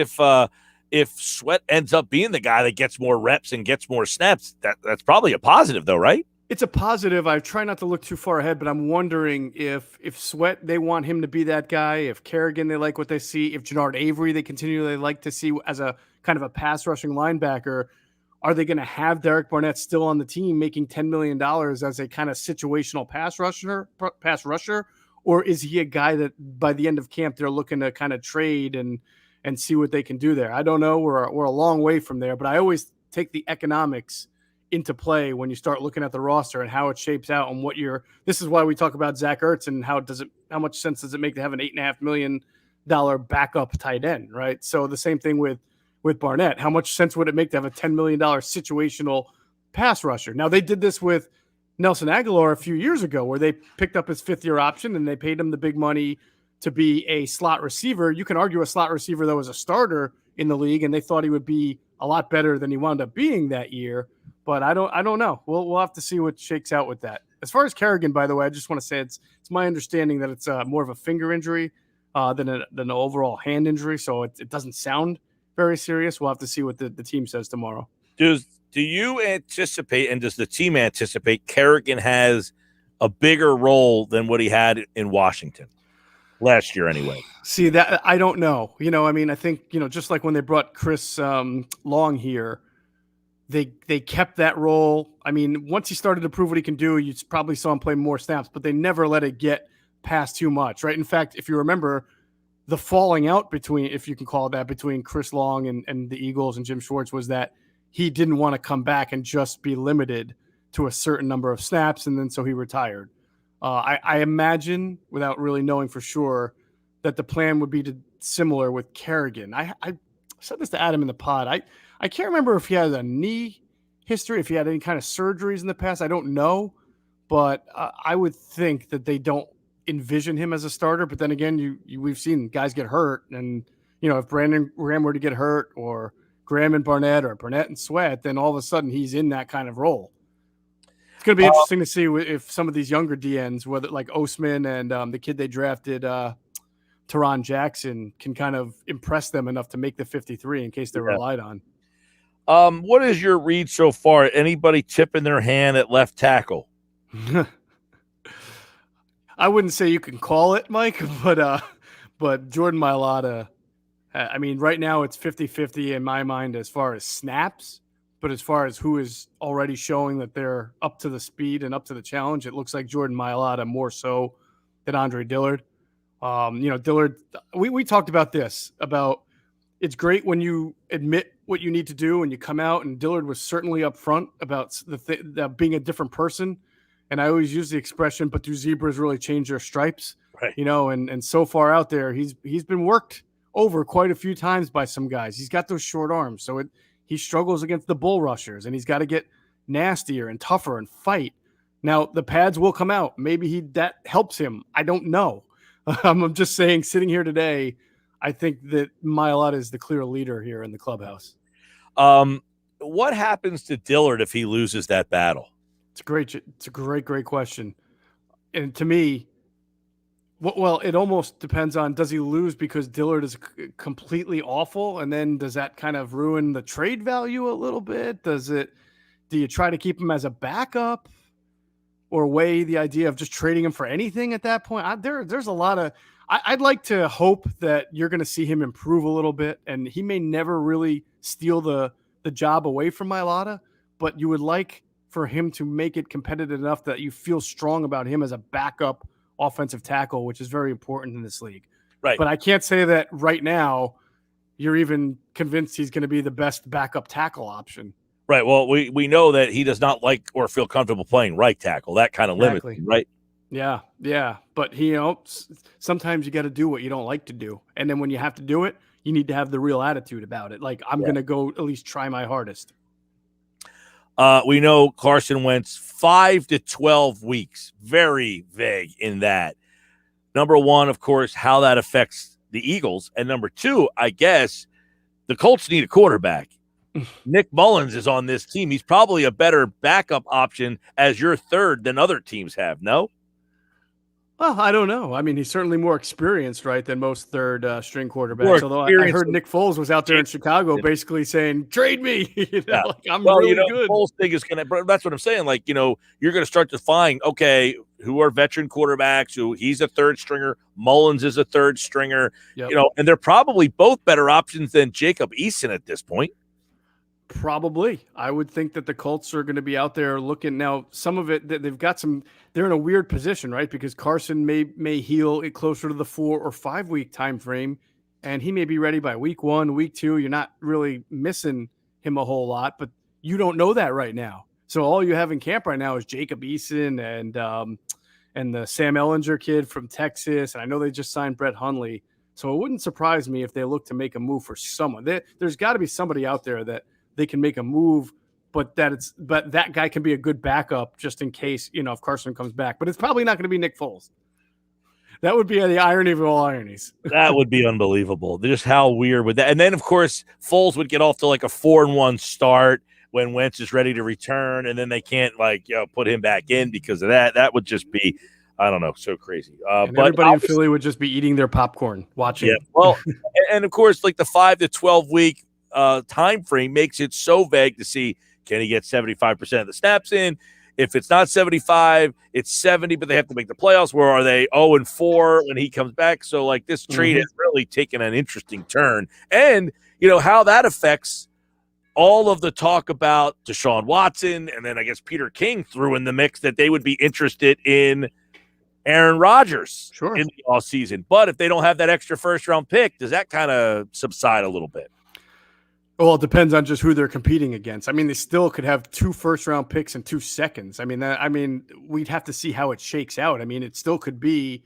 if Sweat ends up being the guy that gets more reps and gets more snaps, that's probably a positive, though, right? It's a positive. I try not to look too far ahead, but I'm wondering if Sweat, they want him to be that guy. If Kerrigan, they like what they see. If Jannard Avery, they continually like to see as a kind of a pass rushing linebacker. Are they going to have Derek Barnett still on the team making $10 million as a kind of situational pass rusher? Or is he a guy that by the end of camp, they're looking to kind of trade and see what they can do there? I don't know. We're a long way from there, but I always take the economics into play when you start looking at the roster and how it shapes out and this is why we talk about Zach Ertz and how much sense does it make to have an $8.5 million backup tight end, right? So the same thing with Barnett. How much sense would it make to have a $10 million situational pass rusher? Now they did this with Nelson Aguilar a few years ago where they picked up his 5th-year option and they paid him the big money to be a slot receiver. You can argue a slot receiver that was a starter in the league, and they thought he would be a lot better than he wound up being that year. But I don't know. We'll have to see what shakes out with that. As far as Kerrigan, by the way, I just want to say it's my understanding that it's more of a finger injury than an overall hand injury. So it doesn't sound very serious. We'll have to see what the team says tomorrow. Do you anticipate, and does the team anticipate, Kerrigan has a bigger role than what he had in Washington last year anyway? See, that I don't know. I think, just like when they brought Chris Long here, they kept that role. I mean, once he started to prove what he can do, you probably saw him play more snaps, but they never let it get past too much, right? In fact, if you remember, the falling out between, if you can call it that, between Chris Long and the Eagles and Jim Schwartz was that he didn't want to come back and just be limited to a certain number of snaps, and then so he retired. I imagine, without really knowing for sure, that the plan would be similar with Kerrigan. I said this to Adam in the pod. I can't remember if he has a knee history, if he had any kind of surgeries in the past. I don't know, but I would think that they don't envision him as a starter. But then again, we've seen guys get hurt, and if Brandon Graham were to get hurt, or Graham and Barnett, or Burnett and Sweat, then all of a sudden he's in that kind of role. It's going to be interesting to see if some of these younger DNs, whether like Osman and the kid they drafted, Teron Jackson, can kind of impress them enough to make the 53 in case they're relied on. What is your read so far? Anybody tipping their hand at left tackle? I wouldn't say you can call it, Mike, but Jordan Mailata, I mean, right now it's 50-50 in my mind as far as snaps, but as far as who is already showing that they're up to the speed and up to the challenge, it looks like Jordan Mailata more so than Andre Dillard. Dillard, we talked about this, about it's great when you admit what you need to do and you come out, and Dillard was certainly upfront about being a different person. And I always use the expression, but do zebras really change their stripes? Right. And so far out there, he's been worked over quite a few times by some guys. He's got those short arms, so he struggles against the bull rushers, and he's got to get nastier and tougher and fight. Now the pads will come out. Maybe that helps him. I don't know. I'm just saying, sitting here today, I think that Mailata is the clear leader here in the clubhouse. What happens to Dillard if he loses that battle? It's a great question. And to me, well, it almost depends on, does he lose because Dillard is completely awful? And then does that kind of ruin the trade value a little bit? Do you try to keep him as a backup, or weigh the idea of just trading him for anything at that point? There's a lot of, I'd like to hope that you're going to see him improve a little bit, and he may never really steal the job away from Mailata, but you would like for him to make it competitive enough that you feel strong about him as a backup offensive tackle, which is very important in this league. Right. But I can't say that right now you're even convinced he's going to be the best backup tackle option. Right. Well, we know that he does not like or feel comfortable playing right tackle. That kind of limits him, right? Yeah. But sometimes you got to do what you don't like to do, and then when you have to do it, you need to have the real attitude about it. Like, I'm going to go at least try my hardest. We know Carson Wentz 5 to 12 weeks. Very vague in that. Number one, of course, how that affects the Eagles, and number two, I guess the Colts need a quarterback. Nick Mullins is on this team. He's probably a better backup option as your third than other teams have, no? Well, I don't know. I mean, he's certainly more experienced, right, than most third-string quarterbacks. Although I heard Nick Foles was out there in Chicago basically saying, "Trade me." I'm really good. Foles thing is going to. That's what I'm saying. Like, you're going to start to find, okay, who are veteran quarterbacks? Who he's a third stringer. Mullins is a third stringer. Yep. And they're probably both better options than Jacob Eason at this point. Probably. I would think that the Colts are going to be out there looking. Now, some of it, they've got some, they're in a weird position, right? Because Carson may heal it closer to the 4 or 5 week time frame, and he may be ready by week 1, week 2. You're not really missing him a whole lot, but you don't know that right now. So all you have in camp right now is Jacob Eason and the Sam Ehlinger kid from Texas. And I know they just signed Brett Hundley. So it wouldn't surprise me if they look to make a move for someone. There's got to be somebody out there that they can make a move, but that guy can be a good backup just in case, if Carson comes back. But it's probably not going to be Nick Foles. That would be the irony of all ironies. That would be unbelievable. Just how weird would that? And then, of course, Foles would get off to like a 4-1 start when Wentz is ready to return, and then they can't put him back in because of that. That would just be, I don't know, so crazy. And but everybody in Philly would just be eating their popcorn watching. Yeah, well, and of course, like the 5 to 12 week time frame makes it so vague to see, can he get 75% of the snaps in? If it's not 75, it's 70, but they have to make the playoffs. Where are they 0-4 when he comes back? So, like, this trade has really taken an interesting turn. And, how that affects all of the talk about Deshaun Watson, and then I guess Peter King threw in the mix that they would be interested in Aaron Rodgers in the offseason. But if they don't have that extra first-round pick, does that kind of subside a little bit? Well, it depends on just who they're competing against. I mean, they still could have 2 first-round picks and 2 seconds. I mean, we'd have to see how it shakes out. I mean, it still could be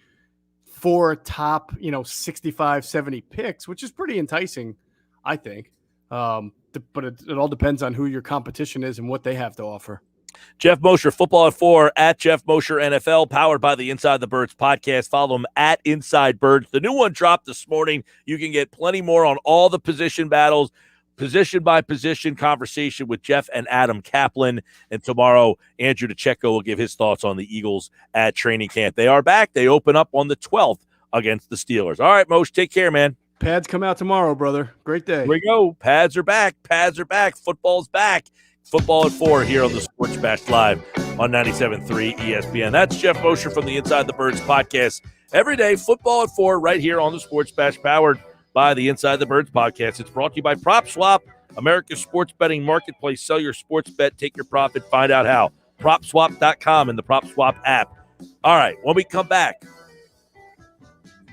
4 top, 65, 70 picks, which is pretty enticing, I think. But it all depends on who your competition is and what they have to offer. Jeff Mosher, Football at 4, at Jeff Mosher NFL, powered by the Inside the Birds podcast. Follow him at Inside Birds. The new one dropped this morning. You can get plenty more on all the position battles, position by position conversation with Jeff and Adam Kaplan. And tomorrow, Andrew DeCecco will give his thoughts on the Eagles at training camp. They are back. They open up on the 12th against the Steelers. All right, Moshe, take care, man. Pads come out tomorrow, brother. Great day. Here we go. Pads are back. Pads are back. Football's back. Football at 4 here on the Sports Bash Live on 97.3 ESPN. That's Jeff Mosher from the Inside the Birds podcast. Every day, Football at 4 right here on the Sports Bash, powered by the Inside the Birds podcast. It's brought to you by PropSwap, America's sports betting marketplace. Sell your sports bet, take your profit, find out how. PropSwap.com and the PropSwap app. All right, when we come back,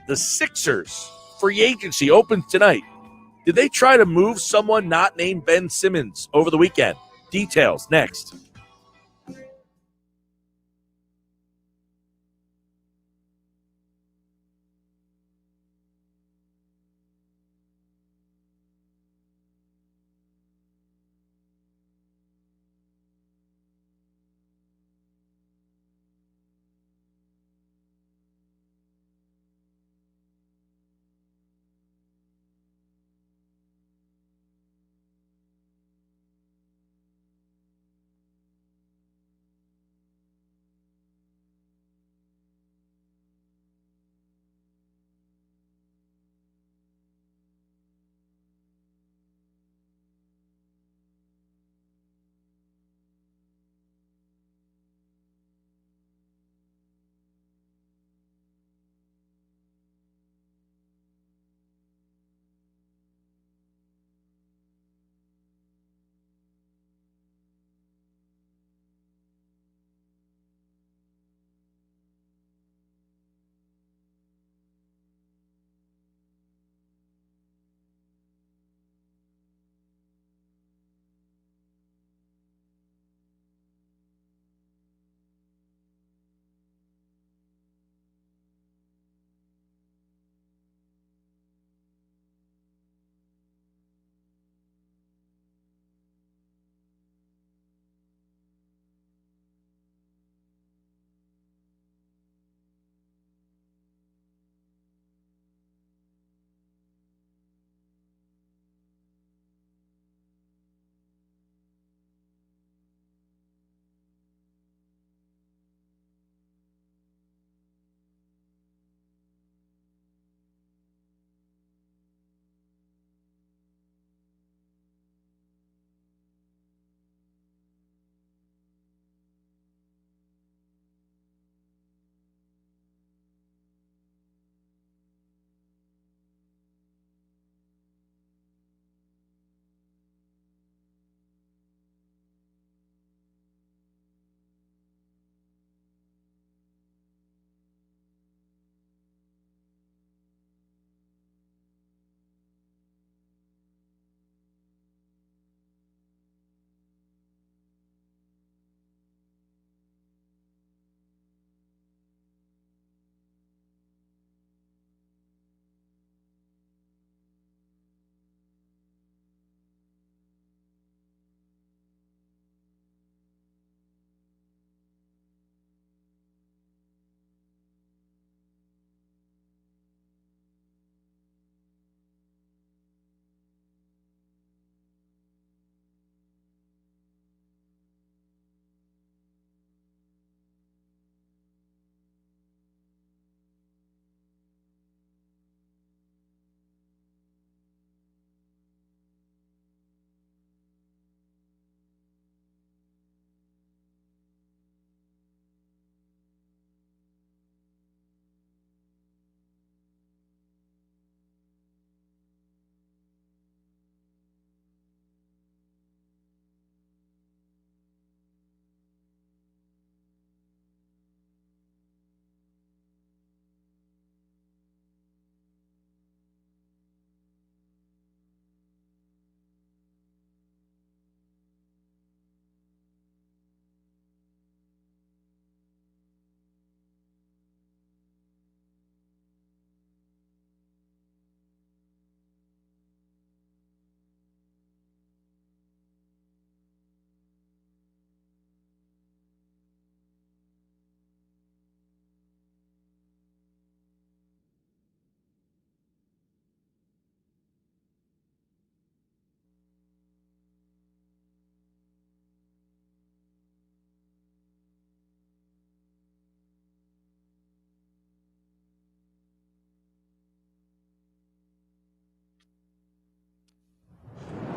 the Sixers free agency opens tonight. Did they try to move someone not named Ben Simmons over the weekend? Details next.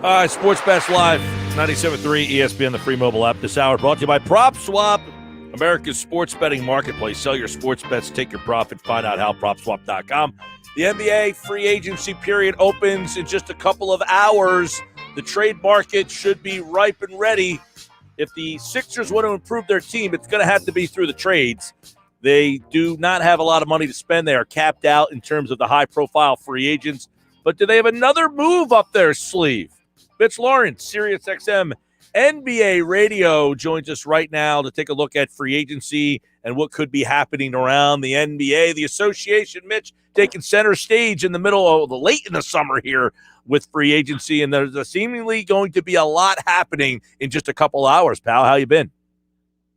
All right, Sports Bets Live, 97.3 ESPN, the free mobile app. This hour brought to you by PropSwap, America's sports betting marketplace. Sell your sports bets, take your profit. Find out how, PropSwap.com. The NBA free agency period opens in just a couple of hours. The trade market should be ripe and ready. If the Sixers want to improve their team, it's going to have to be through the trades. They do not have a lot of money to spend. They are capped out in terms of the high-profile free agents. But do they have another move up their sleeve? Mitch Lawrence, SiriusXM NBA Radio, joins us right now to take a look at free agency and what could be happening around the NBA. The association, Mitch, taking center stage in the middle of late in the summer here with free agency, and there's seemingly going to be a lot happening in just a couple hours. Pal, how you been?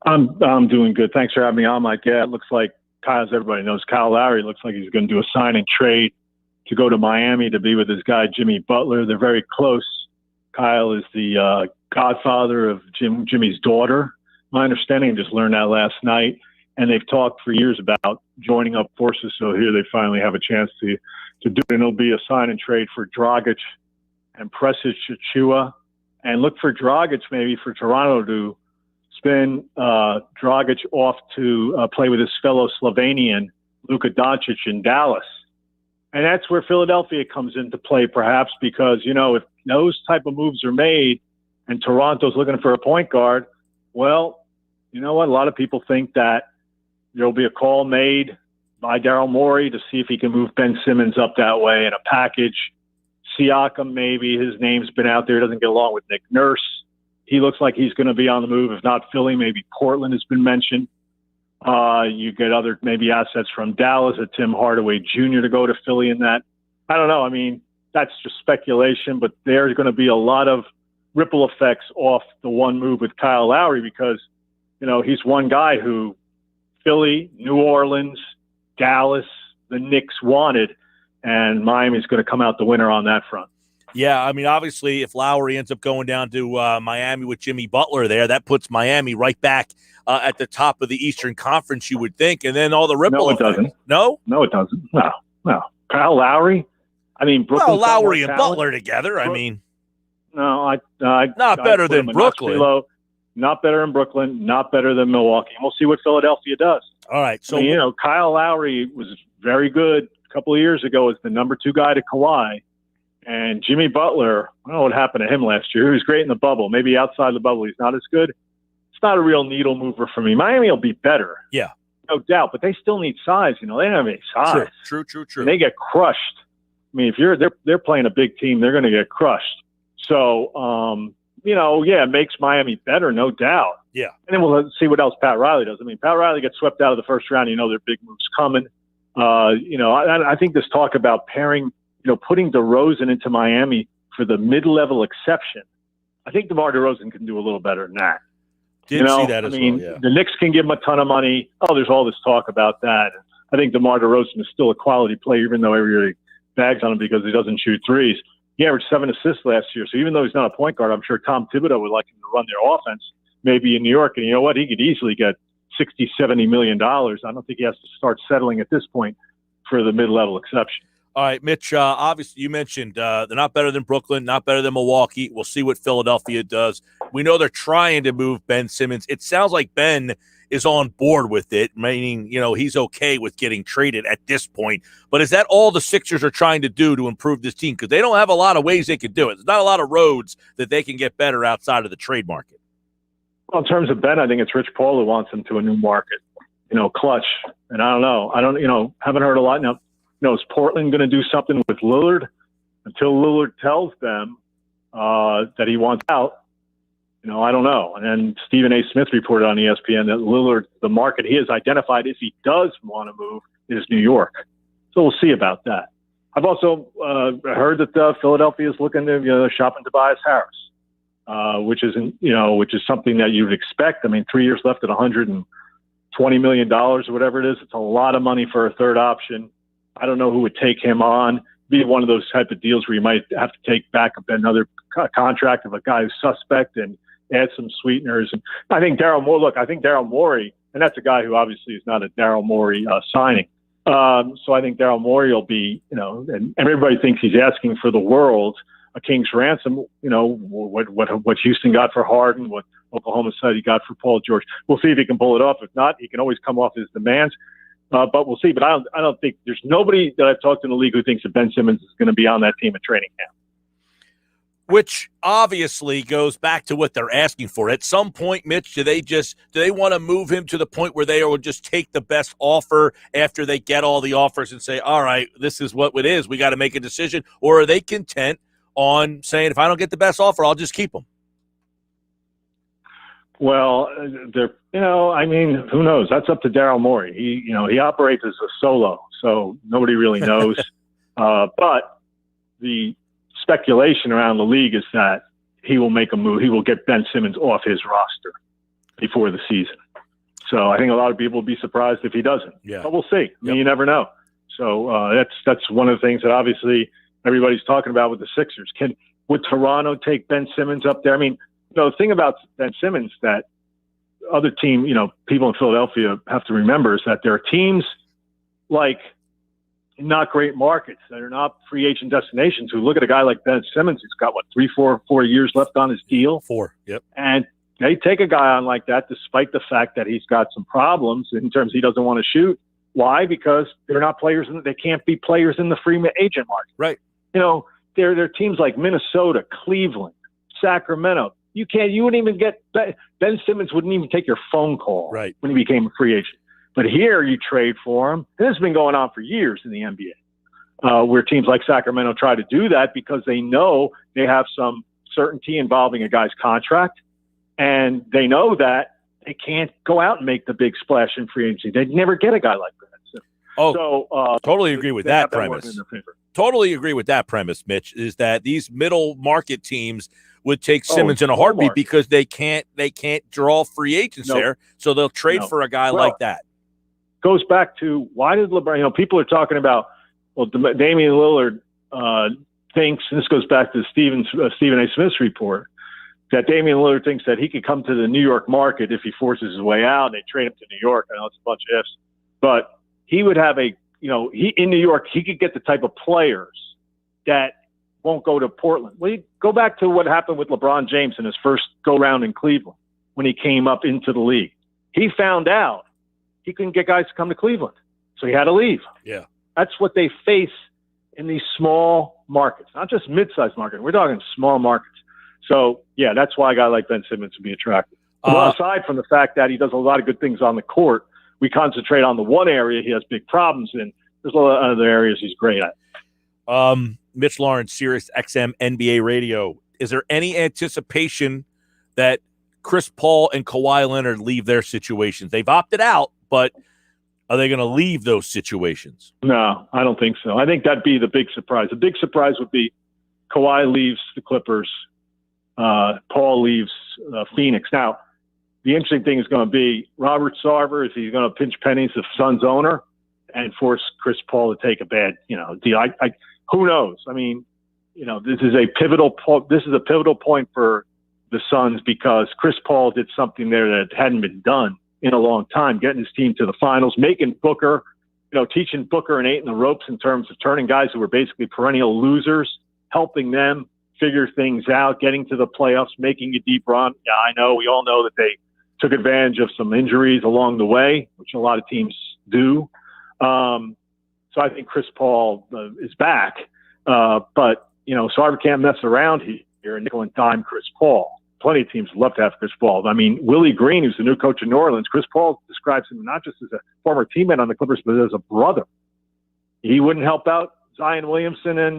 I'm doing good. Thanks for having me on, Mike. Yeah, it looks like as everybody knows, Kyle Lowry looks like he's going to do a sign and trade to go to Miami to be with his guy Jimmy Butler. They're very close. Kyle is the godfather of Jimmy's daughter. My understanding, I just learned that last night. And they've talked for years about joining up forces. So here they finally have a chance to do it. And it'll be a sign and trade for Dragic and Precious Chichua. And look for Dragic maybe for Toronto to spin Dragic off to play with his fellow Slovenian, Luka Doncic, in Dallas. And that's where Philadelphia comes into play, perhaps, because, if those type of moves are made and Toronto's looking for a point guard, well, you know what? A lot of people think that there'll be a call made by Daryl Morey to see if he can move Ben Simmons up that way in a package. Siakam, maybe. His name's been out there. Doesn't get along with Nick Nurse. He looks like he's going to be on the move. If not Philly, maybe Portland has been mentioned. You get other maybe assets from Dallas, a Tim Hardaway Jr. to go to Philly in that. I don't know. I mean, that's just speculation, but there's going to be a lot of ripple effects off the one move with Kyle Lowry because, he's one guy who Philly, New Orleans, Dallas, the Knicks wanted, and Miami's going to come out the winner on that front. Yeah, I mean, obviously, if Lowry ends up going down to Miami with Jimmy Butler there, that puts Miami right back at the top of the Eastern Conference, you would think, and then all the ripple effects. Doesn't. No? No, it doesn't. No. Kyle Lowry? I mean, Brooklyn. Well, Lowry and Butler together, I mean. No, not better than Brooklyn. Not better than Brooklyn, not better than Milwaukee. We'll see what Philadelphia does. All right. So, Kyle Lowry was very good a couple of years ago as the number 2 guy to Kawhi. And Jimmy Butler, I don't know what happened to him last year. He was great in the bubble. Maybe outside the bubble he's not as good. It's not a real needle mover for me. Miami will be better. Yeah. No doubt. But they still need size. They don't have any size. True. And they get crushed. I mean, if they're playing a big team, they're going to get crushed. So, it makes Miami better, no doubt. Yeah. And then we'll see what else Pat Riley does. I mean, Pat Riley gets swept out of the first round. There are big moves coming. I think this talk about pairing, putting DeRozan into Miami for the mid-level exception, I think DeMar DeRozan can do a little better than that. See that as well, yeah. The Knicks can give him a ton of money. Oh, there's all this talk about that. I think DeMar DeRozan is still a quality player, even though everybody bags on him because he doesn't shoot threes. He averaged 7 assists last year. So even though he's not a point guard, I'm sure Tom Thibodeau would like him to run their offense, maybe in New York. And you know what? He could easily get $60, $70 million. I don't think he has to start settling at this point for the mid-level exception. All right, Mitch, obviously you mentioned they're not better than Brooklyn, not better than Milwaukee. We'll see what Philadelphia does. We know they're trying to move Ben Simmons. It sounds like Ben is on board with it, meaning, he's okay with getting traded at this point. But is that all the Sixers are trying to do to improve this team? Because they don't have a lot of ways they could do it. There's not a lot of roads that they can get better outside of the trade market. Well, in terms of Ben, I think it's Rich Paul who wants him to a new market, clutch. And I don't know. Haven't heard a lot. Now, is Portland going to do something with Lillard? Until Lillard tells them that he wants out, I don't know. And then Stephen A. Smith reported on ESPN that Lillard, the market he has identified if he does want to move, is New York. So we'll see about that. I've also heard that Philadelphia is looking to shop in Tobias Harris, which is something that you'd expect. I mean, 3 years left at $120 million or whatever it is. It's a lot of money for a third option. I don't know who would take him on. Be one of those type of deals where you might have to take back another contract of a guy who's suspect and add some sweeteners. And I think Daryl Morey, and that's a guy who obviously is not a Daryl Morey signing. So I think Daryl Morey will be, and everybody thinks he's asking for the world. a king's ransom. You know, what Houston got for Harden, what Oklahoma City got for Paul George. We'll see if he can pull it off. If not, he can always come off his demands. But we'll see. But I don't think there's nobody that I've talked to in the league who thinks that Ben Simmons is going to be on that team at training camp. Which obviously goes back to what they're asking for. At some point, Mitch, do they want to move him to the point where they will just take the best offer after they get all the offers and say, all right, this is what it is. We got to make a decision. Or are they content on saying, if I don't get the best offer, I'll just keep him? Well, who knows? That's up to Daryl Morey. He operates as a solo, so nobody really knows. But the speculation around the league is that he will make a move. He will get Ben Simmons off his roster before the season. So I think a lot of people will be surprised if he doesn't. Yeah. But we'll see. I mean, you never know. So that's one of the things that obviously everybody's talking about with the Sixers. Would Toronto take Ben Simmons up there? I mean, the thing about Ben Simmons that other team, people in Philadelphia have to remember is that there are teams like not great markets that are not free agent destinations who look at a guy like Ben Simmons who's got 4 years left on his deal. 4, yep. And they take a guy on like that despite the fact that he's got some problems in terms he doesn't want to shoot. Why? Because they're not players they can't be players in the free agent market. Right. There are teams like Minnesota, Cleveland, Sacramento. You wouldn't even get Ben Simmons wouldn't even take your phone call when he became a free agent. But here you trade for him. And this has been going on for years in the NBA, where teams like Sacramento try to do that because they know they have some certainty involving a guy's contract. And they know that they can't go out and make the big splash in free agency. They'd never get a guy like that. Totally agree with that premise. Totally agree with that premise, Mitch, is that these middle market teams would take Simmons in a heartbeat because they can't draw free agents there. So they'll trade for a guy like that. Goes back to why did LeBron, people are talking about, Damian Lillard thinks, and this goes back to Stephen A. Smith's report, that Damian Lillard thinks that he could come to the New York market if he forces his way out. They trade him to New York. I know it's a bunch of ifs, but he would have in New York, he could get the type of players that won't go to Portland. Well, go back to what happened with LeBron James in his first go-round in Cleveland when he came up into the league. He found out he couldn't get guys to come to Cleveland, so he had to leave. Yeah. That's what they face in these small markets, not just mid-sized markets. We're talking small markets. So, yeah, that's why a guy like Ben Simmons would be attractive. Well, aside from the fact that he does a lot of good things on the court, we concentrate on the one area he has big problems in. There's a lot of other areas he's great at. Mitch Lawrence, Sirius XM NBA Radio. Is there any anticipation that Chris Paul and Kawhi Leonard leave their situations? They've opted out, but are they going to leave those situations? No, I don't think so. I think that'd be the big surprise. The big surprise would be Kawhi leaves the Clippers, Paul leaves Phoenix. Now, the interesting thing is going to be Robert Sarver. Is he going to pinch pennies the Suns owner and force Chris Paul to take a bad, deal? Who knows? I mean, this is a pivotal point for the Suns because Chris Paul did something there that hadn't been done in a long time, getting his team to the finals, making Booker, teaching Booker and Ayton the ropes in terms of turning guys who were basically perennial losers, helping them figure things out, getting to the playoffs, making a deep run. Yeah, I know. We all know that they took advantage of some injuries along the way, which a lot of teams do. So I think Chris Paul is back. But, Sarver can't mess around here and nickel and dime Chris Paul. Plenty of teams love to have Chris Paul. I mean, Willie Green, who's the new coach in New Orleans, Chris Paul describes him not just as a former teammate on the Clippers, but as a brother. He wouldn't help out Zion Williamson and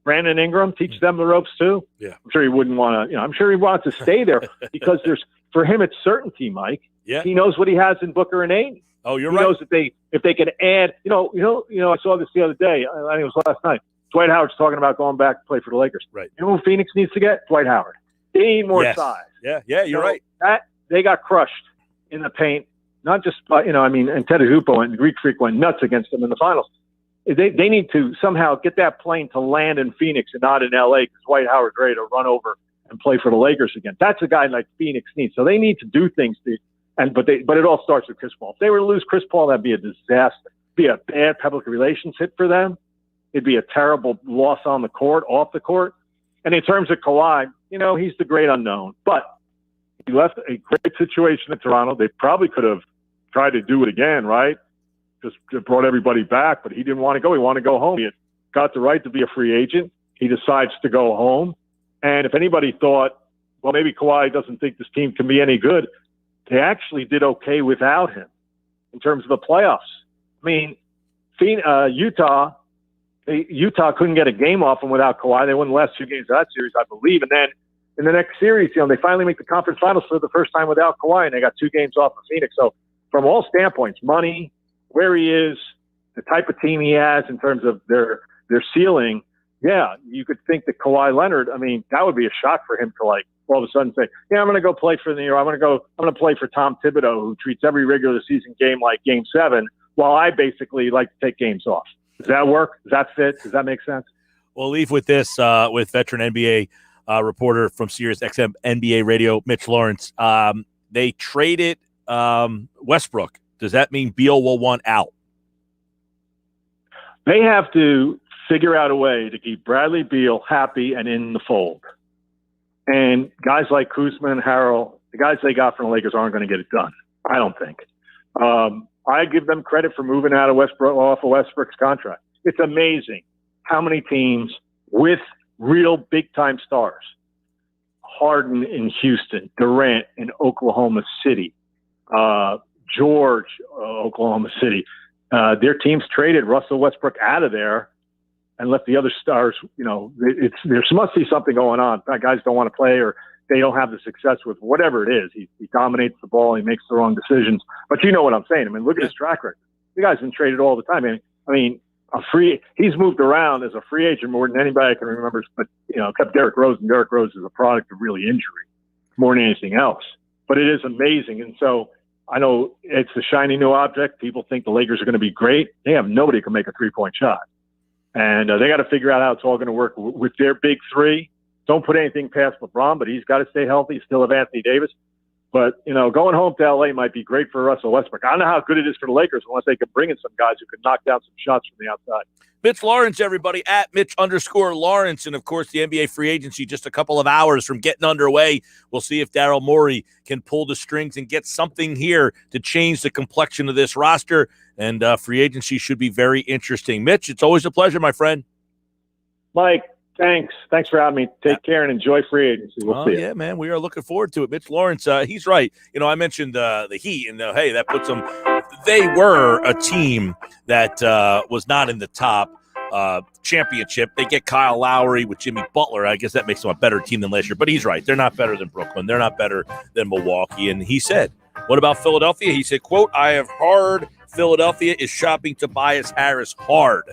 Brandon Ingram, teach them the ropes too. Yeah. I'm sure he wouldn't want to, I'm sure he wants to stay there because for him, it's certainty, Mike. Yeah. He knows what he has in Booker and Ayton. Oh, you're he right. He knows that if they can add, I saw this the other day. I think it was last night. Dwight Howard's talking about going back to play for the Lakers. Right. You know who Phoenix needs to get? Dwight Howard. They need more size. Yeah, you're right. That they got crushed in the paint, not just by, and Antetokounmpo and the Greek Freak went nuts against them in the finals. They need to somehow get that plane to land in Phoenix and not in LA because Dwight Howard's ready to run over and play for the Lakers again. That's a guy like Phoenix needs. So they need to do things but it all starts with Chris Paul. If they were to lose Chris Paul, that'd be a disaster. It'd be a bad public relations hit for them. It'd be a terrible loss on the court, off the court. And in terms of Kawhi, he's the great unknown. But he left a great situation in Toronto. They probably could have tried to do it again, right? Just brought everybody back, but he didn't want to go. He wanted to go home. He had got the right to be a free agent. He decides to go home. And if anybody thought, well, maybe Kawhi doesn't think this team can be any good, they actually did okay without him in terms of the playoffs. I mean, Utah couldn't get a game off them without Kawhi. They won the last 2 games of that series, I believe. And then in the next series, they finally make the conference finals for the first time without Kawhi, and they got 2 games off of Phoenix. So from all standpoints, money, where he is, the type of team he has in terms of their ceiling, yeah, you could think that Kawhi Leonard, I mean, that would be a shock for him to all of a sudden say, yeah, I'm going to go play for the New York. I'm going to play for Tom Thibodeau, who treats every regular season game like Game 7, while I basically like to take games off. Does that work? Does that fit? Does that make sense? We'll leave with this, with veteran NBA reporter from Sirius XM NBA Radio, Mitch Lawrence. They traded Westbrook. Does that mean Beal will want out? They have to figure out a way to keep Bradley Beal happy and in the fold. And guys like Kuzma and Harrell, the guys they got from the Lakers aren't going to get it done, I don't think. I give them credit for moving out of off of Westbrook's contract. It's amazing how many teams with real big-time stars, Harden in Houston, Durant in Oklahoma City, George, Oklahoma City, their teams traded Russell Westbrook out of there and let the other stars, there must be something going on. Guys don't want to play, or they don't have the success with whatever it is. He dominates the ball. He makes the wrong decisions. But you know what I'm saying. I mean, look at his track record. The guy's been traded all the time. I mean, he's moved around as a free agent more than anybody I can remember. But, except Derrick Rose, and Derrick Rose is a product of really injury more than anything else. But it is amazing. And so I know it's a shiny new object. People think the Lakers are going to be great. They have nobody who can make a 3-point shot. And they got to figure out how it's all going to work with their big 3. Don't put anything past LeBron, but he's got to stay healthy. Still have Anthony Davis. But, going home to L.A. might be great for Russell Westbrook. I don't know how good it is for the Lakers unless they can bring in some guys who can knock down some shots from the outside. Mitch Lawrence, everybody, at Mitch_Lawrence. And, of course, the NBA free agency just a couple of hours from getting underway. We'll see if Daryl Morey can pull the strings and get something here to change the complexion of this roster. And free agency should be very interesting. Mitch, it's always a pleasure, my friend. Mike, thanks. Thanks for having me. Take care and enjoy free agency. We'll see you. Yeah, man, we are looking forward to it. Mitch Lawrence, he's right. I mentioned the Heat, and hey, that puts them – they were a team that was not in the top championship. They get Kyle Lowry with Jimmy Butler. I guess that makes them a better team than last year. But he's right. They're not better than Brooklyn. They're not better than Milwaukee. And he said, what about Philadelphia? He said, quote, I have heard Philadelphia is shopping Tobias Harris hard.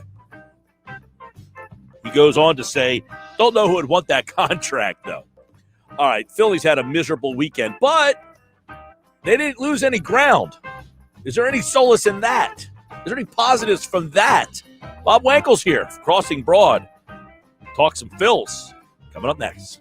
He goes on to say, don't know who would want that contract, though. All right, Phillies had a miserable weekend, but they didn't lose any ground. Is there any solace in that? Is there any positives from that? Bob Wankel's here, Crossing Broad. Talk some Phils. Coming up next.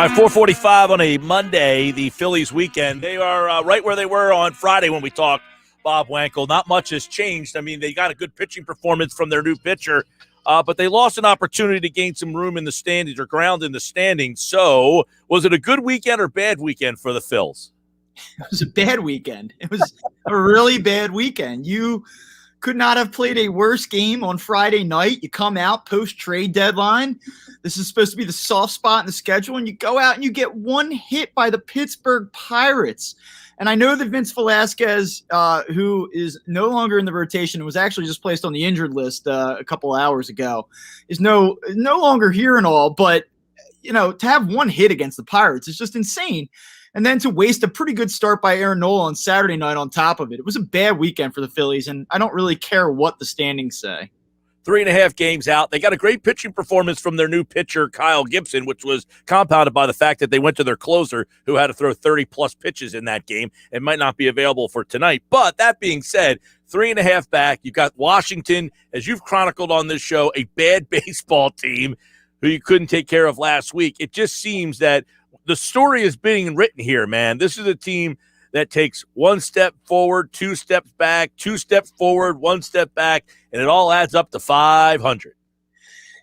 All right, 4:45 on a Monday, the Phillies weekend. They are right where they were on Friday when we talked, Bob Wankel. Not much has changed. I mean, they got a good pitching performance from their new pitcher, but they lost an opportunity to gain some room in the standings or ground in the standings. So was it a good weekend or bad weekend for the Phils? It was a bad weekend. It was a really bad weekend. You could not have played a worse game on Friday night. You come out post-trade deadline. This is supposed to be the soft spot in the schedule, and you go out and you get one hit by the Pittsburgh Pirates. And I know that Vince Velasquez, who is no longer in the rotation and was actually just placed on the injured list a couple hours ago, is no longer here and all. But, to have one hit against the Pirates is just insane. And then to waste a pretty good start by Aaron Nola on Saturday night on top of it. It was a bad weekend for the Phillies, and I don't really care what the standings say. 3.5 games out. They got a great pitching performance from their new pitcher, Kyle Gibson, which was compounded by the fact that they went to their closer, who had to throw 30-plus pitches in that game and might not be available for tonight. But that being said, 3.5 back. You've got Washington, as you've chronicled on this show, a bad baseball team who you couldn't take care of last week. It just seems that the story is being written here, man. This is a team that takes 1 step forward, 2 steps back, 2 steps forward, 1 step back, and it all adds up to 500.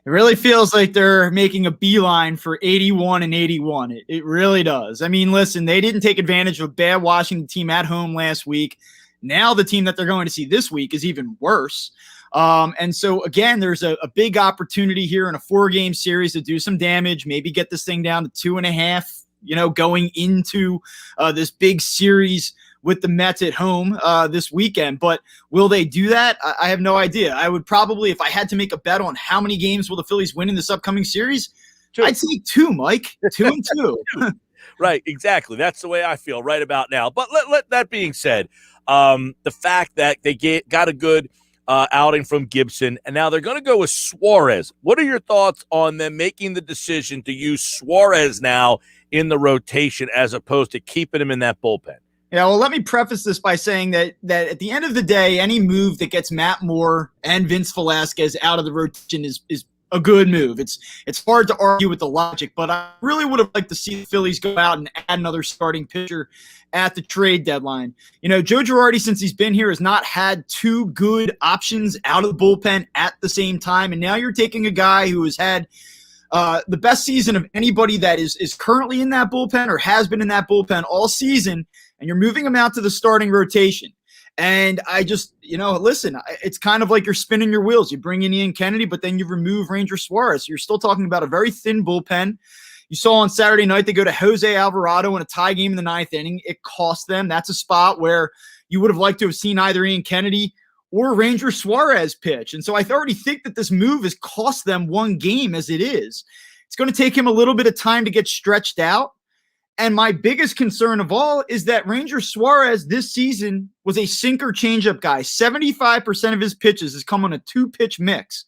It really feels like they're making a beeline for 81 and 81. It really does. I mean, listen, they didn't take advantage of a bad Washington team at home last week. Now the team that they're going to see this week is even worse. And so, again, there's a big opportunity here in a 4-game series to do some damage, maybe get this thing down to 2.5, going into this big series with the Mets at home this weekend. But will they do that? I have no idea. I would probably, if I had to make a bet on how many games will the Phillies win in this upcoming series, 2. I'd say 2, Mike. 2 and 2. Right, exactly. That's the way I feel right about now. But let that being said, the fact that they got a good outing from Gibson, and now they're going to go with Suarez. What are your thoughts on them making the decision to use Suarez now in the rotation as opposed to keeping him in that bullpen? Yeah, well, let me preface this by saying that at the end of the day, any move that gets Matt Moore and Vince Velasquez out of the rotation is a good move. It's hard to argue with the logic, but I really would have liked to see the Phillies go out and add another starting pitcher at the trade deadline. Joe Girardi, since he's been here, has not had 2 good options out of the bullpen at the same time, and now you're taking a guy who has had the best season of anybody that is currently in that bullpen or has been in that bullpen all season, and you're moving him out to the starting rotation. And I just, listen, it's kind of like you're spinning your wheels. You bring in Ian Kennedy, but then you remove Ranger Suarez. You're still talking about a very thin bullpen. You saw on Saturday night they go to Jose Alvarado in a tie game in the 9th inning. It cost them. That's a spot where you would have liked to have seen either Ian Kennedy or Ranger Suarez pitch. And so I already think that this move has cost them 1 game as it is. It's going to take him a little bit of time to get stretched out. And my biggest concern of all is that Ranger Suarez this season was a sinker changeup guy. 75% of his pitches has come on a 2-pitch mix.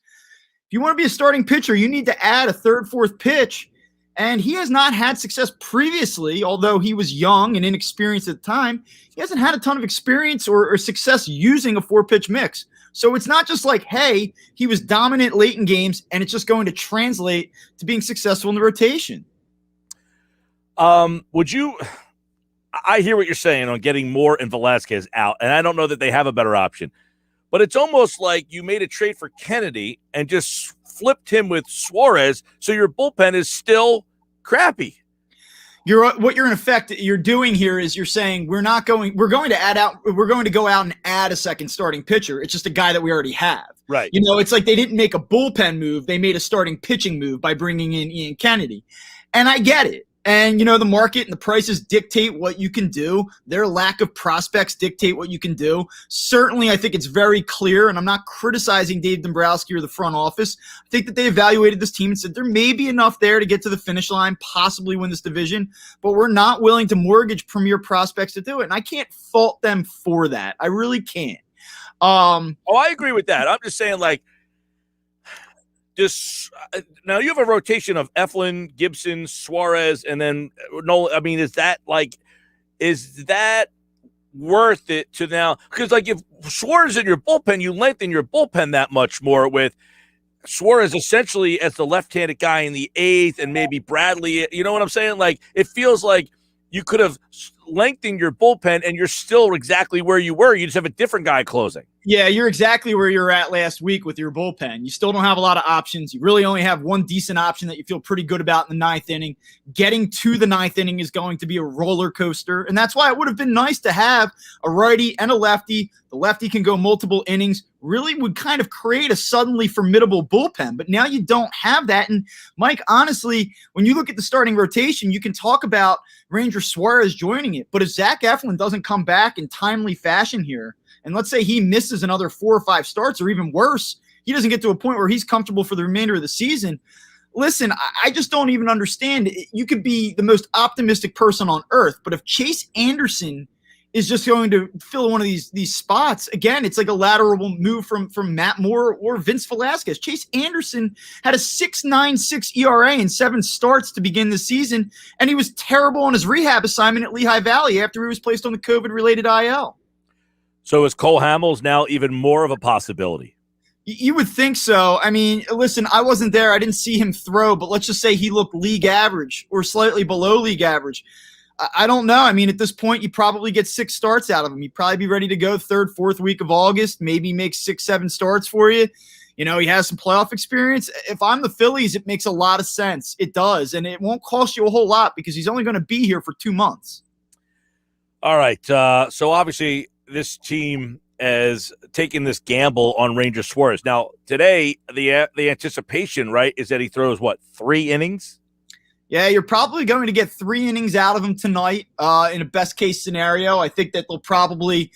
If you want to be a starting pitcher, you need to add a 3rd, 4th pitch. And he has not had success previously, although he was young and inexperienced at the time. He hasn't had a ton of experience or success using a 4-pitch mix. So it's not just like, hey, he was dominant late in games and it's just going to translate to being successful in the rotation. I hear what you're saying on getting Moore and Velasquez out, and I don't know that they have a better option. But it's almost like you made a trade for Kennedy and just flipped him with Suarez, so your bullpen is still crappy. What you're in effect you're doing here is you're saying we're going to go out and add a second starting pitcher. It's just a guy that we already have. Right. It's like they didn't make a bullpen move. They made a starting pitching move by bringing in Ian Kennedy. And I get it. And, the market and the prices dictate what you can do. Their lack of prospects dictate what you can do. Certainly, I think it's very clear, and I'm not criticizing Dave Dombrowski or the front office. I think that they evaluated this team and said there may be enough there to get to the finish line, possibly win this division, but we're not willing to mortgage premier prospects to do it. And I can't fault them for that. I really can't. I agree with that. I'm just saying, now you have a rotation of Eflin, Gibson, Suarez, and then Nolan. I mean, is that worth it to now? Because if Suarez in your bullpen, you lengthen your bullpen that much more with Suarez essentially as the left-handed guy in the 8th and maybe Bradley. You know what I'm saying? Like, it feels like you could have lengthened your bullpen and you're still exactly where you were. You just have a different guy closing. Yeah, you're exactly where you were at last week with your bullpen. You still don't have a lot of options. You really only have one decent option that you feel pretty good about in the 9th inning. Getting to the 9th inning is going to be a roller coaster, and that's why it would have been nice to have a righty and a lefty. The lefty can go multiple innings, really would kind of create a suddenly formidable bullpen, but now you don't have that. And Mike, honestly, when you look at the starting rotation, you can talk about Ranger Suarez joining it, but if Zach Eflin doesn't come back in timely fashion here, and let's say he misses another 4 or 5 starts, or even worse, he doesn't get to a point where he's comfortable for the remainder of the season. Listen, I just don't even understand. You could be the most optimistic person on earth, but if Chase Anderson is just going to fill one of these spots, again, it's like a lateral move from Matt Moore or Vince Velasquez. Chase Anderson had a 6.96 ERA in 7 starts to begin the season, and he was terrible on his rehab assignment at Lehigh Valley after he was placed on the COVID-related IL. So is Cole Hamels now even more of a possibility? You would think so. I mean, listen, I wasn't there. I didn't see him throw, but let's just say he looked league average or slightly below league average. I don't know. I mean, at this point, you probably get 6 starts out of him. He'd probably be ready to go 3rd, 4th week of August, maybe make 6, 7 starts for you. You know, he has some playoff experience. If I'm the Phillies, it makes a lot of sense. It does, and it won't cost you a whole lot because he's only going to be here for 2 months. All right. So obviously this team has taken this gamble on Ranger Suarez. Now, today, the anticipation, right, is that he throws, 3 innings? Yeah, you're probably going to get 3 innings out of him tonight in a best-case scenario. I think that they'll probably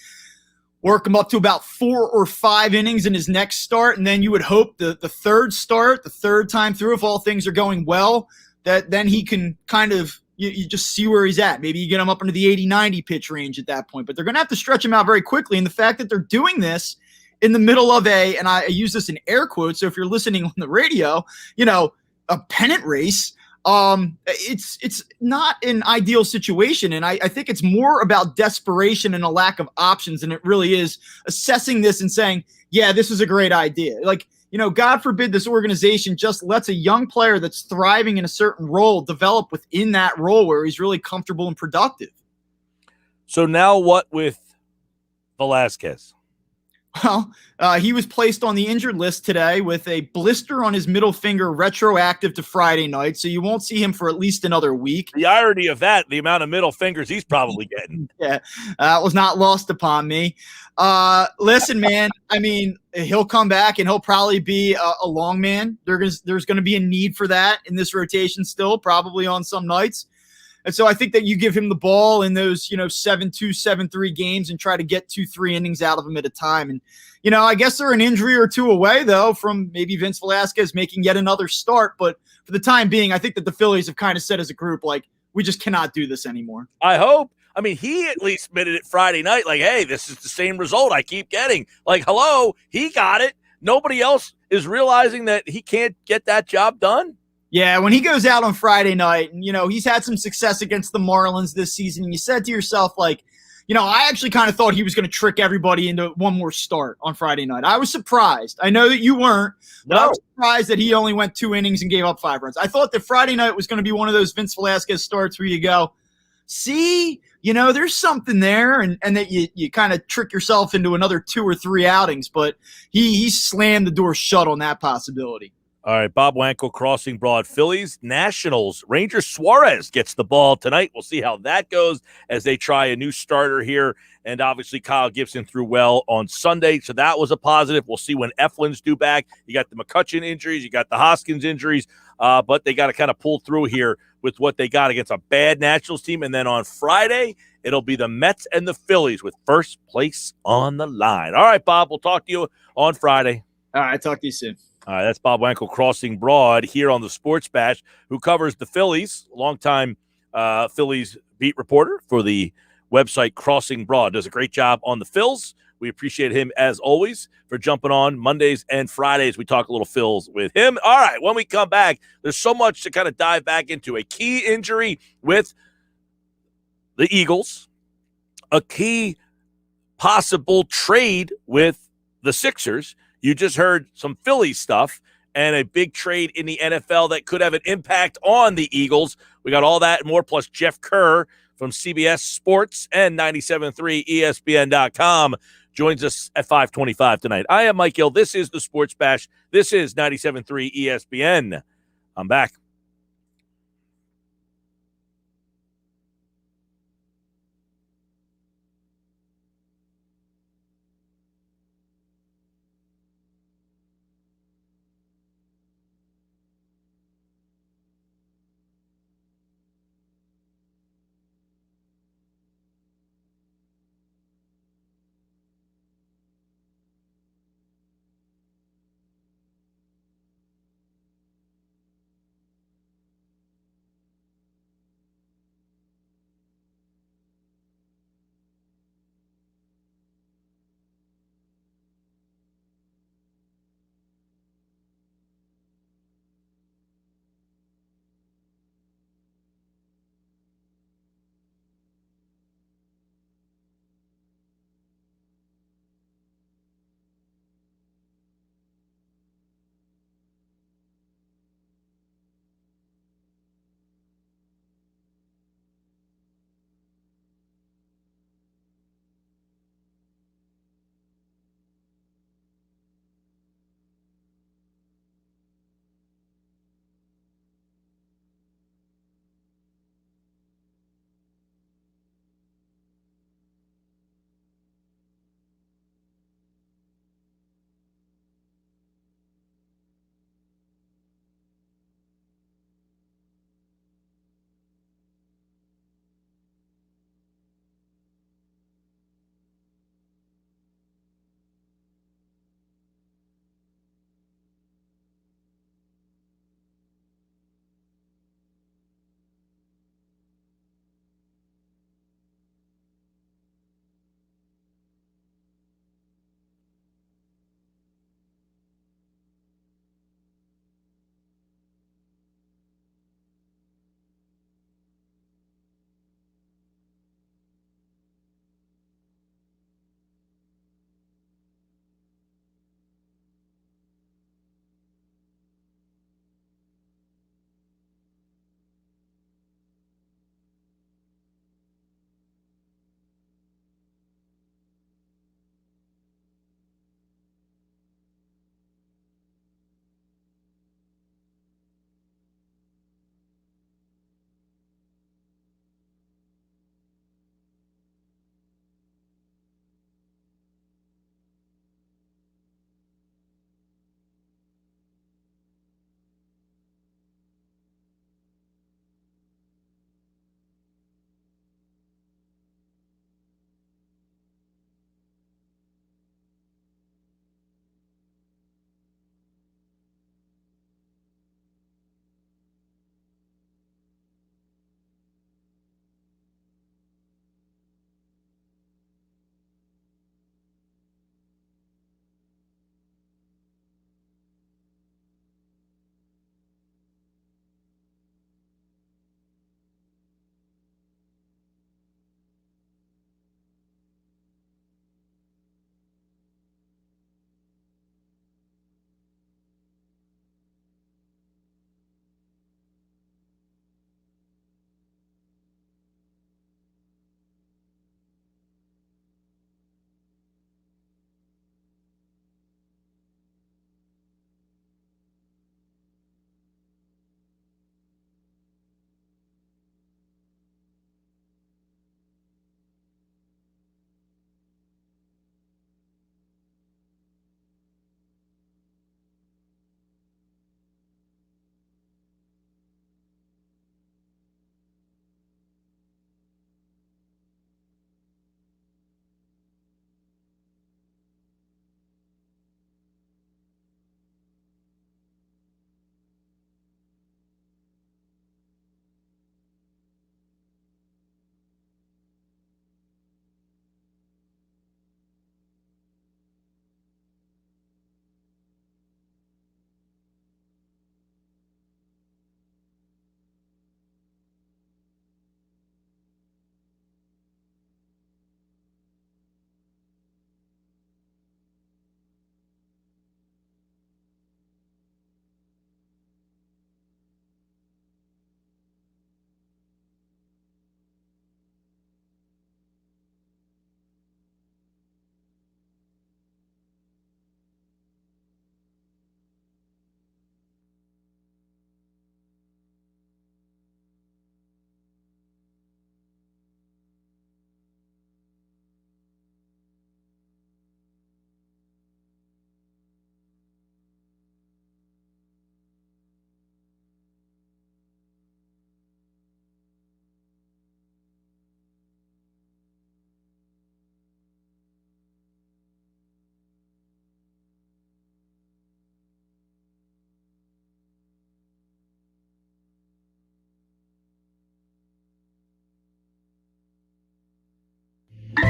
work him up to about 4 or 5 innings in his next start, and then you would hope the third start, the third time through, if all things are going well, that then he can kind of you just see where he's at. Maybe you get him up into the 80-90 pitch range at that point. But they're going to have to stretch him out very quickly. And the fact that they're doing this in the middle of and I use this in air quotes, so if you're listening on the radio, a pennant race, it's not an ideal situation. And I think it's more about desperation and a lack of options than it really is assessing this and saying, yeah, this is a great idea. Like, God forbid this organization just lets a young player that's thriving in a certain role develop within that role where he's really comfortable and productive. So now what with Velasquez? Well, he was placed on the injured list today with a blister on his middle finger retroactive to Friday night, so you won't see him for at least another week. The irony of that, the amount of middle fingers he's probably getting. Yeah, was not lost upon me. Listen, man, I mean, he'll come back and he'll probably be a long man. There's going to be a need for that in this rotation still, probably on some nights. And so I think that you give him the ball in those, 7-2, 7-3 games and try to get 2-3 innings out of him at a time. And, I guess they're an injury or 2 away, though, from maybe Vince Velasquez making yet another start. But for the time being, I think that the Phillies have kind of said as a group, like, we just cannot do this anymore. I hope. I mean, he at least admitted it Friday night, like, hey, this is the same result I keep getting. Like, hello, he got it. Nobody else is realizing that he can't get that job done. Yeah, when he goes out on Friday night, and, he's had some success against the Marlins this season, and you said to yourself, like, I actually kind of thought he was going to trick everybody into one more start on Friday night. I was surprised. I know that you weren't, but I was surprised that he only went 2 innings and gave up 5 runs. I thought that Friday night was going to be one of those Vince Velasquez starts where you go, see, there's something there, and that you kind of trick yourself into another 2 or 3 outings, but he slammed the door shut on that possibility. All right, Bob Wankel, Crossing Broad Phillies, Nationals. Ranger Suarez gets the ball tonight. We'll see how that goes as they try a new starter here. And obviously Kyle Gibson threw well on Sunday, so that was a positive. We'll see when Eflin's due back. You got the McCutchen injuries, you got the Hoskins injuries, but they got to kind of pull through here with what they got against a bad Nationals team. And then on Friday, it'll be the Mets and the Phillies with first place on the line. All right, Bob, we'll talk to you on Friday. All right, talk to you soon. All right, that's Bob Wankel, Crossing Broad here on the Sports Bash, who covers the Phillies, longtime Phillies beat reporter for the website Crossing Broad. Does a great job on the Phils. We appreciate him, as always, for jumping on Mondays and Fridays. We talk a little Phils with him. All right, when we come back, there's so much to kind of dive back into. A key injury with the Eagles, a key possible trade with the Sixers. You just heard some Philly stuff, and a big trade in the NFL that could have an impact on the Eagles. We got all that and more, plus Jeff Kerr from CBS Sports and 97.3 ESPN.com joins us at 5:25 tonight. I am Mike Gill. This is the Sports Bash. This is 97.3 ESPN. I'm back.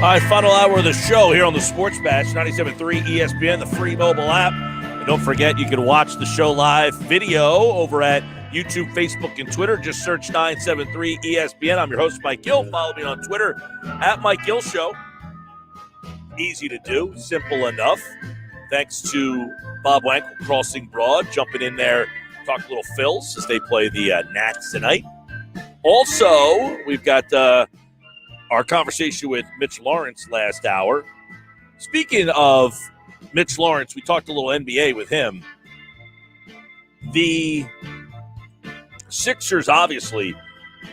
All right, final hour of the show here on the Sports Batch, 97.3 ESPN, the free mobile app. And don't forget, you can watch the show live video over at YouTube, Facebook, and Twitter. Just search 973 ESPN. I'm your host, Mike Gill. Follow me on Twitter at Mike Gill Show. Easy to do, simple enough. Thanks to Bob Wankel, Crossing Broad, jumping in there, talk a little Phils as they play the Nats tonight. Also, we've got our conversation with Mitch Lawrence last hour. Speaking of Mitch Lawrence, we talked a little NBA with him. The Sixers obviously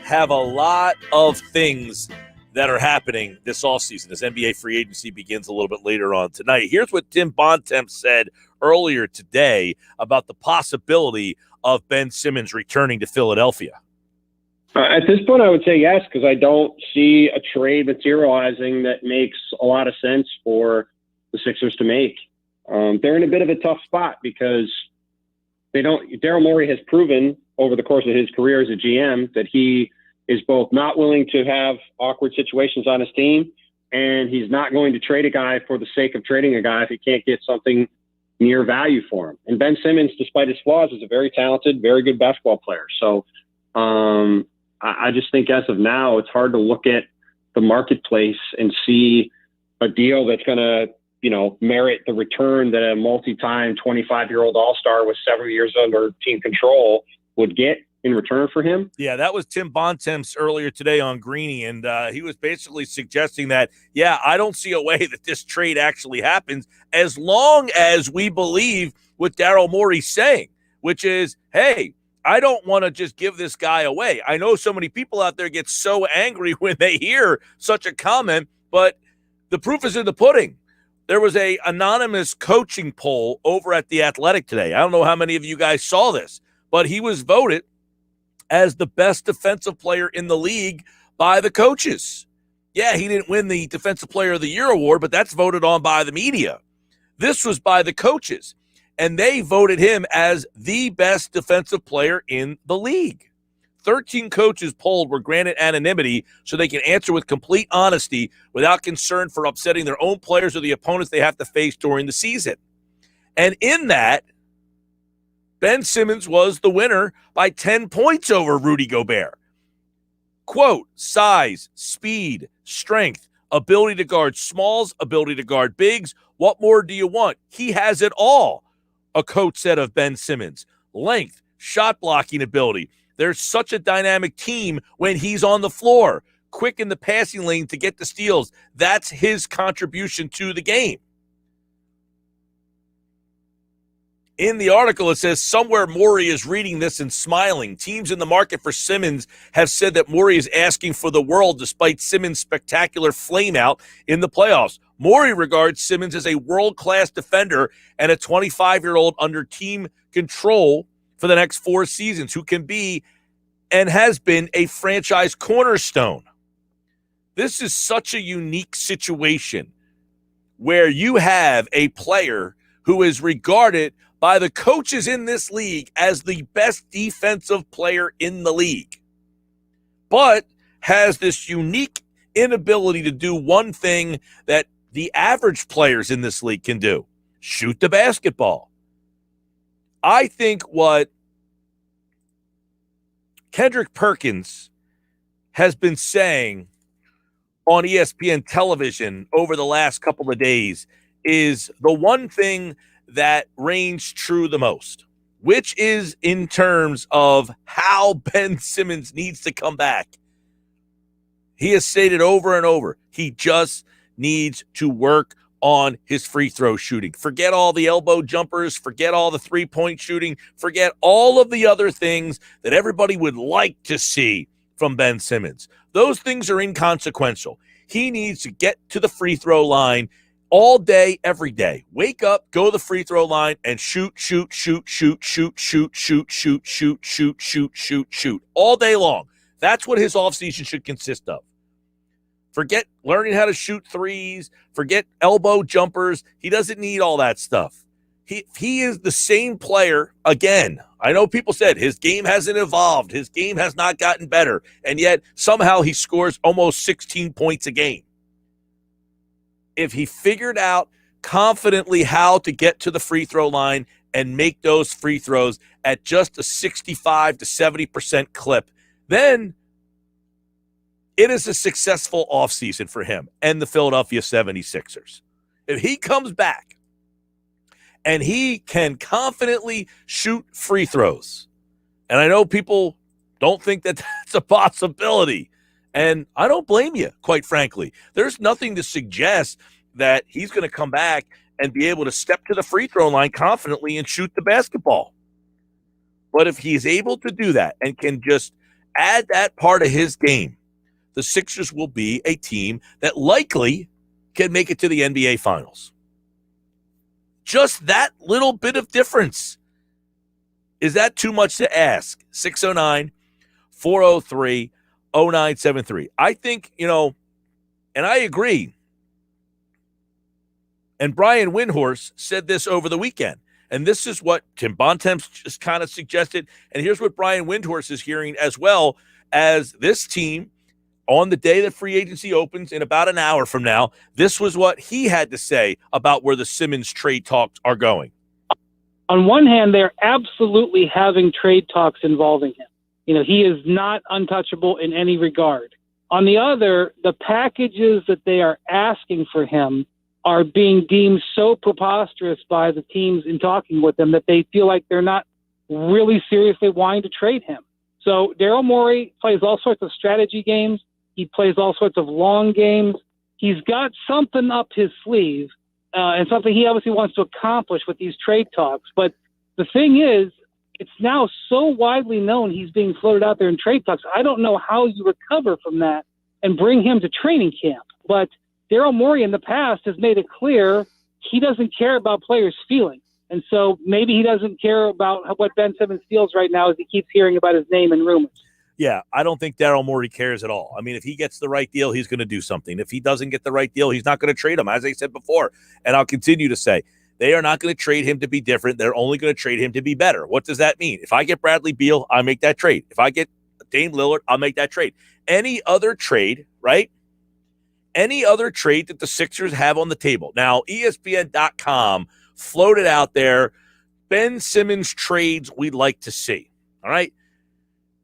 have a lot of things that are happening this offseason as NBA free agency begins a little bit later on tonight. Here's what Tim Bontemps said earlier today about the possibility of Ben Simmons returning to Philadelphia. At this point, I would say yes, because I don't see a trade materializing that makes a lot of sense for the Sixers to make. They're in a bit of a tough spot because Daryl Morey has proven over the course of his career as a GM that he is both not willing to have awkward situations on his team, and he's not going to trade a guy for the sake of trading a guy if he can't get something near value for him. And Ben Simmons, despite his flaws, is a very talented, very good basketball player. So I just think as of now, it's hard to look at the marketplace and see a deal that's going to, merit the return that a multi-time 25-year-old all-star with several years under team control would get in return for him. Yeah, that was Tim Bontemps earlier today on Greeny, and he was basically suggesting that, I don't see a way that this trade actually happens as long as we believe what Daryl Morey's saying, which is, hey, I don't want to just give this guy away. I know so many people out there get so angry when they hear such a comment, but the proof is in the pudding. There was a anonymous coaching poll over at The Athletic today. I don't know how many of you guys saw this, but he was voted as the best defensive player in the league by the coaches. Yeah, he didn't win the Defensive Player of the Year award, but that's voted on by the media. This was by the coaches, and they voted him as the best defensive player in the league. 13 coaches polled were granted anonymity so they can answer with complete honesty without concern for upsetting their own players or the opponents they have to face during the season. And in that, Ben Simmons was the winner by 10 points over Rudy Gobert. Quote, size, speed, strength, ability to guard smalls, ability to guard bigs. What more do you want? He has it all, a coach said of Ben Simmons. Length, shot blocking ability. There's such a dynamic team when he's on the floor. Quick in the passing lane to get the steals. That's his contribution to the game. In the article, it says somewhere Morey is reading this and smiling. Teams in the market for Simmons have said that Morey is asking for the world despite Simmons' spectacular flameout in the playoffs. Morey regards Simmons as a world-class defender and a 25-year-old under team control for the next 4 seasons who can be and has been a franchise cornerstone. This is such a unique situation where you have a player who is regarded by the coaches in this league as the best defensive player in the league, but has this unique inability to do one thing that the average players in this league can do: shoot the basketball. I think what Kendrick Perkins has been saying on ESPN television over the last couple of days is the one thing that reigns true the most, which is in terms of how Ben Simmons needs to come back. He has stated over and over, he just needs to work on his free throw shooting. Forget all the elbow jumpers, forget all the three-point shooting, forget all of the other things that everybody would like to see from Ben Simmons. Those things are inconsequential. He needs to get to the free throw line all day, every day. Wake up, go to the free throw line, and shoot all day long. That's what his offseason should consist of. Forget learning how to shoot threes. Forget elbow jumpers. He doesn't need all that stuff. He is the same player again. I know people said his game hasn't evolved. His game has not gotten better. And yet somehow he scores almost 16 points a game. if he figured out confidently how to get to the free throw line and make those free throws at just a 65 to 70% clip, then it is a successful offseason for him and the Philadelphia 76ers. If he comes back and he can confidently shoot free throws, and I know people don't think that that's a possibility, and I don't blame you, quite frankly. There's nothing to suggest that he's going to come back and be able to step to the free throw line confidently and shoot the basketball. But if he's able to do that and can just add that part of his game, the Sixers will be a team that likely can make it to the NBA Finals. Just that little bit of difference. Is that too much to ask? 609-403-0973. I think, and I agree. And Brian Windhorst said this over the weekend. And this is what Tim Bontemps just kind of suggested. And here's what Brian Windhorst is hearing as well, as this team, on the day that free agency opens in about an hour from now, this was what he had to say about where the Simmons trade talks are going. On one hand, they're absolutely having trade talks involving him. He is not untouchable in any regard. On the other, the packages that they are asking for him are being deemed so preposterous by the teams in talking with him that they feel like they're not really seriously wanting to trade him. So Daryl Morey plays all sorts of strategy games. He plays all sorts of long games. He's got something up his sleeve and something he obviously wants to accomplish with these trade talks. But the thing is, it's now so widely known he's being floated out there in trade talks. I don't know how you recover from that and bring him to training camp. But Daryl Morey in the past has made it clear he doesn't care about players' feelings. And so maybe he doesn't care about what Ben Simmons feels right now as he keeps hearing about his name and rumors. Yeah, I don't think Daryl Morey cares at all. I mean, if he gets the right deal, he's going to do something. If he doesn't get the right deal, he's not going to trade him, as I said before. And I'll continue to say, they are not going to trade him to be different. They're only going to trade him to be better. What does that mean? If I get Bradley Beal, I make that trade. If I get Dame Lillard, I'll make that trade. Any other trade, right? Any other trade that the Sixers have on the table. Now, ESPN.com floated out there, Ben Simmons trades we'd like to see. All right?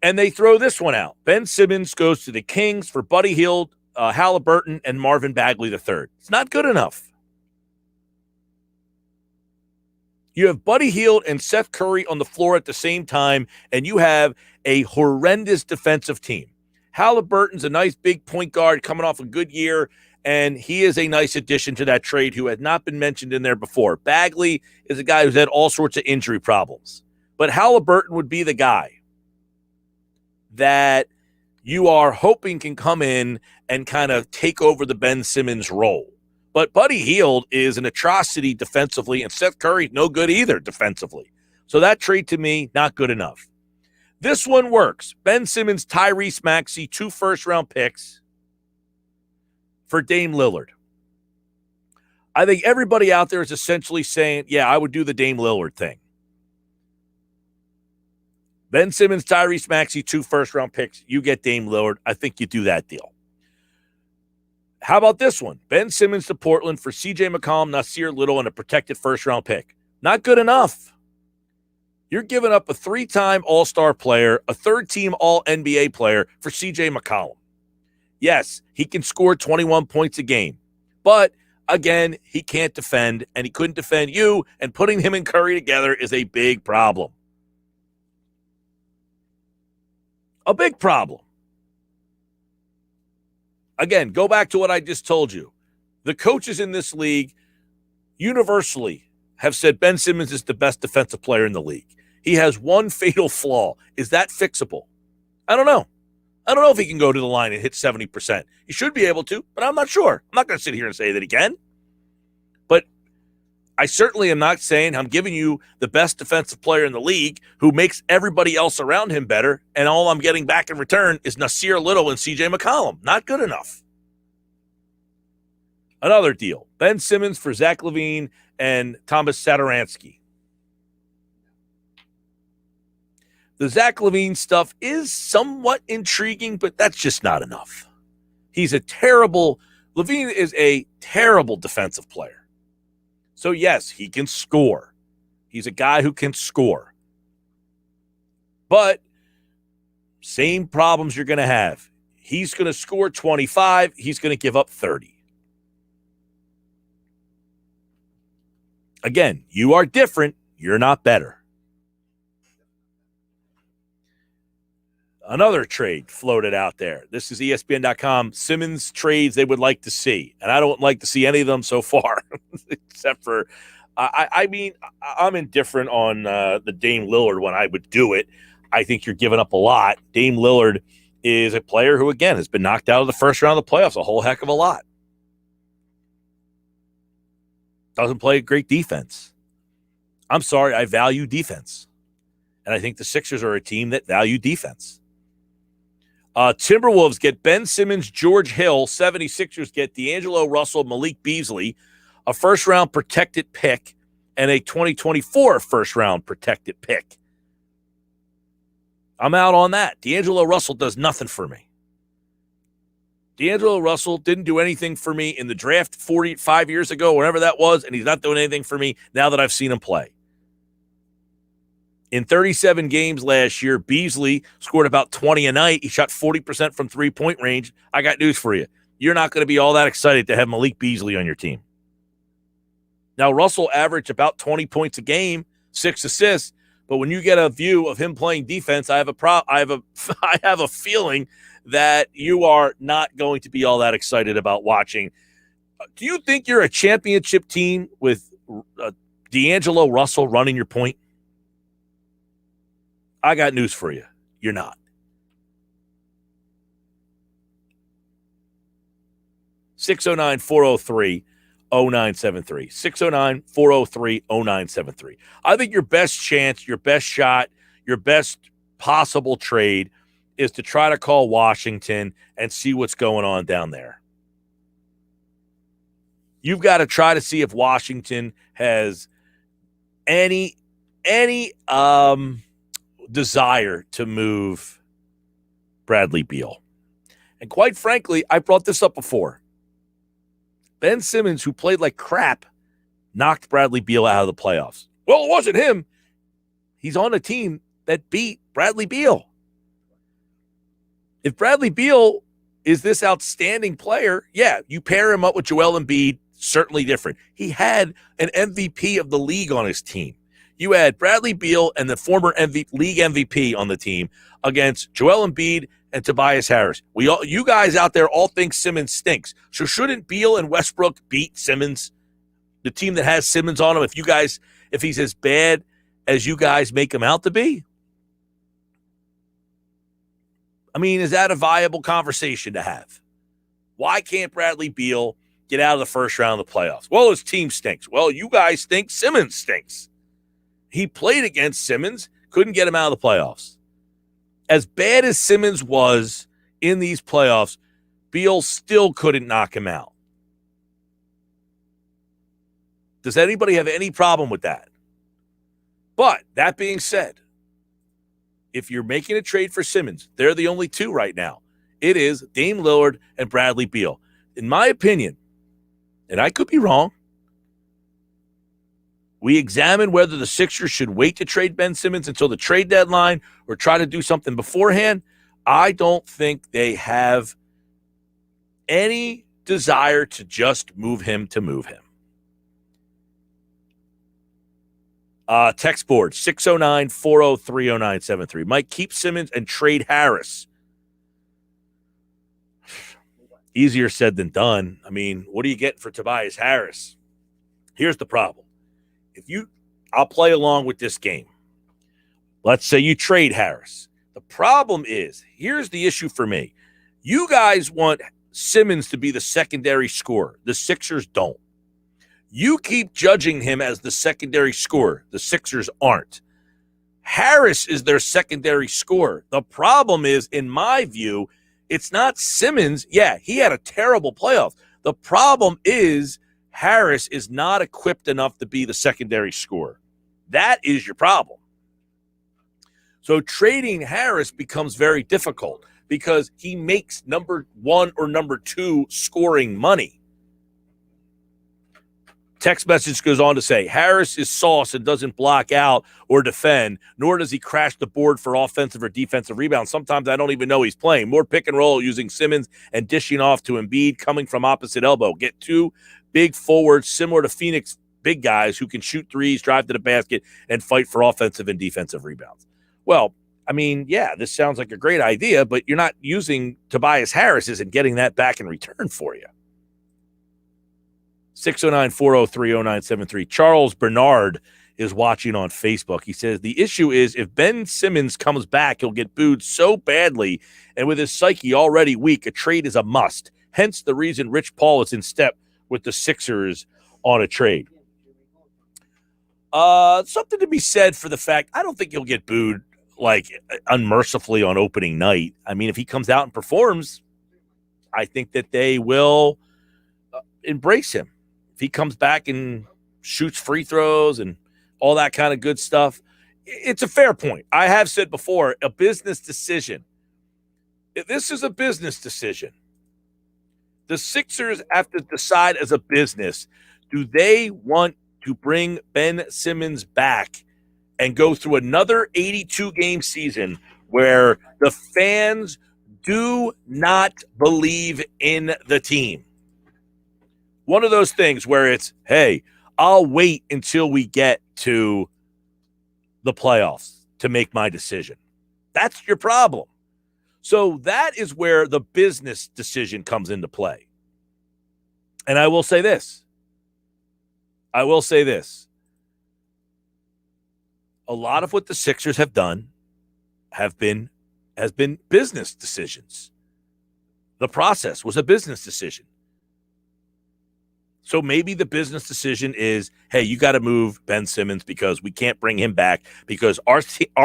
And they throw this one out. Ben Simmons goes to the Kings for Buddy Hield, Halliburton, and Marvin Bagley III. It's not good enough. You have Buddy Hield and Seth Curry on the floor at the same time, and you have a horrendous defensive team. Halliburton's a nice big point guard coming off a good year, and he is a nice addition to that trade who had not been mentioned in there before. Bagley is a guy who's had all sorts of injury problems. But Halliburton would be the guy that you are hoping can come in and kind of take over the Ben Simmons role. But Buddy Hield is an atrocity defensively, and Seth Curry no good either defensively. So that trade to me, not good enough. This one works. Ben Simmons, Tyrese Maxey, 2 first-round picks for Dame Lillard. I think everybody out there is essentially saying, yeah, I would do the Dame Lillard thing. Ben Simmons, Tyrese Maxey, 2 first-round picks. You get Dame Lillard. I think you do that deal. How about this one? Ben Simmons to Portland for C.J. McCollum, Nasir Little, and a protected first-round pick. Not good enough. You're giving up a 3-time All-Star player, a 3rd-team All-NBA player for C.J. McCollum. Yes, he can score 21 points a game. But, again, he can't defend, and he couldn't defend you, and putting him and Curry together is a big problem. A big problem. Again, go back to what I just told you. The coaches in this league universally have said Ben Simmons is the best defensive player in the league. He has one fatal flaw. Is that fixable? I don't know. I don't know if he can go to the line and hit 70%. He should be able to, but I'm not sure. I'm not going to sit here and say that he can. But I certainly am not saying I'm giving you the best defensive player in the league who makes everybody else around him better, and all I'm getting back in return is Nasir Little and C.J. McCollum. Not good enough. Another deal. Ben Simmons for Zach LaVine and Thomas Satoransky. The Zach LaVine stuff is somewhat intriguing, but that's just not enough. He's a terrible Levine is a terrible defensive player. So, yes, he can score. He's a guy who can score. But same problems you're going to have. He's going to score 25. He's going to give up 30. Again, you are different. You're not better. Another trade floated out there. This is ESPN.com. Simmons trades they would like to see. And I don't like to see any of them so far, except for, I mean, I'm indifferent on the Dame Lillard one. I would do it. I think you're giving up a lot. Dame Lillard is a player who, again, has been knocked out of the first round of the playoffs a whole heck of a lot. Doesn't play great defense. I'm sorry, I value defense. And I think the Sixers are a team that value defense. Timberwolves get Ben Simmons, George Hill. 76ers get D'Angelo Russell, Malik Beasley, a first-round protected pick, and a 2024 first-round protected pick. I'm out on that. D'Angelo Russell does nothing for me. D'Angelo Russell didn't do anything for me in the draft 45 years ago, whenever that was, and he's not doing anything for me now that I've seen him play. In 37 games last year, Beasley scored about 20 a night. He shot 40% from three-point range. I got news for you. You're not going to be all that excited to have Malik Beasley on your team. Now, Russell averaged about 20 points a game, 6 assists, but when you get a view of him playing defense, I have a feeling that you are not going to be all that excited about watching. Do you think you're a championship team with D'Angelo Russell running your point? I got news for you. You're not. (609-403-0973). 609-403-0973. I think your best chance, your best shot, your best possible trade is to try to call Washington and see what's going on down there. You've got to try to see if Washington has any desire to move Bradley Beal. And quite frankly, I brought this up before. Ben Simmons, who played like crap, knocked Bradley Beal out of the playoffs. Well, it wasn't him. He's on a team that beat Bradley Beal. If Bradley Beal is this outstanding player, yeah, you pair him up with Joel Embiid, certainly different. He had an MVP of the league on his team. You had Bradley Beal and the former league MVP on the team against Joel Embiid and Tobias Harris. You guys out there all think Simmons stinks. So shouldn't Beal and Westbrook beat Simmons, the team that has Simmons on him, if he's as bad as you guys make him out to be? I mean, is that a viable conversation to have? Why can't Bradley Beal get out of the first round of the playoffs? Well, his team stinks. Well, you guys think Simmons stinks. He played against Simmons, couldn't get him out of the playoffs. As bad as Simmons was in these playoffs, Beal still couldn't knock him out. Does anybody have any problem with that? But that being said, if you're making a trade for Simmons, they're the only two right now. It is Dame Lillard and Bradley Beal. In my opinion, and I could be wrong, we examine whether the Sixers should wait to trade Ben Simmons until the trade deadline or try to do something beforehand. I don't think they have any desire to just move him to move him. Text board, 609-403-0973. Mike, keep Simmons and trade Harris. Easier said than done. I mean, what are you getting for Tobias Harris? Here's the problem. I'll play along with this game. Let's say you trade Harris. The problem is, here's the issue for me. You guys want Simmons to be the secondary scorer. The Sixers don't. You keep judging him as the secondary scorer. The Sixers aren't. Harris is their secondary scorer. The problem is, in my view, it's not Simmons. Yeah, he had a terrible playoff. The problem is Harris is not equipped enough to be the secondary scorer. That is your problem. So trading Harris becomes very difficult because he makes number 1 or number 2 scoring money. Text message goes on to say, Harris is sauce and doesn't block out or defend, nor does he crash the board for offensive or defensive rebounds. Sometimes I don't even know he's playing. More pick and roll using Simmons and dishing off to Embiid coming from opposite elbow. Get 2 big forwards similar to Phoenix big guys who can shoot threes, drive to the basket, and fight for offensive and defensive rebounds. Well, I mean, yeah, this sounds like a great idea, but you're not using Tobias Harris and getting that back in return for you. 609-403-0973. Charles Bernard is watching on Facebook. He says, the issue is if Ben Simmons comes back, he'll get booed so badly, and with his psyche already weak, a trade is a must. Hence the reason Rich Paul is in step with the Sixers on a trade. Something to be said for the fact, I don't think he'll get booed like unmercifully on opening night. I mean, if he comes out and performs, I think that they will embrace him. If he comes back and shoots free throws and all that kind of good stuff, it's a fair point. I have said before, a business decision. This is a business decision. The Sixers have to decide as a business, do they want to bring Ben Simmons back and go through another 82-game season where the fans do not believe in the team? One of those things where it's, hey, I'll wait until we get to the playoffs to make my decision. That's your problem. So that is where the business decision comes into play. And I will say this. A lot of what the Sixers have done has been business decisions. The process was a business decision. So maybe the business decision is, hey, you got to move Ben Simmons because we can't bring him back because our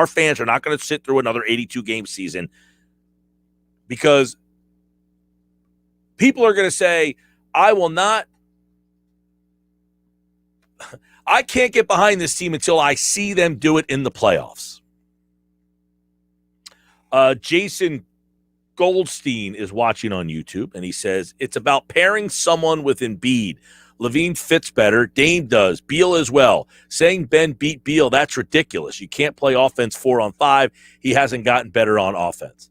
fans are not going to sit through another 82-game season because people are going to say, I can't get behind this team until I see them do it in the playoffs. Jason Goldstein is watching on YouTube, and he says, it's about pairing someone with Embiid. Levine fits better. Dame does. Beal as well. Saying Ben beat Beal, that's ridiculous. You can't play offense 4-on-5. He hasn't gotten better on offense.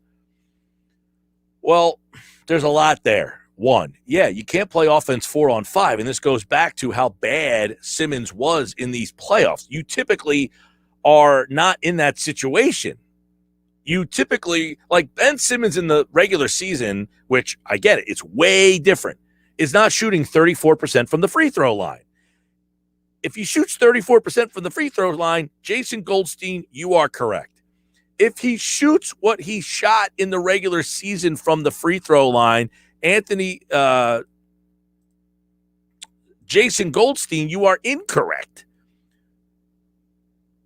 Well, there's a lot there. One, yeah, you can't play offense 4-on-5, and this goes back to how bad Simmons was in these playoffs. You typically are not in that situation. You typically, like Ben Simmons in the regular season, which I get it, it's way different, is not shooting 34% from the free throw line. If he shoots 34% from the free throw line, Jason Goldstein, you are correct. If he shoots what he shot in the regular season from the free throw line, Jason Goldstein, you are incorrect.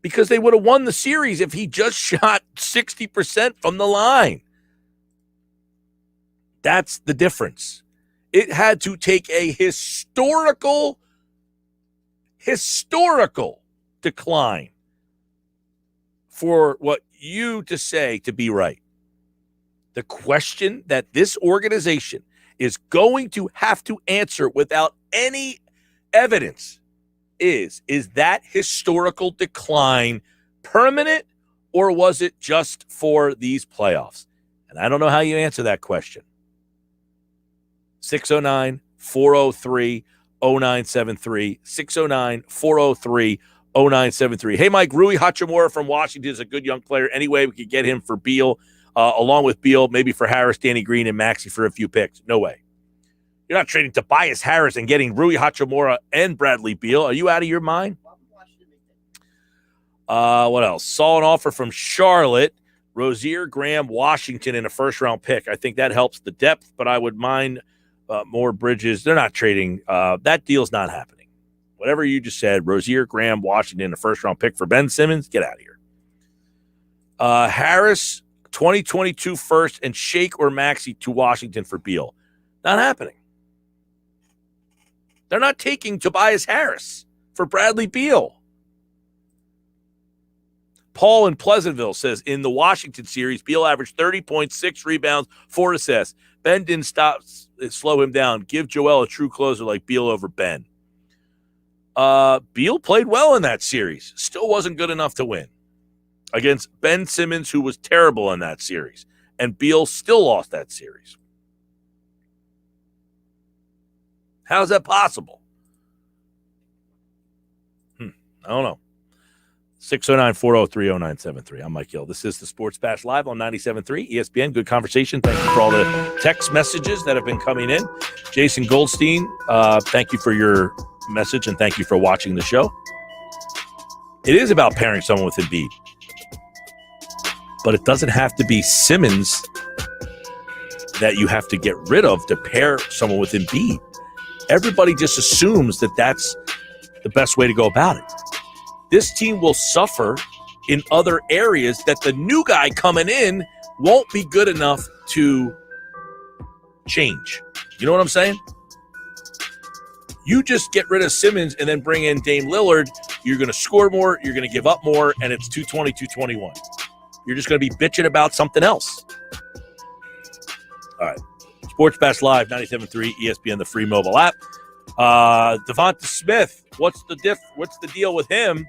Because they would have won the series if he just shot 60% from the line. That's the difference. It had to take a historical decline for what you to say to be right. The question that this organization is going to have to answer without any evidence is that historical decline permanent, or was it just for these playoffs? And I don't know how you answer that question. 609-403-0973. 609-403-0973. Hey, Mike, Rui Hachimura from Washington is a good young player. Anyway, we could get him for Beal, along with Beal, maybe for Harris, Danny Green, and Maxey for a few picks. No way. You're not trading Tobias Harris and getting Rui Hachimura and Bradley Beal. Are you out of your mind? What else? Saw an offer from Charlotte. Rozier, Graham, Washington in a first-round pick. I think that helps the depth, but I would mind more Bridges. They're not trading. That deal's not happening. Whatever you just said, Rozier, Graham, Washington, a first-round pick for Ben Simmons, get out of here. Harris, 2022 first, and Shake or Maxey to Washington for Beal. Not happening. They're not taking Tobias Harris for Bradley Beal. Paul in Pleasantville says, in the Washington series, Beal averaged 30.6 rebounds, 4 assists. Ben didn't slow him down. Give Joel a true closer like Beal over Ben. Beal played well in that series. Still wasn't good enough to win against Ben Simmons, who was terrible in that series. And Beal still lost that series. How is that possible? I don't know. 609-403-0973. I'm Mike Gill. This is the Sports Bash Live on 97.3 ESPN. Good conversation. Thank you for all the text messages that have been coming in. Jason Goldstein, thank you for your message and thank you for watching the show. It is about pairing someone with Embiid, but it doesn't have to be Simmons that you have to get rid of to pair someone with Embiid. Everybody just assumes that that's the best way to go about it. This team will suffer in other areas that the new guy coming in won't be good enough to change. You know what I'm saying? You just get rid of Simmons and then bring in Dame Lillard. You're going to score more. You're going to give up more. And it's 220, 221. You're just going to be bitching about something else. All right. Sports Bash Live, 97.3 ESPN, the free mobile app. DeVonta Smith, what's the deal with him?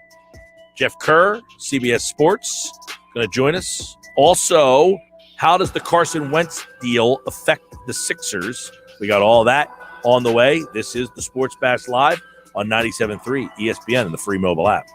Jeff Kerr, CBS Sports, going to join us. Also, how does the Carson Wentz deal affect the Sixers? We got all that on the way. This is the Sports Bash Live on 97.3 ESPN and the free mobile app.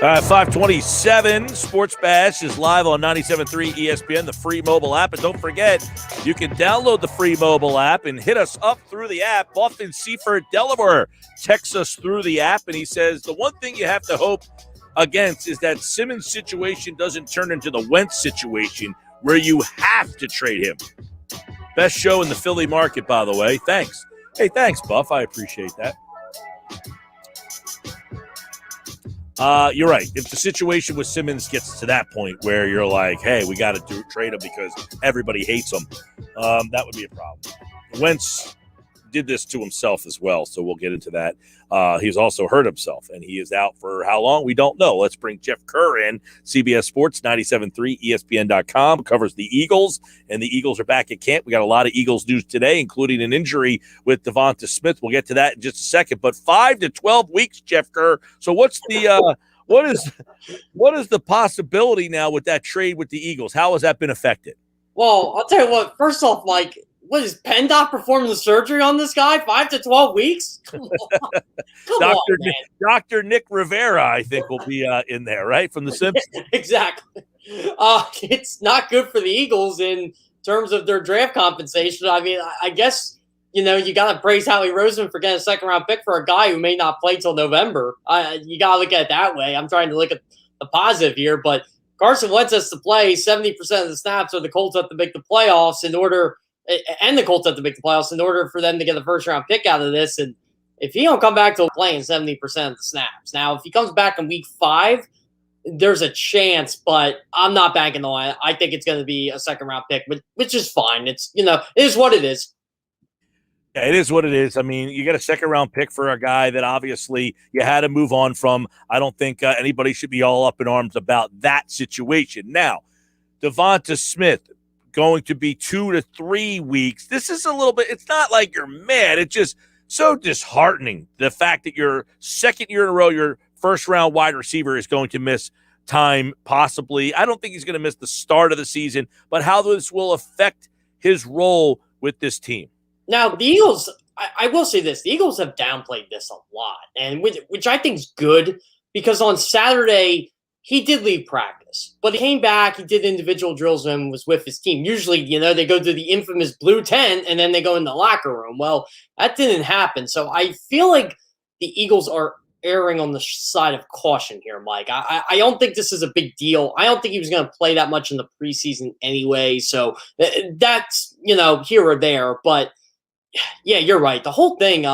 527 Sports Bash is live on 97.3 ESPN, the free mobile app. And don't forget, you can download the free mobile app and hit us up through the app. Boston Seaford, Delaware, texts us through the app, and he says the one thing you have to hope against is that Simmons' situation doesn't turn into the Wentz situation where you have to trade him. Best show in the Philly market, by the way. Thanks. Hey, thanks, Buff. I appreciate that. You're right. If the situation with Simmons gets to that point where you're like, hey, we got to trade him because everybody hates him, that would be a problem. Wentz did this to himself as well, so we'll get into that. He's also hurt himself, and he is out for how long? We don't know. Let's bring Jeff Kerr in, CBS Sports, 97.3, ESPN.com, covers the Eagles, and the Eagles are back at camp. We got a lot of Eagles news today, including an injury with DeVonta Smith. We'll get to that in just a second. But 5 to 12 weeks, Jeff Kerr. So what's the what is the possibility now with that trade with the Eagles? How has that been affected? Well, I'll tell you what. First off, Mike, what is PennDOT performing the surgery on this guy? 5 to 12 weeks? Come on. Man. Dr. Nick Rivera, I think, will be in there, right? From The Simpsons. Exactly. It's not good for the Eagles in terms of their draft compensation. I mean, I guess, you got to praise Howie Roseman for getting a second-round pick for a guy who may not play till November. You got to look at it that way. I'm trying to look at the positive here, but Carson Wentz has to play 70% of the snaps, or the Colts have to make the playoffs in order – and the Colts have to make the playoffs in order for them to get the first-round pick out of this. And if he don't come back to playing 70% of the snaps. Now, if he comes back in week 5, there's a chance, but I'm not banking on it. I think it's going to be a second-round pick, which is fine. It's, it is what it is. Yeah, it is what it is. I mean, you get a second-round pick for a guy that obviously you had to move on from. I don't think anybody should be all up in arms about that situation. Now, DeVonta Smith, going to be 2 to 3 weeks. This is a little bit, it's not like you're mad. It's just so disheartening. The fact that your second year in a row, your first round wide receiver is going to miss time, possibly. I don't think he's going to miss the start of the season, but how this will affect his role with this team. Now, the Eagles, I will say this, the Eagles have downplayed this a lot, and which I think is good, because on Saturday, he did leave practice, but he came back, he did individual drills and was with his team. Usually, they go to the infamous blue tent and then they go in the locker room. Well, that didn't happen. So I feel like the Eagles are erring on the side of caution here, Mike. I don't think this is a big deal. I don't think he was going to play that much in the preseason anyway. So that's, here or there. But yeah, you're right. The whole thing,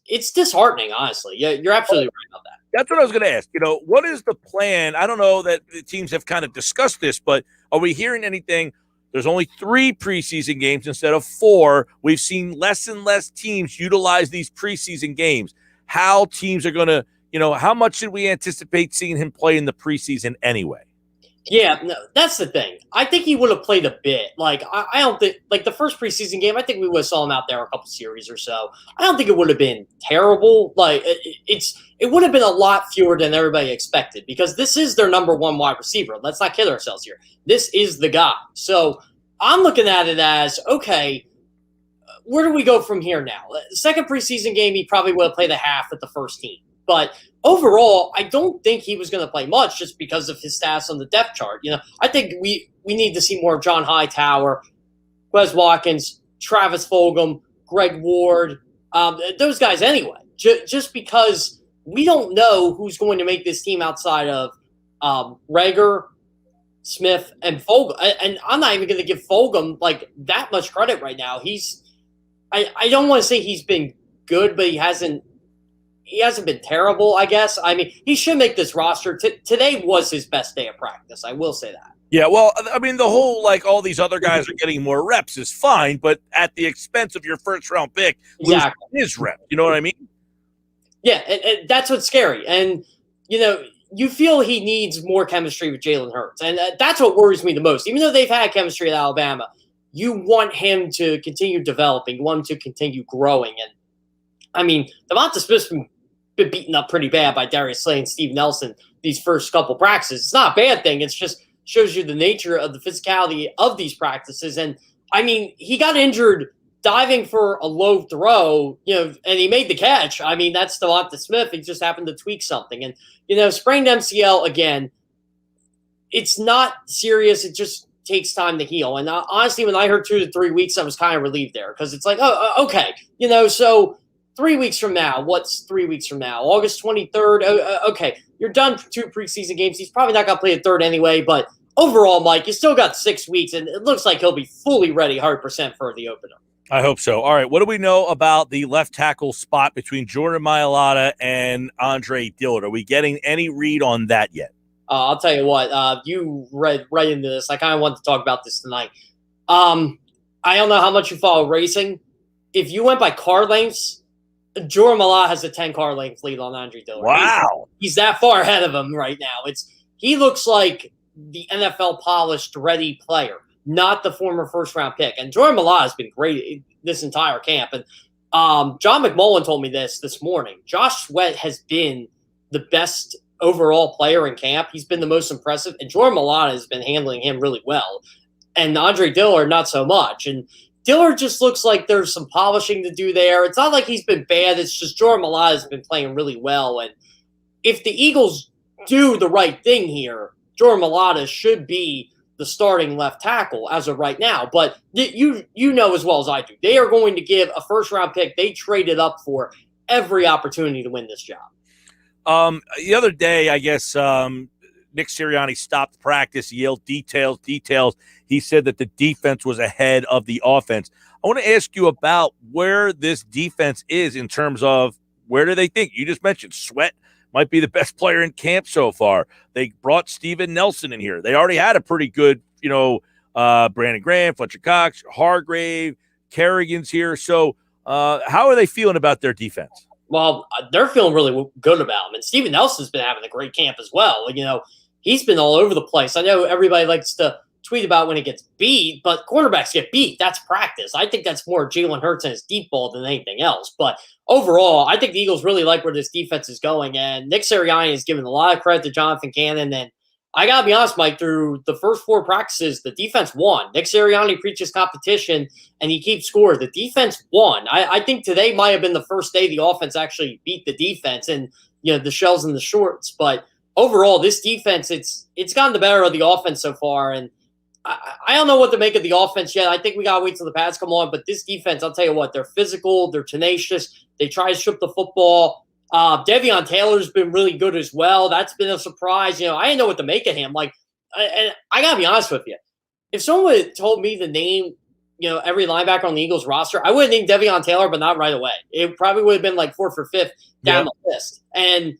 it's disheartening, honestly. Yeah, you're absolutely right about that. That's what I was going to ask. What is the plan? I don't know that the teams have kind of discussed this, but are we hearing anything? There's only 3 preseason games instead of 4. We've seen less and less teams utilize these preseason games. How teams are going to, how much should we anticipate seeing him play in the preseason anyway? Yeah, no, that's the thing. I think he would have played a bit. Like, I don't think, like the first preseason game, I think we would have saw him out there a couple series or so. I don't think it would have been terrible. Like, it would have been a lot fewer than everybody expected, because this is their number 1 wide receiver. Let's not kid ourselves here. This is the guy. So I'm looking at it as, okay, where do we go from here now? The second preseason game, he probably would have played a half with the first team. But overall, I don't think he was going to play much just because of his stats on the depth chart. I think we need to see more of John Hightower, Wes Watkins, Travis Fulgham, Greg Ward, those guys anyway. Just because we don't know who's going to make this team outside of Reagor, Smith, and Fulgham. And I'm not even going to give Fulgham that much credit right now. I don't want to say he's been good, but he hasn't been terrible, I guess. I mean, he should make this roster. Today was his best day of practice. I will say that. Yeah, well, I mean, the whole, all these other guys are getting more reps is fine, but at the expense of your first-round pick, exactly, losing his rep. You know what I mean? Yeah, and that's what's scary. And, you feel he needs more chemistry with Jalen Hurts. And that's what worries me the most. Even though they've had chemistry at Alabama, you want him to continue developing. You want him to continue growing. And, I mean, DeVonta Smith's been beaten up pretty bad by Darius Slay and Steve Nelson these first couple practices. It's not a bad thing. It's just shows you the nature of the physicality of these practices. And, I mean, he got injured diving for a low throw, and he made the catch. I mean, that's DeVonta Smith. He just happened to tweak something. And, sprained MCL, again, it's not serious. It just takes time to heal. And honestly, when I heard 2 to 3 weeks, I was kind of relieved there because it's like, oh, okay. So 3 weeks from now, what's 3 weeks from now? August 23rd? Okay, you're done for 2 preseason games. He's probably not going to play a third anyway, but overall, Mike, you still got 6 weeks, and it looks like he'll be fully ready 100% for the opener. I hope so. All right, what do we know about the left tackle spot between Jordan Mailata and Andre Dillard? Are we getting any read on that yet? I'll tell you what, you read right into this. I kind of wanted to talk about this tonight. I don't know how much you follow racing. If you went by car lengths, Jordan Mailata has a 10-car length lead on Andre Dillard. Wow. He's that far ahead of him right now. He looks like the NFL polished, ready player, not the former first-round pick. And Jordan Mailata has been great this entire camp. And John McMullen told me this morning. Josh Sweat has been the best overall player in camp. He's been the most impressive. And Jordan Mailata has been handling him really well. And Andre Dillard, not so much. And Dillard just looks like there's some polishing to do there. It's not like he's been bad. It's just Jordan Mailata has been playing really well. And if the Eagles do the right thing here, Jordan Mailata should be the starting left tackle as of right now. But you know as well as I do, they are going to give a first-round pick they traded up for every opportunity to win this job. The other day, I guess Nick Sirianni stopped practice. He yelled details. He said that the defense was ahead of the offense. I want to ask you about where this defense is in terms of where do they think? You just mentioned Sweat might be the best player in camp so far. They brought Steven Nelson in here. They already had a pretty good, Brandon Graham, Fletcher Cox, Hargrave, Kerrigan's here. So how are they feeling about their defense? Well, they're feeling really good about him. And Steven Nelson's been having a great camp as well. He's been all over the place. I know everybody likes to tweet about when it gets beat, but quarterbacks get beat. That's practice. I think that's more Jalen Hurts and his deep ball than anything else. But overall, I think the Eagles really like where this defense is going. And Nick Sirianni has given a lot of credit to Jonathan Cannon. And I got to be honest, Mike, through the first 4 practices, the defense won. Nick Sirianni preaches competition, and he keeps score. The defense won. I think today might have been the first day the offense actually beat the defense and, the shells and the shorts. But overall, this defense, it's gotten the better of the offense so far. And I don't know what to make of the offense yet. I think we got to wait till the pads come on. But this defense, I'll tell you what, they're physical. They're tenacious. They try to strip the football. Devion Taylor's been really good as well. That's been a surprise. I didn't know what to make of him. And I got to be honest with you. If someone had told me the name, every linebacker on the Eagles roster, I would have named Devion Taylor, but not right away. It probably would have been like 4th or 5th down the list. And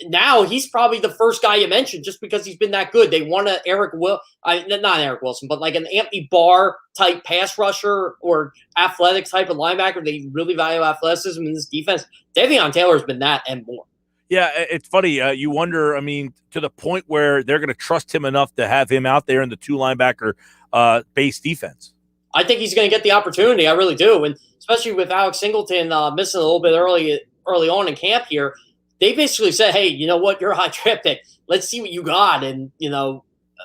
now he's probably the first guy you mentioned just because he's been that good. They want not Eric Wilson, but like an Anthony Barr type pass rusher or athletic type of linebacker. They really value athleticism in this defense. Devion Taylor has been that and more. Yeah, it's funny. You wonder, to the point where they're going to trust him enough to have him out there in the 2 linebacker base defense. I think he's going to get the opportunity. I really do. And especially with Alex Singleton missing a little bit early on in camp here, they basically said, hey, you know what? You're a high draft pick. Let's see what you got. And,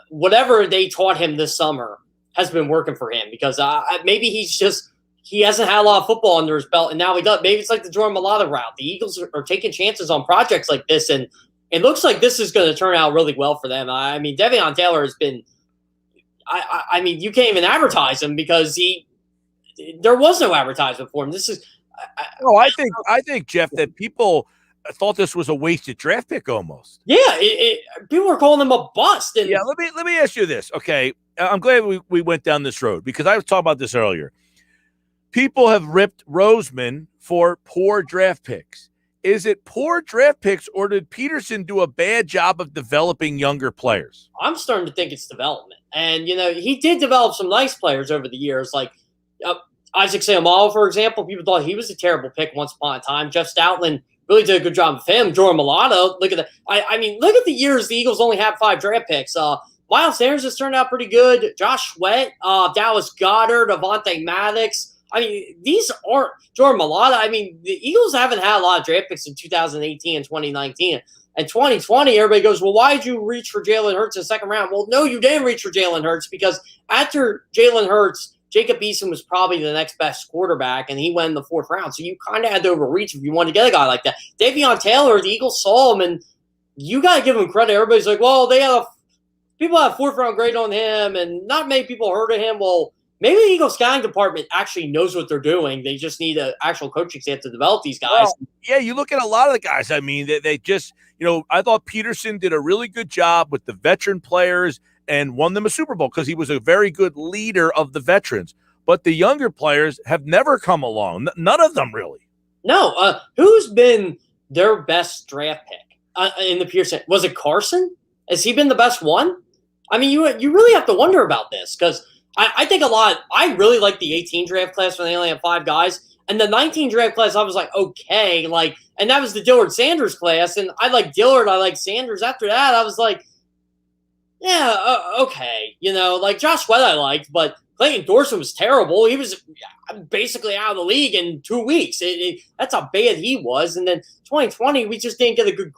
whatever they taught him this summer has been working for him because maybe he hasn't had a lot of football under his belt, and now he does. Maybe it's like the Jordan Mailata route. The Eagles are taking chances on projects like this, and it looks like this is going to turn out really well for them. Devion Taylor has been you can't even advertise him because there was no advertisement for him. This is I think, Jeff, that people – I thought this was a wasted draft pick almost. Yeah, people were calling him a bust. And yeah, let me ask you this. Okay, I'm glad we went down this road because I was talking about this earlier. People have ripped Roseman for poor draft picks. Is it poor draft picks, or did Peterson do a bad job of developing younger players? I'm starting to think it's development. And, he did develop some nice players over the years, like Isaac Seumalo, for example. People thought he was a terrible pick once upon a time. Jeff Stoutland really did a good job with him. Jordan Mailata, look at that. Look at the years the Eagles only have 5 draft picks. Miles Sanders has turned out pretty good. Josh Sweat, Dallas Goedert, Avonte Maddox. These aren't Jordan Mailata. The Eagles haven't had a lot of draft picks in 2018 and 2019. And 2020, everybody goes, well, why did you reach for Jalen Hurts in the second round? Well, no, you didn't reach for Jalen Hurts because after Jalen Hurts Jacob Eason was probably the next best quarterback, and he went in the 4th round. So you kind of had to overreach if you wanted to get a guy like that. Davion Taylor, the Eagles saw him, and you got to give him credit. Everybody's like, well, people have 4th round grade on him, and not many people heard of him. Well, maybe the Eagles scouting department actually knows what they're doing. They just need an actual coaching staff to develop these guys. Well, yeah, you look at a lot of the guys. I mean, they just, I thought Peterson did a really good job with the veteran players and won them a Super Bowl because he was a very good leader of the veterans. But the younger players have never come along. None of them really. No. Who's been their best draft pick in the Pearson? Was it Carson? Has he been the best one? I mean, you really have to wonder about this because I think I really like the 18 draft class when they only have 5 guys. And the 19 draft class, I was like, okay. And that was the Dillard Sanders class. And I like Dillard. I like Sanders. After that, I was like, yeah, okay. Josh Sweat I liked, but Clayton Dorsey was terrible. He was basically out of the league in 2 weeks. That's how bad he was. And then 2020, we just didn't get a good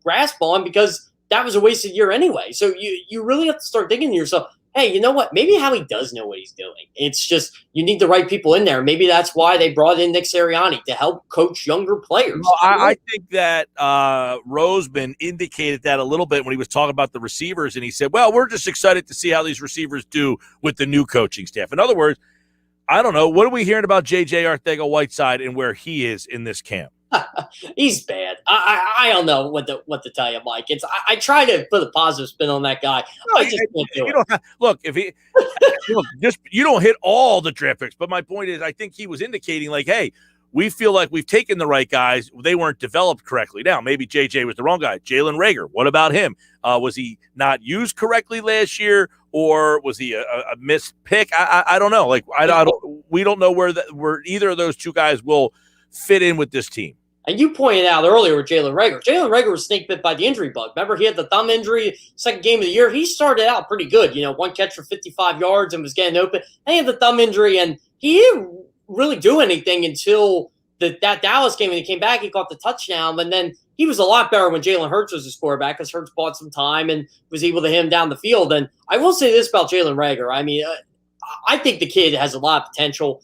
grasp on because that was a wasted year anyway. So you really have to start thinking to yourself, hey, you know what? Maybe Howie does know what he's doing. It's just you need the right people in there. Maybe that's why they brought in Nick Sirianni to help coach younger players. Well, I think that Roseman indicated that a little bit when he was talking about the receivers, and he said, well, we're just excited to see how these receivers do with the new coaching staff. In other words, I don't know. What are we hearing about J.J. Arcega-Whiteside and where he is in this camp? He's bad. I don't know what to tell you, Mike. I try to put a positive spin on that guy. No, I just can't do it. Look, you don't hit all the draft picks. But my point is, I think he was indicating like, hey, we feel like we've taken the right guys. They weren't developed correctly. Now, maybe JJ was the wrong guy. Jalen Reagor, what about him? Was he not used correctly last year, or was he a missed pick? I don't know. We don't know where either of those two guys will fit in with this team. And you pointed out earlier with Jalen Reagor. Jalen Reagor was snake bit by the injury bug. Remember, he had the thumb injury, second game of the year. He started out pretty good, 1 catch for 55 yards and was getting open. And he had the thumb injury, and he didn't really do anything until that Dallas game. When he came back, he caught the touchdown, and then he was a lot better when Jalen Hurts was his quarterback because Hurts bought some time and was able to hit him down the field. And I will say this about Jalen Reagor. I mean, I think the kid has a lot of potential,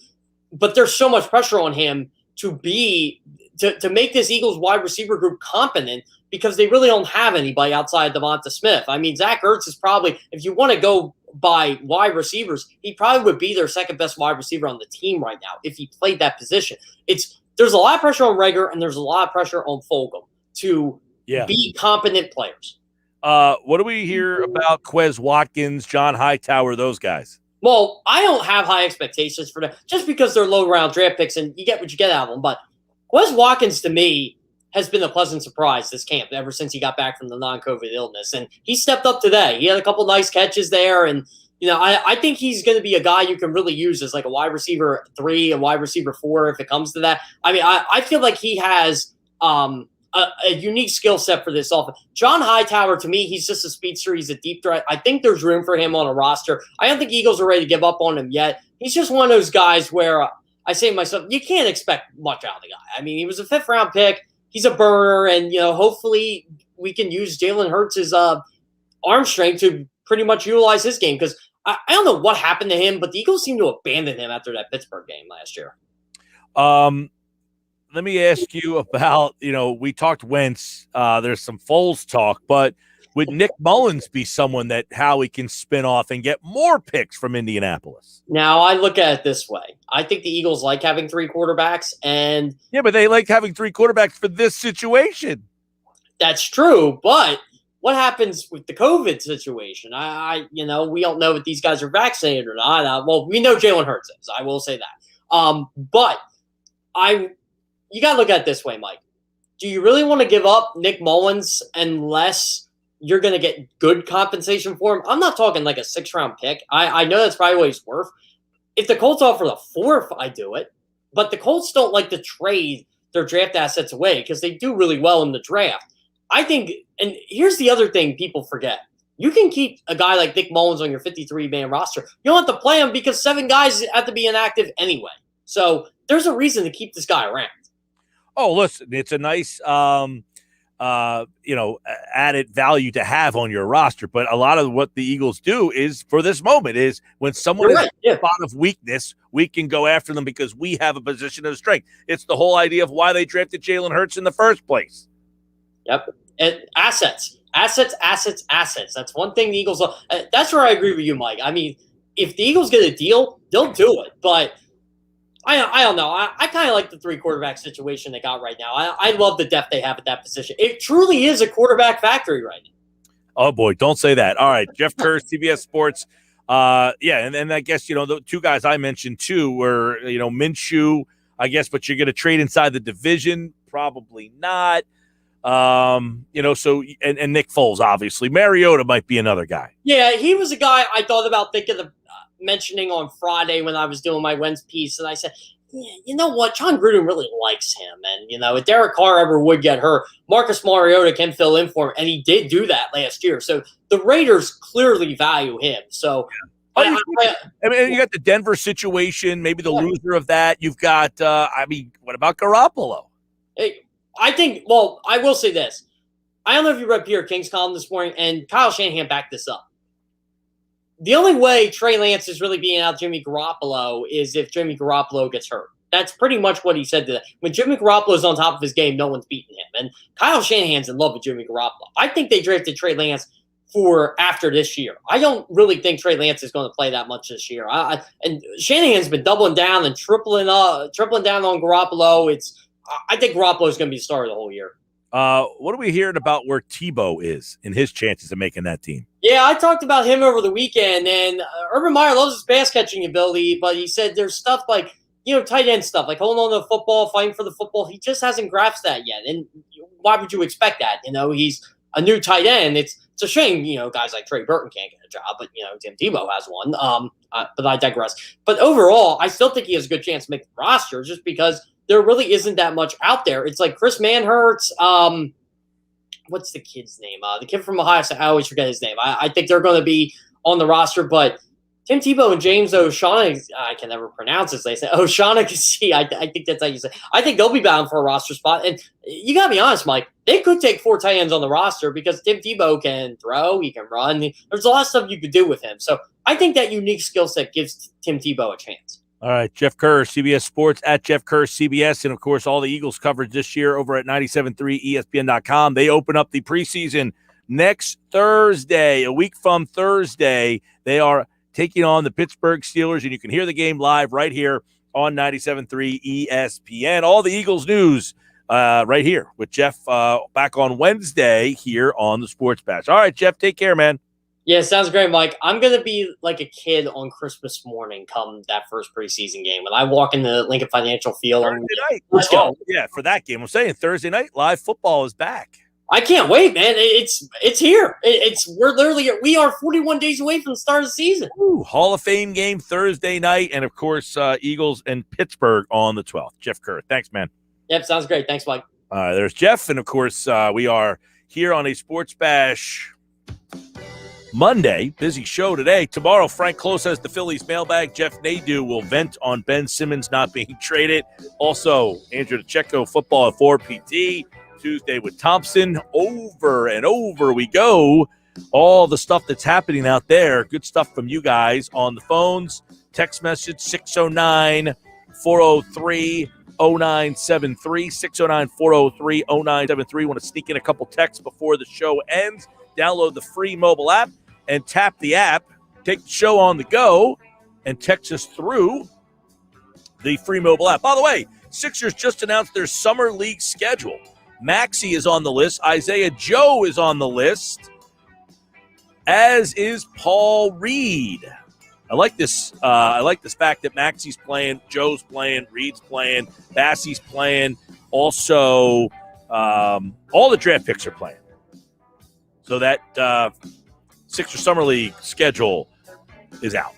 but there's so much pressure on him to make this Eagles wide receiver group competent because they really don't have anybody outside DeVonta Smith. I mean, Zach Ertz is probably, if you want to go by wide receivers, he probably would be their second best wide receiver on the team right now if he played that position. There's a lot of pressure on Reagor and there's a lot of pressure on Fulgham to be competent players. What do we hear about Quez Watkins, John Hightower, those guys? Well, I don't have high expectations for them just because they're low-round draft picks and you get what you get out of them. But Quez Watkins, to me, has been a pleasant surprise this camp ever since he got back from the non-COVID illness. And he stepped up today. He had a couple nice catches there. And, I think he's going to be a guy you can really use as like a wide receiver 3, a wide receiver 4 if it comes to that. I mean, I feel like he has a unique skill set for this offense. John Hightower, to me, he's just a speedster. He's a deep threat. I think there's room for him on a roster. I don't think Eagles are ready to give up on him yet. He's just one of those guys where I say to myself, you can't expect much out of the guy. I mean, he was a 5th-round pick. He's a burner, and, hopefully we can use Jalen Hurts' arm strength to pretty much utilize his game because I don't know what happened to him, but the Eagles seemed to abandon him after that Pittsburgh game last year. Let me ask you about, we talked Wentz. There's some Foles talk, but would Nick Mullins be someone that Howie can spin off and get more picks from Indianapolis? Now, I look at it this way. I think the Eagles like having 3 quarterbacks. And yeah, but they like having 3 quarterbacks for this situation. That's true, but what happens with the COVID situation? We don't know if these guys are vaccinated or not. Well, we know Jalen Hurts is. I will say that. But you got to look at it this way, Mike. Do you really want to give up Nick Mullins unless you're going to get good compensation for him? I'm not talking like a 6th-round pick. I know that's probably what he's worth. If the Colts offer the 4th, I do it. But the Colts don't like to trade their draft assets away because they do really well in the draft. I think, and here's the other thing people forget. You can keep a guy like Nick Mullins on your 53-man roster. You don't have to play him because 7 guys have to be inactive anyway. So there's a reason to keep this guy around. Oh, listen, it's a nice added value to have on your roster. But a lot of what the Eagles do is for this moment is when someone is in a spot of weakness, we can go after them because we have a position of strength. It's the whole idea of why they drafted Jalen Hurts in the first place. Yep. And assets. That's one thing the Eagles love. That's where I agree with you, Mike. I mean, if the Eagles get a deal, they'll do it. But I don't know. I kind of like the 3 quarterback situation they got right now. I love the depth they have at that position. It truly is a quarterback factory right now. Oh, boy, don't say that. All right, Jeff Kerr, CBS Sports. And I guess, the 2 guys I mentioned, too, were, Minshew, I guess, but you're going to trade inside the division? Probably not. And Nick Foles, obviously. Mariota might be another guy. Yeah, he was a guy I thought about thinking of mentioning on Friday when I was doing my Wentz piece, and I said, yeah, you know what? John Gruden really likes him, and if Derek Carr ever would get hurt, Marcus Mariota can fill in for him, and he did do that last year. So the Raiders clearly value him. So you got the Denver situation, maybe the loser of that. You've got, what about Garoppolo? I will say this. I don't know if you read Peter King's column this morning, and Kyle Shanahan backed this up. The only way Trey Lance is really beating out Jimmy Garoppolo is if Jimmy Garoppolo gets hurt. That's pretty much what he said to them. When Jimmy Garoppolo is on top of his game, no one's beating him. And Kyle Shanahan's in love with Jimmy Garoppolo. I think they drafted Trey Lance for after this year. I don't really think Trey Lance is going to play that much this year. And Shanahan's been doubling down and tripling down on Garoppolo. I think Garoppolo is going to be the star of the whole year. What are we hearing about where Tebow is in his chances of making that team? Yeah, I talked about him over the weekend, and Urban Meyer loves his pass-catching ability, but he said there's stuff like, tight end stuff, like holding on to the football, fighting for the football. He just hasn't grasped that yet, and why would you expect that? He's a new tight end. It's a shame, guys like Trey Burton can't get a job, but, Tim Tebow has one. But I digress. But overall, I still think he has a good chance to make the roster just because there really isn't that much out there. It's like Chris Manhertz. What's the kid's name? The kid from Ohio State. I always forget his name. I think they're going to be on the roster, but Tim Tebow and James O'Shaughnessy, I can never pronounce this. They say O'Shaughnessy. I think that's how you say it. I think they'll be bound for a roster spot. And you got to be honest, Mike, they could take 4 tight ends on the roster because Tim Tebow can throw, he can run. There's a lot of stuff you could do with him. So I think that unique skill set gives Tim Tebow a chance. All right, Jeff Kerr, CBS Sports, at Jeff Kerr, CBS, and, of course, all the Eagles coverage this year over at 97.3 ESPN.com. They open up the preseason next Thursday, a week from Thursday. They are taking on the Pittsburgh Steelers, and you can hear the game live right here on 97.3 ESPN. All the Eagles news right here with Jeff back on Wednesday here on the Sports Bash. All right, Jeff, take care, man. Yeah, sounds great, Mike. I'm going to be like a kid on Christmas morning come that first preseason game. When I walk in the Lincoln Financial Field, Thursday night. Let's go. Yeah, for that game. I'm saying Thursday night, live football is back. I can't wait, man. It's here. We are 41 days away from the start of the season. Ooh, Hall of Fame game Thursday night, and, of course, Eagles and Pittsburgh on the 12th. Jeff Kerr, thanks, man. Yep, sounds great. Thanks, Mike. There's Jeff, and, of course, we are here on a Sports Bash Monday. Busy show today. Tomorrow, Frank Close has the Phillies mailbag. Jeff Nadeau will vent on Ben Simmons not being traded. Also, Andrew DeCecco, football at 4 PT. Tuesday with Thompson. Over and over we go. All the stuff that's happening out there. Good stuff from you guys on the phones. Text message 609-403-0973. 609-403-0973. Want to sneak in a couple texts before the show ends. Download the free mobile app and tap the app. Take the show on the go and text us through the free mobile app. By the way, Sixers just announced their summer league schedule. Maxey is on the list. Isaiah Joe is on the list, as is Paul Reed. I like this fact that Maxey's playing, Joe's playing, Reed's playing, Bassey's playing. Also, all the draft picks are playing. So that Sixers Summer League schedule is out.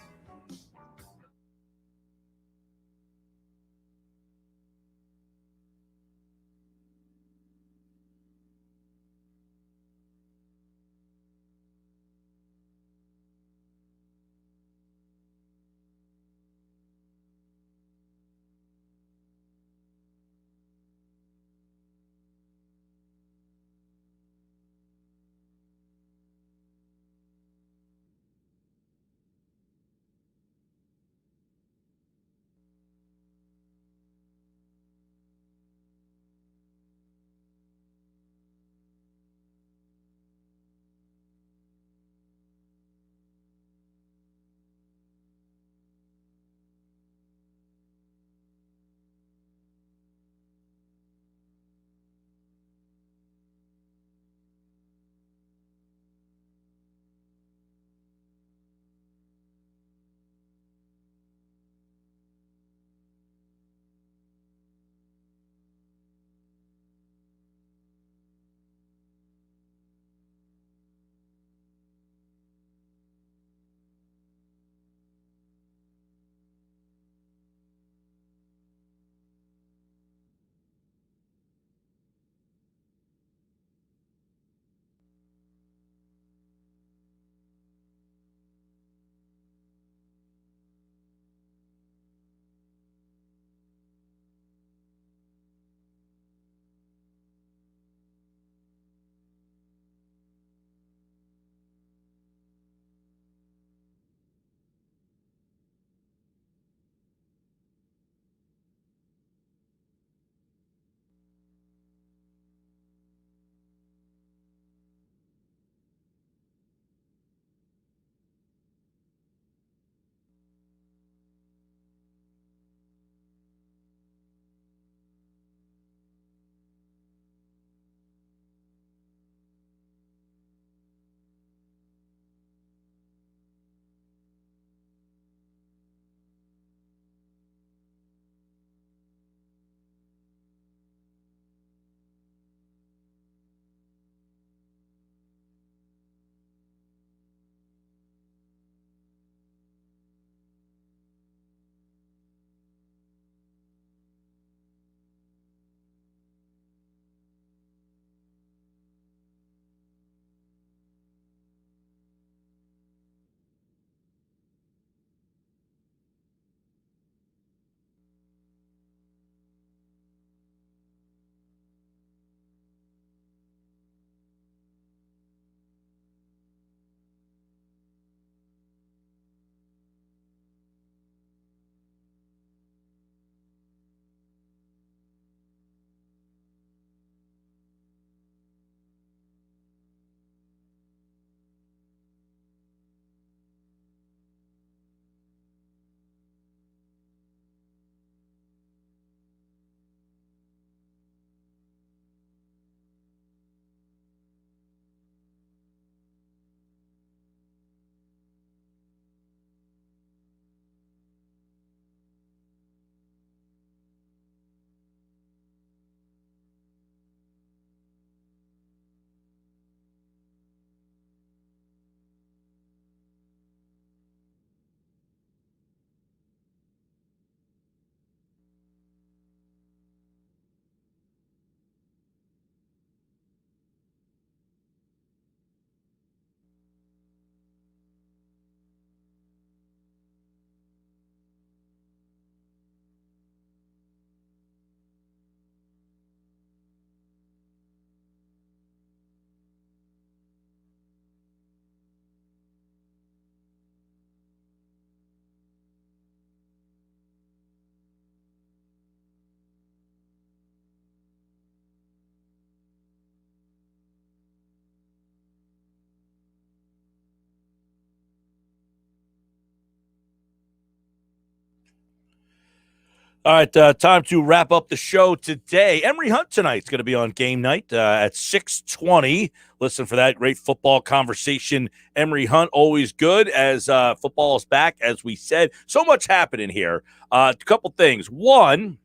All right, time to wrap up the show today. Emory Hunt tonight's going to be on game night at 6:20. Listen for that great football conversation. Emory Hunt, always good as football is back, as we said. So much happening here. A couple things. One,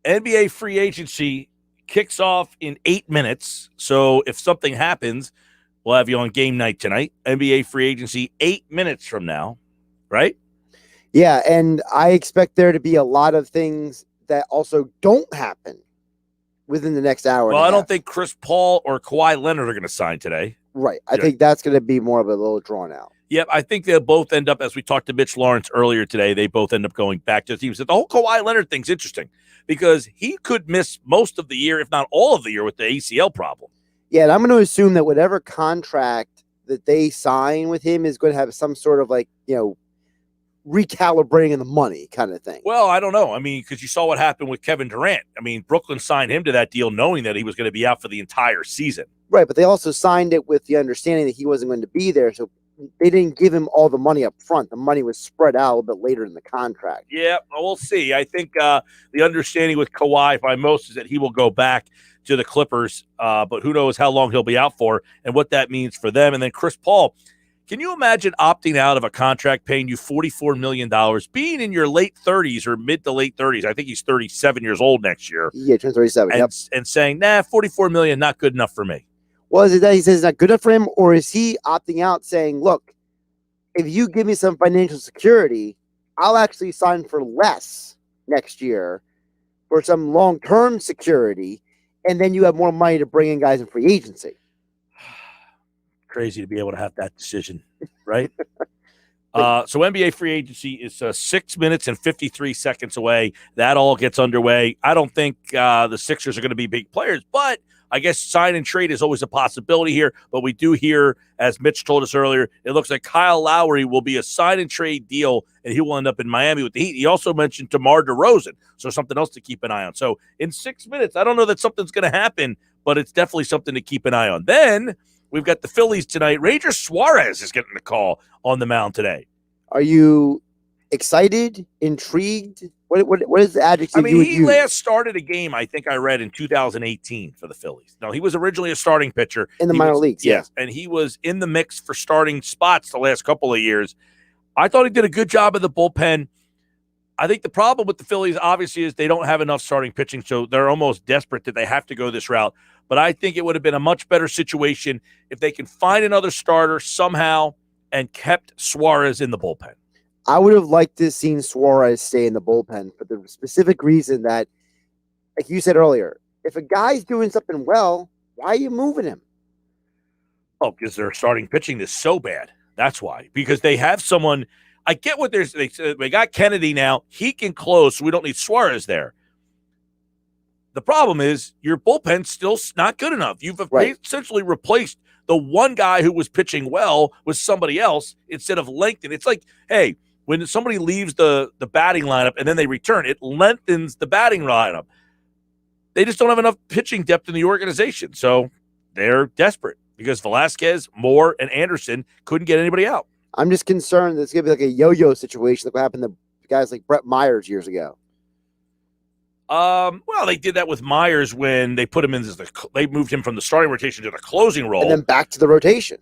NBA free agency kicks off in 8 minutes. So if something happens, we'll have you on game night tonight. NBA free agency 8 minutes from now, right? Yeah, and I expect there to be a lot of things that also don't happen within the next hour. Well, I don't think Chris Paul or Kawhi Leonard are going to sign today. Right. I think that's going to be more of a little drawn out. Yep, I think they'll both end up, as we talked to Mitch Lawrence earlier today, they both end up going back to the teams. The whole Kawhi Leonard thing's interesting because he could miss most of the year, if not all of the year, with the ACL problem. Yeah, and I'm going to assume that whatever contract that they sign with him is going to have some sort of recalibrating the money kind of thing. Well, I don't know. I mean, because you saw what happened with Kevin Durant. I mean, Brooklyn signed him to that deal knowing that he was going to be out for the entire season. Right, but they also signed it with the understanding that he wasn't going to be there, so they didn't give him all the money up front. The money was spread out a little bit later in the contract. Yeah, we'll see. I think the understanding with Kawhi by most is that he will go back to the Clippers, but who knows how long he'll be out for and what that means for them. And then Chris Paul, can you imagine opting out of a contract paying you $44 million, being in your late 30s or mid to late 30s? I think he's 37 years old next year. Yeah, turns 37. And saying, $44 million, not good enough for me. Well, is it that he says it's not good enough for him, or is he opting out saying, look, if you give me some financial security, I'll actually sign for less next year for some long-term security, and then you have more money to bring in guys in free agency? Crazy to be able to have that decision, right? So NBA free agency is 6 minutes and 53 seconds away. That all gets underway. I don't think the Sixers are going to be big players, but I guess sign and trade is always a possibility here. But we do hear, as Mitch told us earlier, it looks like Kyle Lowry will be a sign and trade deal, and he will end up in Miami with the Heat. He also mentioned DeMar DeRozan, so something else to keep an eye on. So in 6 minutes, I don't know that something's going to happen, but it's definitely something to keep an eye on. Then we've got the Phillies tonight. Ranger Suarez is getting the call on the mound today. Are you excited, intrigued? What is the adjective? I mean, he last started a game, I think I read, in 2018 for the Phillies. No, he was originally a starting pitcher. In the minor leagues, yes. And he was in the mix for starting spots the last couple of years. I thought he did a good job of the bullpen. I think the problem with the Phillies, obviously, is they don't have enough starting pitching, so they're almost desperate that they have to go this route. But I think it would have been a much better situation if they can find another starter somehow and kept Suarez in the bullpen. I would have liked to have seen Suarez stay in the bullpen for the specific reason that, like you said earlier, if a guy's doing something well, why are you moving him? Oh, because their starting pitching is so bad. That's why. Because they have someone. I get what they got Kennedy now. He can close, so we don't need Suarez there. The problem is your bullpen's still not good enough. You've essentially replaced the one guy who was pitching well with somebody else instead of lengthening. It's like, hey, when somebody leaves the batting lineup and then they return, it lengthens the batting lineup. They just don't have enough pitching depth in the organization. So they're desperate because Velasquez, Moore, and Anderson couldn't get anybody out. I'm just concerned that it's going to be like a yo-yo situation like what happened to guys like Brett Myers years ago. Well, they did that with Myers when they put him in they moved him from the starting rotation to the closing role. And then back to the rotation.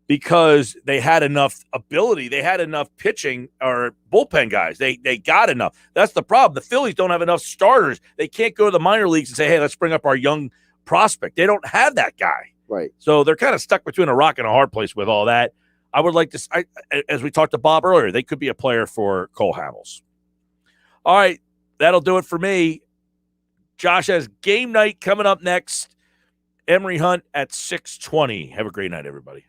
Because they had enough ability. They had enough pitching or bullpen guys. They got enough. That's the problem. The Phillies don't have enough starters. They can't go to the minor leagues and say, hey, let's bring up our young prospect. They don't have that guy. Right. So they're kind of stuck between a rock and a hard place with all that. I would like to, as we talked to Bob earlier, they could be a player for Cole Hamels. All right. That'll do it for me. Josh has game night coming up next. Emory Hunt at 6:20. Have a great night, everybody.